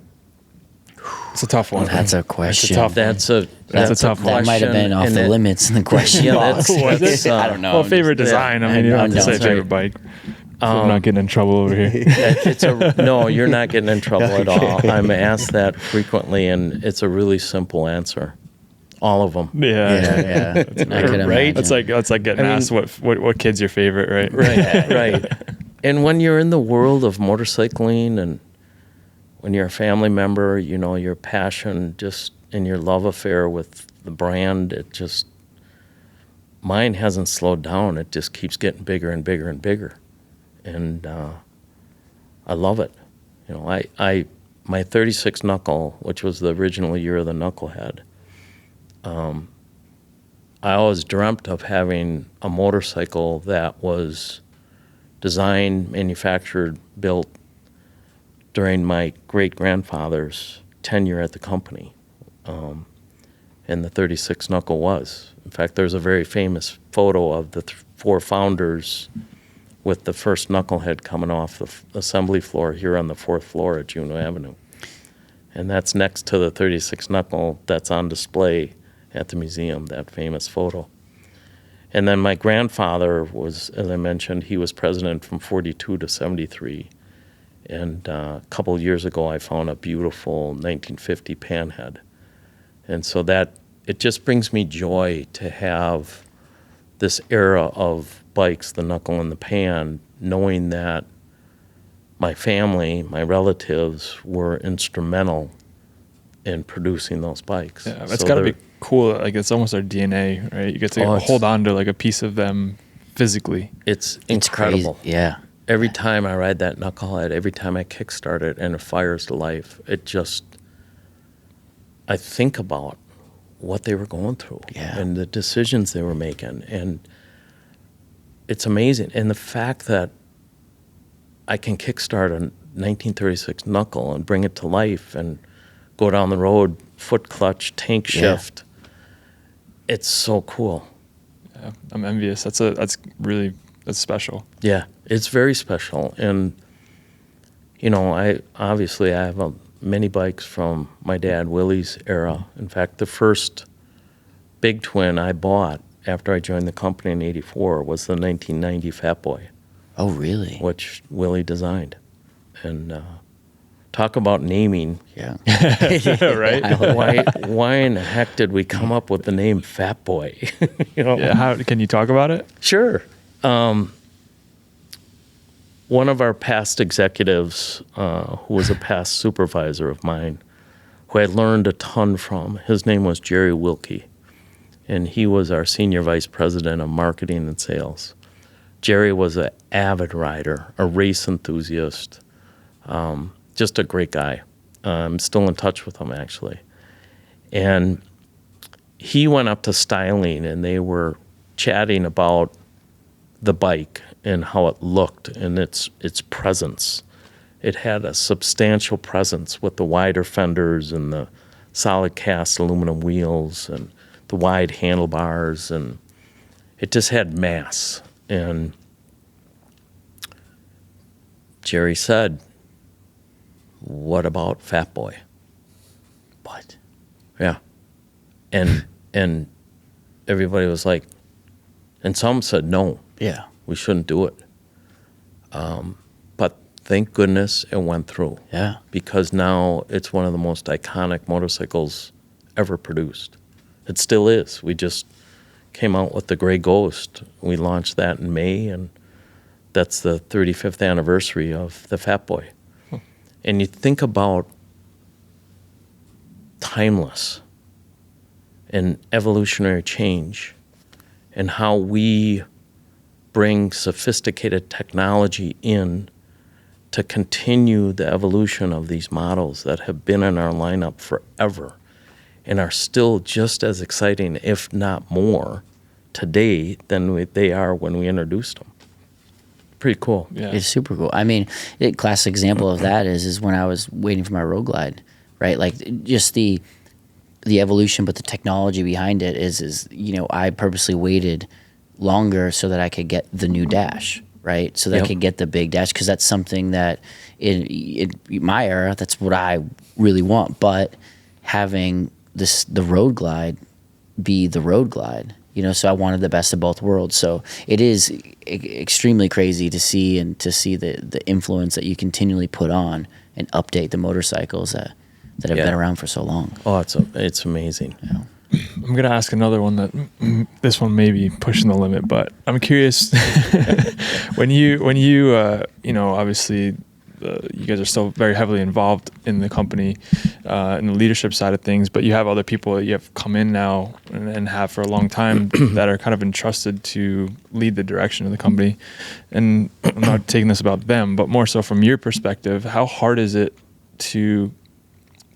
It's a tough one. That's a question. tough one. That's a tough one. That might have been question, off and the limits in the question Yeah, box. that's, I don't know. Well, favorite design. I mean, you don't have to no, say that's favorite bike. So I'm not getting in trouble over here. No, you're not getting in trouble at all. I'm asked that frequently, and it's a really simple answer. All of them. Yeah. I could Right? imagine. That's like getting asked what kid's your favorite, right? Right. And when you're in the world of motorcycling, and when you're a family member, your passion just and your love affair with the brand, mine hasn't slowed down. It just keeps getting bigger and bigger and bigger. And I love it. My 36 knuckle, which was the original year of the knucklehead, I always dreamt of having a motorcycle that was designed, manufactured, built during my great-grandfather's tenure at the company. And the 36 knuckle was. In fact, there's a very famous photo of the four founders with the first knucklehead coming off the assembly floor here on the 4th floor at Juneau Avenue. And that's next to the 36 knuckle that's on display at the museum, that famous photo. And then my grandfather was, as I mentioned, he was president from 42 to 73. And a couple of years ago, I found a beautiful 1950 panhead. And so that It just brings me joy to have this era of bikes, the knuckle in the pan, knowing that my family, my relatives were instrumental in producing those bikes. Yeah, that's got to be cool. Like, it's almost our DNA, right? You get to hold on to like a piece of them physically. It's incredible. Crazy. Yeah. Every time I ride that knucklehead, every time I kickstart it and it fires to life, I think about what they were going through and the decisions they were making. And it's amazing. And the fact that I can kickstart a 1936 knuckle and bring it to life and go down the road, foot clutch, tank shift, it's so cool. Yeah, I'm envious. That's special. Yeah, it's very special. And, I have many bikes from my dad, Willie's era. In fact, the first big twin I bought after I joined the company in '84 was the 1990 Fat Boy. Oh, really? Which Willie designed. And talk about naming. Yeah. Right? Why in the heck did we come up with the name Fat Boy? Yeah, how can you talk about it? Sure. One of our past executives, who was a past supervisor of mine, who I learned a ton from, his name was Jerry Wilkie, and he was our senior vice president of marketing and sales. Jerry was an avid rider, a race enthusiast, just a great guy. I'm still in touch with him, actually. And he went up to styling, and they were chatting about the bike and how it looked and its presence. It had a substantial presence with the wider fenders and the solid cast aluminum wheels and the wide handlebars, and it just had mass. And Jerry said, "What about Fat Boy?" What? Yeah. And everybody was like, and some said no. Yeah. We shouldn't do it. But thank goodness it went through. Yeah. Because now it's one of the most iconic motorcycles ever produced. It still is. We just came out with the Gray Ghost. We launched that in May, and that's the 35th anniversary of the Fat Boy. And you think about timeless and evolutionary change and how we bring sophisticated technology in to continue the evolution of these models that have been in our lineup forever and are still just as exciting, if not more, today than they are when we introduced them. Pretty cool. Yeah. It's super cool. I mean, a classic example of that is when I was waiting for my Road Glide, right? Like, just the evolution, but the technology behind it is I purposely waited longer so that I could get the new dash, right? So that I could get the big dash, because that's something that in my era, that's what I really want. But having the Road Glide be the Road Glide, so I wanted the best of both worlds. So it is extremely crazy to see the influence that you continually put on and update the motorcycles that have been around for so long. Oh, it's amazing. Yeah. I'm going to ask another one that this one may be pushing the limit, but I'm curious when you obviously you guys are still very heavily involved in the company, in the leadership side of things, but you have other people that you have come in now and have for a long time that are kind of entrusted to lead the direction of the company. And I'm not taking this about them, but more so from your perspective, how hard is it to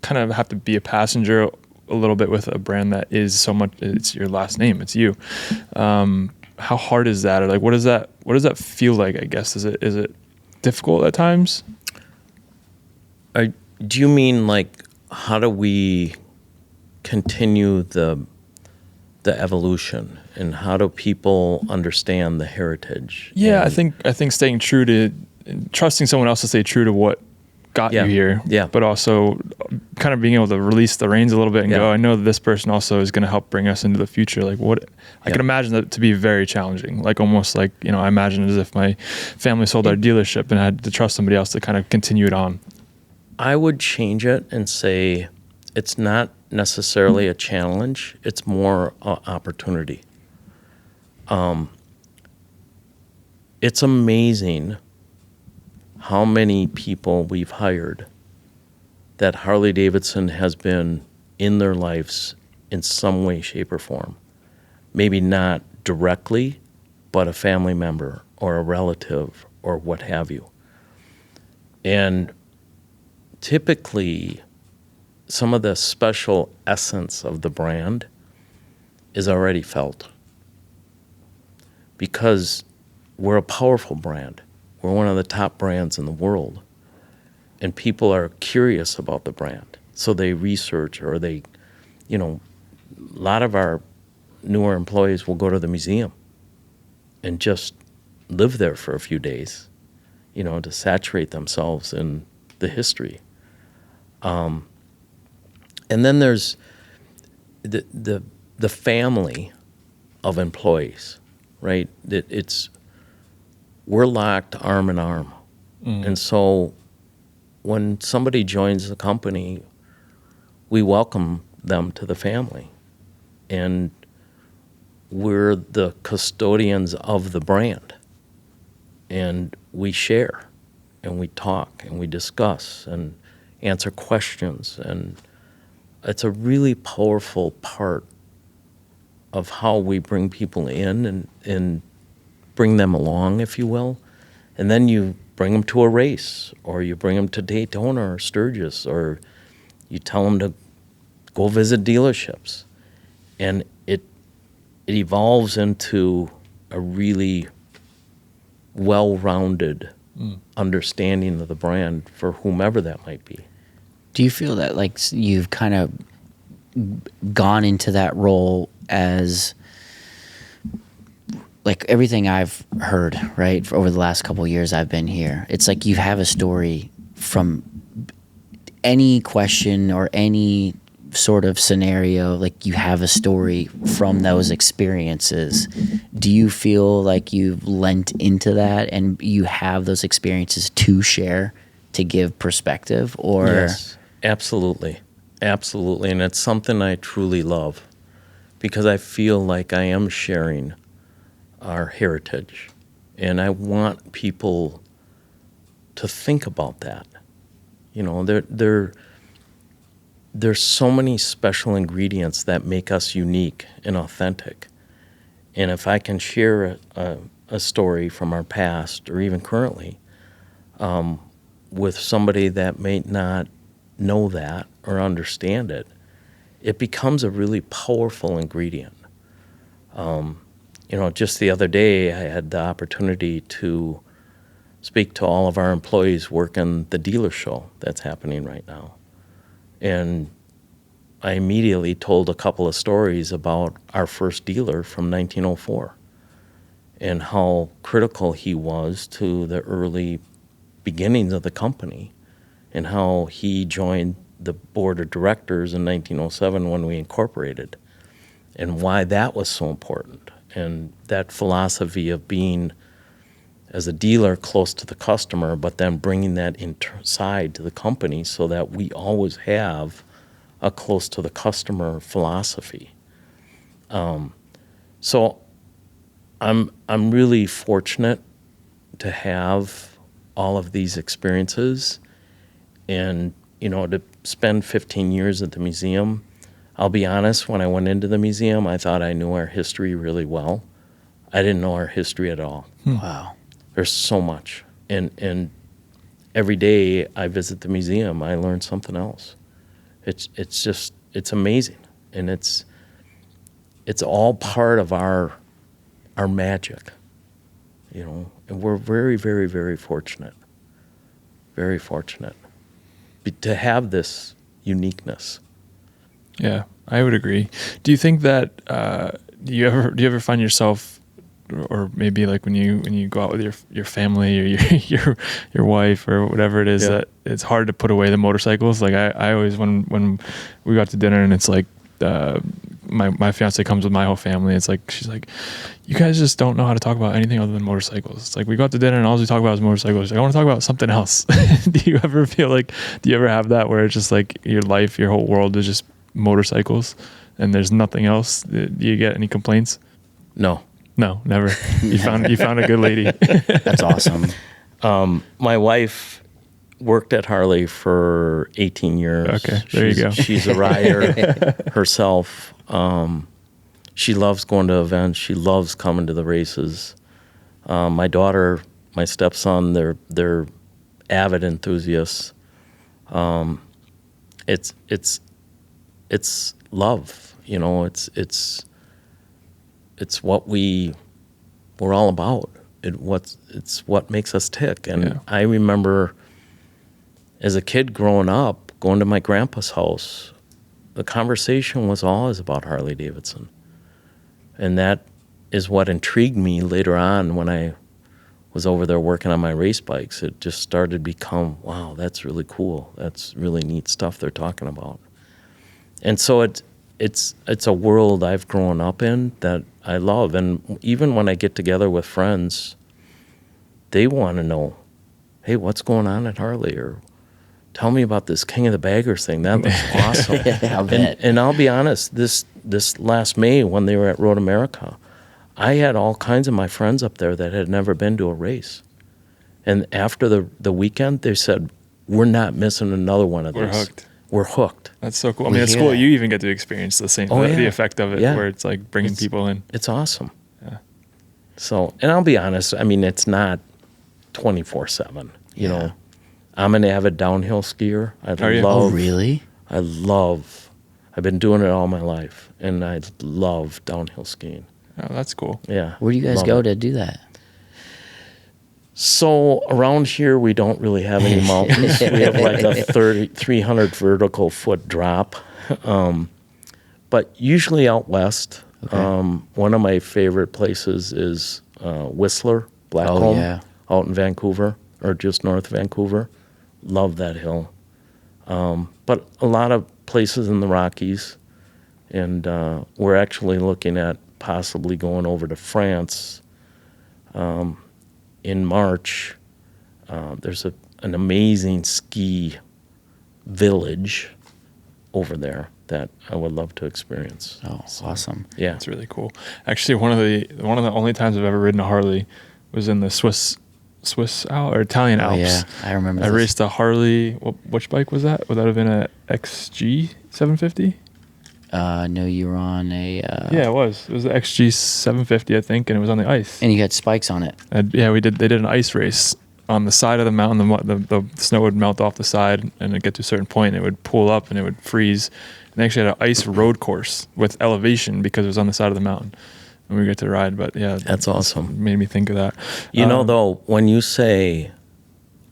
kind of have to be a passenger a little bit with a brand that is so much, it's your last name, it's you. How hard is that? Or like, what does that feel like, I guess? Is it difficult at times? Do you mean like, how do we continue the evolution, and how do people understand the heritage? Yeah, I think staying true to, trusting someone else to stay true to what got you here, but also kind of being able to release the reins a little bit and go, I know that this person also is going to help bring us into the future. Like, what I can imagine that to be very challenging, like almost like, I imagine it as if my family sold our dealership and I had to trust somebody else to kind of continue it on. I would change it and say it's not necessarily a challenge. It's more opportunity. It's amazing how many people we've hired that Harley-Davidson has been in their lives in some way, shape, or form. Maybe not directly, but a family member or a relative or what have you. And typically, some of the special essence of the brand is already felt because we're a powerful brand. We're one of the top brands in the world. And people are curious about the brand. So they research or they, a lot of our newer employees will go to the museum and just live there for a few days, to saturate themselves in the history. And then there's the family of employees, right? We're locked arm in arm. And so when somebody joins the company, we welcome them to the family. And we're the custodians of the brand. And we share, and we talk, and we discuss, and answer questions. And it's a really powerful part of how we bring people in and bring them along, if you will. And then you bring them to a race, or you bring them to Daytona or Sturgis, or you tell them to go visit dealerships. And it evolves into a really well-rounded understanding of the brand for whomever that might be. Do you feel that like you've kind of gone into that role as like everything I've heard, right, for over the last couple of years I've been here, it's like you have a story from any question or any sort of scenario, like you have a story from those experiences. Do you feel like you've lent into that and you have those experiences to share, to give perspective? Or Yes, absolutely. Absolutely. And it's something I truly love because I feel like I am sharing our heritage. And I want people to think about that. There's so many special ingredients that make us unique and authentic. And if I can share a story from our past or even currently with somebody that may not know that or understand it, it becomes a really powerful ingredient. Just the other day, I had the opportunity to speak to all of our employees working the dealer show that's happening right now. And I immediately told a couple of stories about our first dealer from 1904 and how critical he was to the early beginnings of the company and how he joined the board of directors in 1907 when we incorporated and why that was so important. And that philosophy of being, as a dealer, close to the customer, but then bringing that inside to the company so that we always have a close to the customer philosophy. So I'm really fortunate to have all of these experiences and, to spend 15 years at the museum. I'll be honest, when I went into the museum, I thought I knew our history really well. I didn't know our history at all. wow. There's so much. And every day I visit the museum, I learn something else. It's amazing. And it's all part of our magic, and we're very, very, very fortunate. Very fortunate to have this uniqueness. Yeah, I would agree. Do you think that do you ever find yourself, or maybe like when you go out with your family or your wife or whatever it is, that it's hard to put away the motorcycles? Like I always, when we go out to dinner and it's like my fiance comes with my whole family, it's like she's like, you guys just don't know how to talk about anything other than motorcycles. It's like we go out to dinner and all we talk about is motorcycles. She's like, I want to talk about something else. Do you ever have that where it's just like your life, your whole world is just motorcycles and there's nothing else, do you get any complaints? No. No, never. You found a good lady. That's awesome. My wife worked at Harley for 18 years. Okay, there you go. She's a rider herself. She loves going to events. She loves coming to the races. My daughter, my stepson, they're avid enthusiasts. It's love, you know. It's what we're all about. It's what makes us tick. And Yeah. I remember as a kid growing up, going to my grandpa's house, the conversation was always about Harley-Davidson. And that is what intrigued me later on when I was over there working on my race bikes. It just started to become, wow, that's really cool. That's really neat stuff they're talking about. And so it's a world I've grown up in that I love. And even when I get together with friends, they want to know, hey, what's going on at Harley? Or tell me about this King of the Baggers thing. That looks awesome. I'll bet. And I'll be honest, this last May when they were at Road America, I had all kinds of my friends up there that had never been to a race. And after the weekend, they said, we're not missing another one of these. We're hooked. We're hooked. That's so cool. I We mean, it's hear cool that. you even get to experience the same, the effect of it, Yeah. where it's like bringing people in. It's awesome. Yeah. So, and I'll be honest, I mean, it's not 24/7, you Yeah. know. I'm an avid downhill skier. Are you? Oh, really? I've been doing it all my life, and I love downhill skiing. Oh, that's cool. Yeah. Where do you guys love go it. to do that? So around here, we don't really have any mountains. We have like a 300 vertical foot drop. But usually out west. Okay. One of my favorite places is Whistler, Blackcomb, Oh, yeah. out in Vancouver, or just north of Vancouver. Love that hill. But a lot of places in the Rockies. And we're actually looking at possibly going over to France in March. There's an amazing ski village over there that I would love to experience. Oh, awesome. Yeah. That's really cool. Actually, one of the only times I've ever ridden a Harley was in the Swiss or Italian Oh, Alps. yeah. I remember I this. raced a Harley. Which bike was that? Would that have been a XG 750? No, you were on a... Yeah, it was. It was the XG 750, I think, and it was on the ice. And you had spikes on it. Yeah, they did an ice race on the side of the mountain. The snow would melt off the side, and it'd get to a certain point, and it would pull up, and it would freeze. And they actually had an ice road course with elevation because it was on the side of the mountain, and we get to ride. But yeah, That's awesome. Made me think of that. You know, though, when you say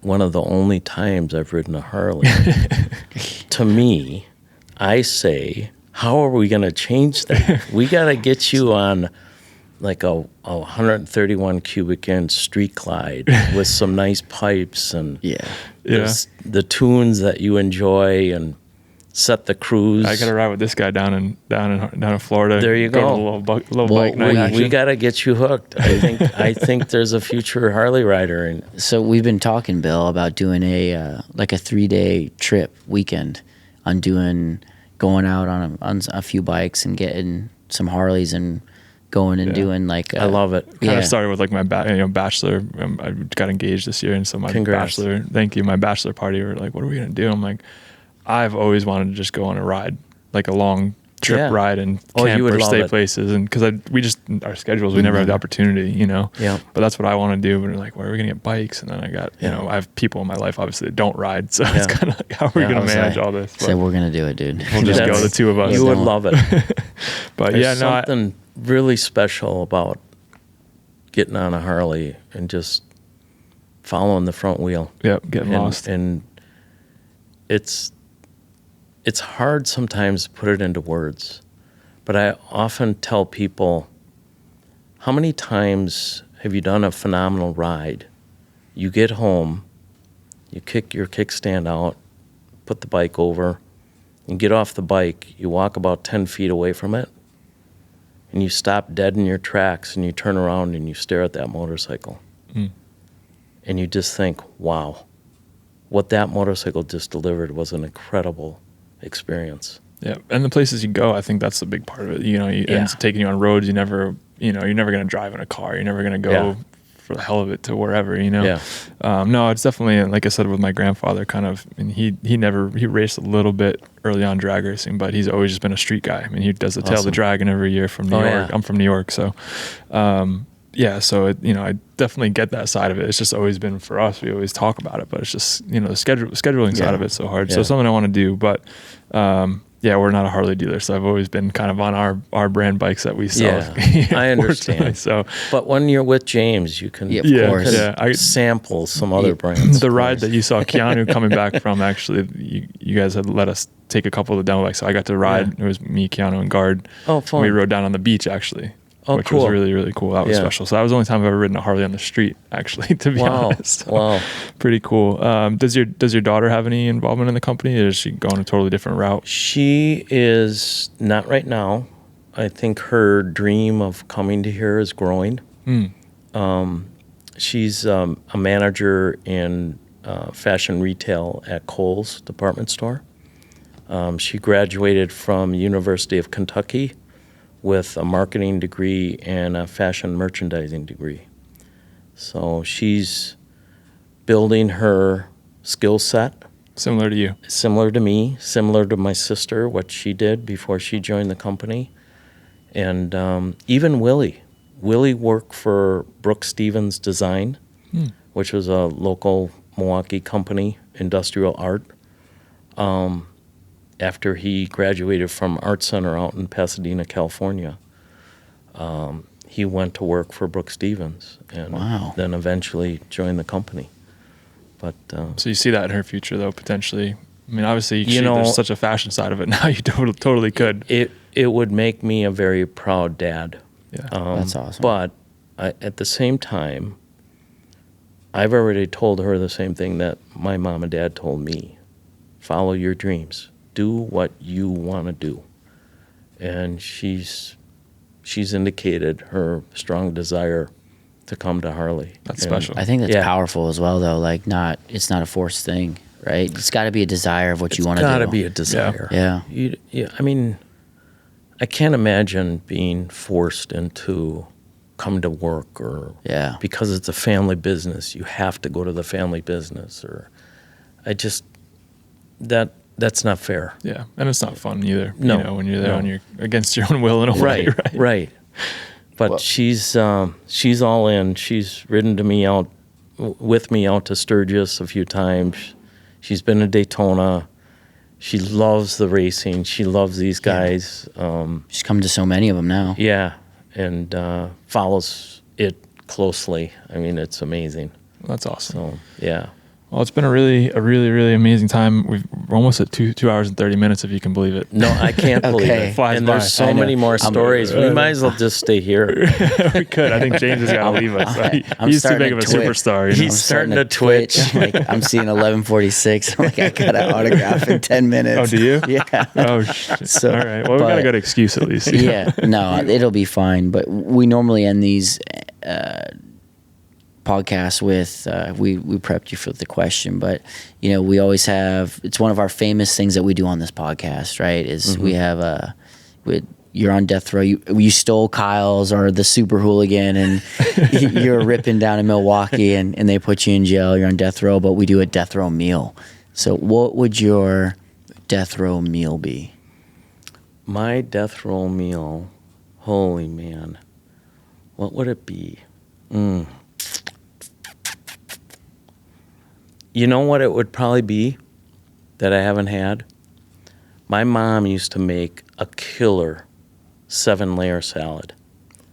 one of the only times I've ridden a Harley, to me, I say, how are we going to change that? We got to get you on like a 131 cubic inch Street Glide with some nice pipes and Yeah. the tunes that you enjoy and set the cruise. I got to ride with this guy down in Florida. There you to go. a little Well, bike night. We action. got to get you hooked. I think there's a future Harley rider. And So we've been talking, Bill, about doing a 3-day trip weekend on going out on a few bikes and getting some Harleys and going and Yeah. doing like... I love it. Kind Yeah. of started with like my bachelor. I got engaged this year, and so my Congrats. my bachelor party. We were like, what are we gonna do? I'm like, I've always wanted to just go on a ride, like a long trip Yeah. ride and Oh, camp you would or love stay it. places, and because our schedules, we never had the opportunity, you know. Yeah. But that's what I want to do. But we're like, where are we gonna get bikes? And then I got, Yeah. I have people in my life obviously that don't ride, so Yeah. it's kind of like, how are we Yeah, I gonna was manage like- all this? Said we're going to do it, dude. We'll just go, That's- the two of us. You would don't. love it. But There's yeah, no, something really special about getting on a Harley and just following the front wheel. getting lost. And it's hard sometimes to put it into words, but I often tell people, how many times have you done a phenomenal ride? You get home, you kick your kickstand out, put the bike over, and get off the bike. You walk about 10 feet away from it, and you stop dead in your tracks, and you turn around and you stare at that motorcycle. Mm. And you just think, wow, what that motorcycle just delivered was an incredible experience. Yeah, and the places you go, I think that's the big part of it. You know, it ends up taking you on roads you're never going to drive in a car. You're never going to go for the hell of it to wherever, you know. Yeah. No, it's definitely, like I said, with my grandfather, kind of, and he raced a little bit early on drag racing, but he's always just been a street guy. I mean, he does the Tail of the Dragon every year from New York. Yeah. I'm from New York, so so I definitely get that side of it. It's just always been for us. We always talk about it, but it's just, the scheduling side of it's so hard. So it's something I want to do, but we're not a Harley dealer, so I've always been kind of on our brand bikes that we sell. Yeah, I understand. So, but when you're with James, you can I sample some other brands. The ride that you saw Keanu coming back from, actually, you guys had let us take a couple of the demo bikes, so I got to ride. It was me, Keanu, and Guard. Oh, fun! We rode down on the beach, actually. Which cool. was really, really cool. That was special. So that was the only time I've ever ridden a Harley on the street, actually, to be honest. So, wow. Pretty cool. Does your daughter have any involvement in the company, or is she going a totally different route? She is not right now. I think her dream of coming to here is growing. She's a manager in fashion retail at Kohl's department store. She graduated from University of Kentucky with a marketing degree and a fashion merchandising degree. So she's building her skill set. Similar to you. Similar to me, similar to my sister, what she did before she joined the company. And even Willie. Willie worked for Brooke Stevens Design, which was a local Milwaukee company, industrial art. After he graduated from Art Center out in Pasadena, California, he went to work for Brooke Stevens and then eventually joined the company. But so you see that in her future, though, potentially? I mean, obviously, there's such a fashion side of it now. You totally could. It would make me a very proud dad. Yeah, that's awesome. But at the same time, I've already told her the same thing that my mom and dad told me. Follow your dreams. Do what you want to do. And she's indicated her strong desire to come to Harley. That's special. I think that's powerful as well, though. Like, it's not a forced thing, right? It's got to be a desire of what you want to do. It's got to be a desire. Yeah. I mean, I can't imagine being forced into come to work or because it's a family business, you have to go to the family business, or that's not fair. Yeah, and it's not fun either. No, when you're there on against your own will in a way. Right. But she's all in. She's ridden with me out to Sturgis a few times. She's been to Daytona. She loves the racing. She loves these guys. She's come to so many of them now. Yeah, and follows it closely. I mean, it's amazing. That's awesome. So, yeah. Well, it's been a really, really amazing time. We're almost at 2 hours and 30 minutes, if you can believe it. No, I can't believe it. Flies and by. there's so many more stories. We might as well just stay here. We could. I think James has got to leave us. He's too big of a superstar. He's starting to twitch. I'm seeing 11:46. I'm like, I got an autograph in 10 minutes. Oh, do you? Yeah. Oh, shit. So, all right. Well, we got a good excuse at least. No, it'll be fine. But we normally end these podcast with we prepped you for the question, but we always have, it's one of our famous things that we do on this podcast, right, is we have you're on death row, you stole Kyle's or the super hooligan, and you're ripping down in Milwaukee, and they put you in jail, you're on death row, but we do a death row meal. So what would your death row meal be? My death row meal, holy man, what would it be? You know what it would probably be that I haven't had? My mom used to make a killer 7-layer salad.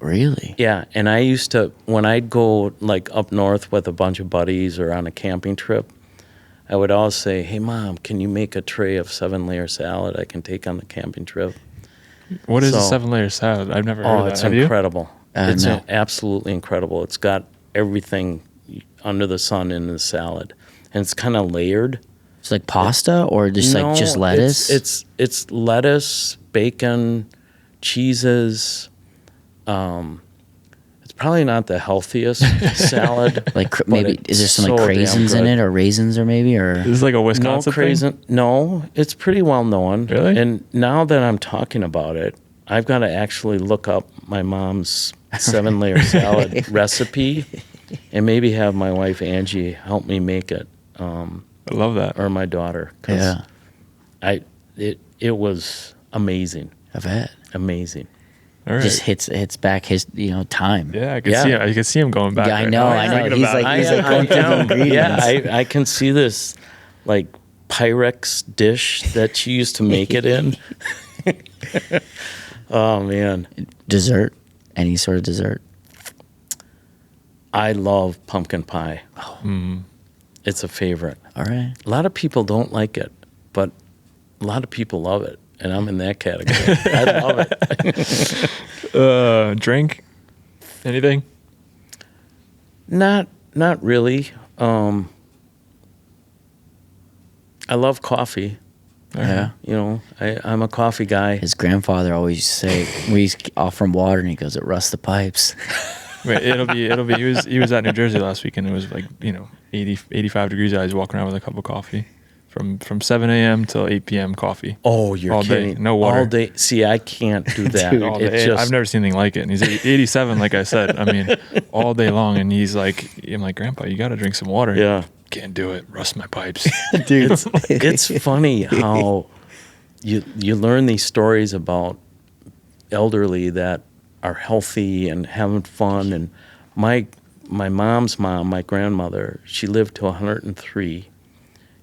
Really? Yeah, and I used to, when I'd go like up north with a bunch of buddies or on a camping trip, I would always say, hey, Mom, can you make a tray of 7-layer salad I can take on the camping trip? What is a 7-layer salad? I've never heard of that. It's incredible. It's no. absolutely incredible. It's got everything under the sun in the salad. And it's kind of layered. It's like pasta or just just lettuce? It's lettuce, bacon, cheeses. It's probably not the healthiest salad. Like but maybe it's is there some so like damn craisins in good. it or raisins or maybe or This is like a No Wisconsin thing? craisin. No, it's pretty well known. Really? And now that I'm talking about it, I've got to actually look up my mom's 7-layer salad recipe, and maybe have my wife Angie help me make it, I love that. or my daughter. 'Cause yeah. it was amazing, I bet. amazing. All right. Just hits back his time. Yeah, I can Yeah. see him. I can see him going back. Yeah, I right know, now. I know. Thinking He's about like- it. going through the ingredients. I can see this like Pyrex dish that she used to make it in. Oh man, Dessert, any sort of dessert. I love pumpkin pie. It's a favorite. All right. A lot of people don't like it, but a lot of people love it, and I'm in that category. I love it. Drink? Anything? Not really. I love coffee. Yeah. You know, I'm a coffee guy. His grandfather always used to say we used to offer him water and he goes, it rusts the pipes. Wait, it'll be. He was at New Jersey last week and it was like 80, 85 degrees out. He's walking around with a cup of coffee from 7 a.m. till 8 p.m. coffee. Oh, you're All day, kidding. no water. All day. See, I can't do that. Dude, All It day. just- I've never seen anything like it. And he's 87, like I said. I mean, all day long. And he's like, I'm like, Grandpa, you got to drink some water. Yeah. Can't do it. Rust my pipes. Dude. It's funny how you learn these stories about elderly that are healthy and having fun. And my mom's mom, my grandmother, she lived to 103,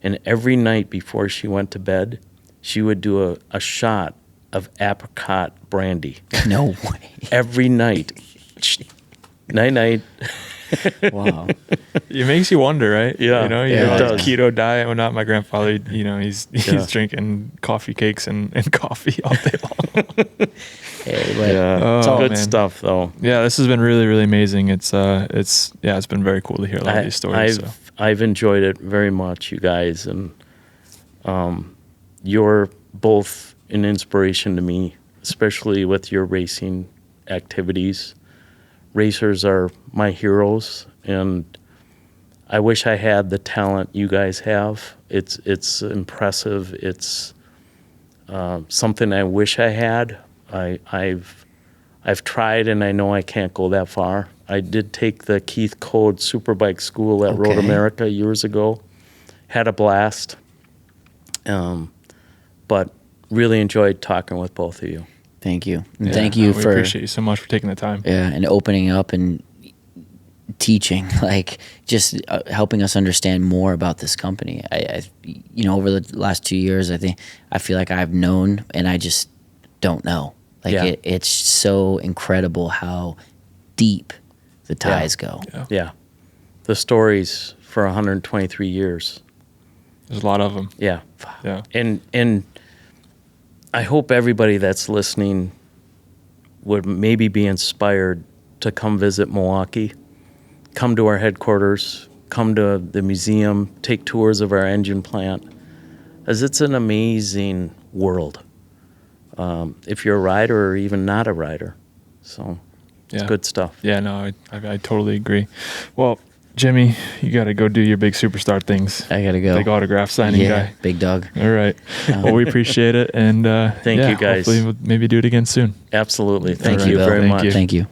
and every night before she went to bed, she would do a shot of apricot brandy No way. every night. Night night. Wow. It makes you wonder, right? Yeah, You know, yeah, you're it like does. keto diet. Well, not my grandfather. He's Yeah. drinking coffee cakes and coffee all day long. Hey, but Yeah, Oh, good man. stuff though. Yeah, this has been really, really amazing. It's been very cool to hear a lot of these stories. I've enjoyed it very much, you guys, and you're both an inspiration to me, especially with your racing activities. Racers are my heroes, and I wish I had the talent you guys have. It's impressive. It's something I wish I had. I've tried, and I know I can't go that far. I did take the Keith Code Superbike School at Road Okay. America years ago. Had a blast. But really enjoyed talking with both of you. thank you. And Yeah, thank you we for appreciate you so much for taking the time. and opening up and teaching, like just helping us understand more about this company. I over the last 2 years, I feel like I've known and I just don't know. Like Yeah. it's so incredible how deep the ties go. Yeah. The stories for 123 years. There's a lot of them. Yeah. Yeah. And I hope everybody that's listening would maybe be inspired to come visit Milwaukee, come to our headquarters, come to the museum, take tours of our engine plant, as it's an amazing world. If you're a rider or even not a rider. So it's Yeah. good stuff. Yeah, no, I totally agree. Well, Jimmy, you got to go do your big superstar things. I gotta go. Big autograph signing Yeah, guy. big dog. All right. Well, we appreciate it. And Thank you, guys. Hopefully we'll maybe do it again soon. Absolutely. Thank All right, you Bill. very Thank much. you. Thank you.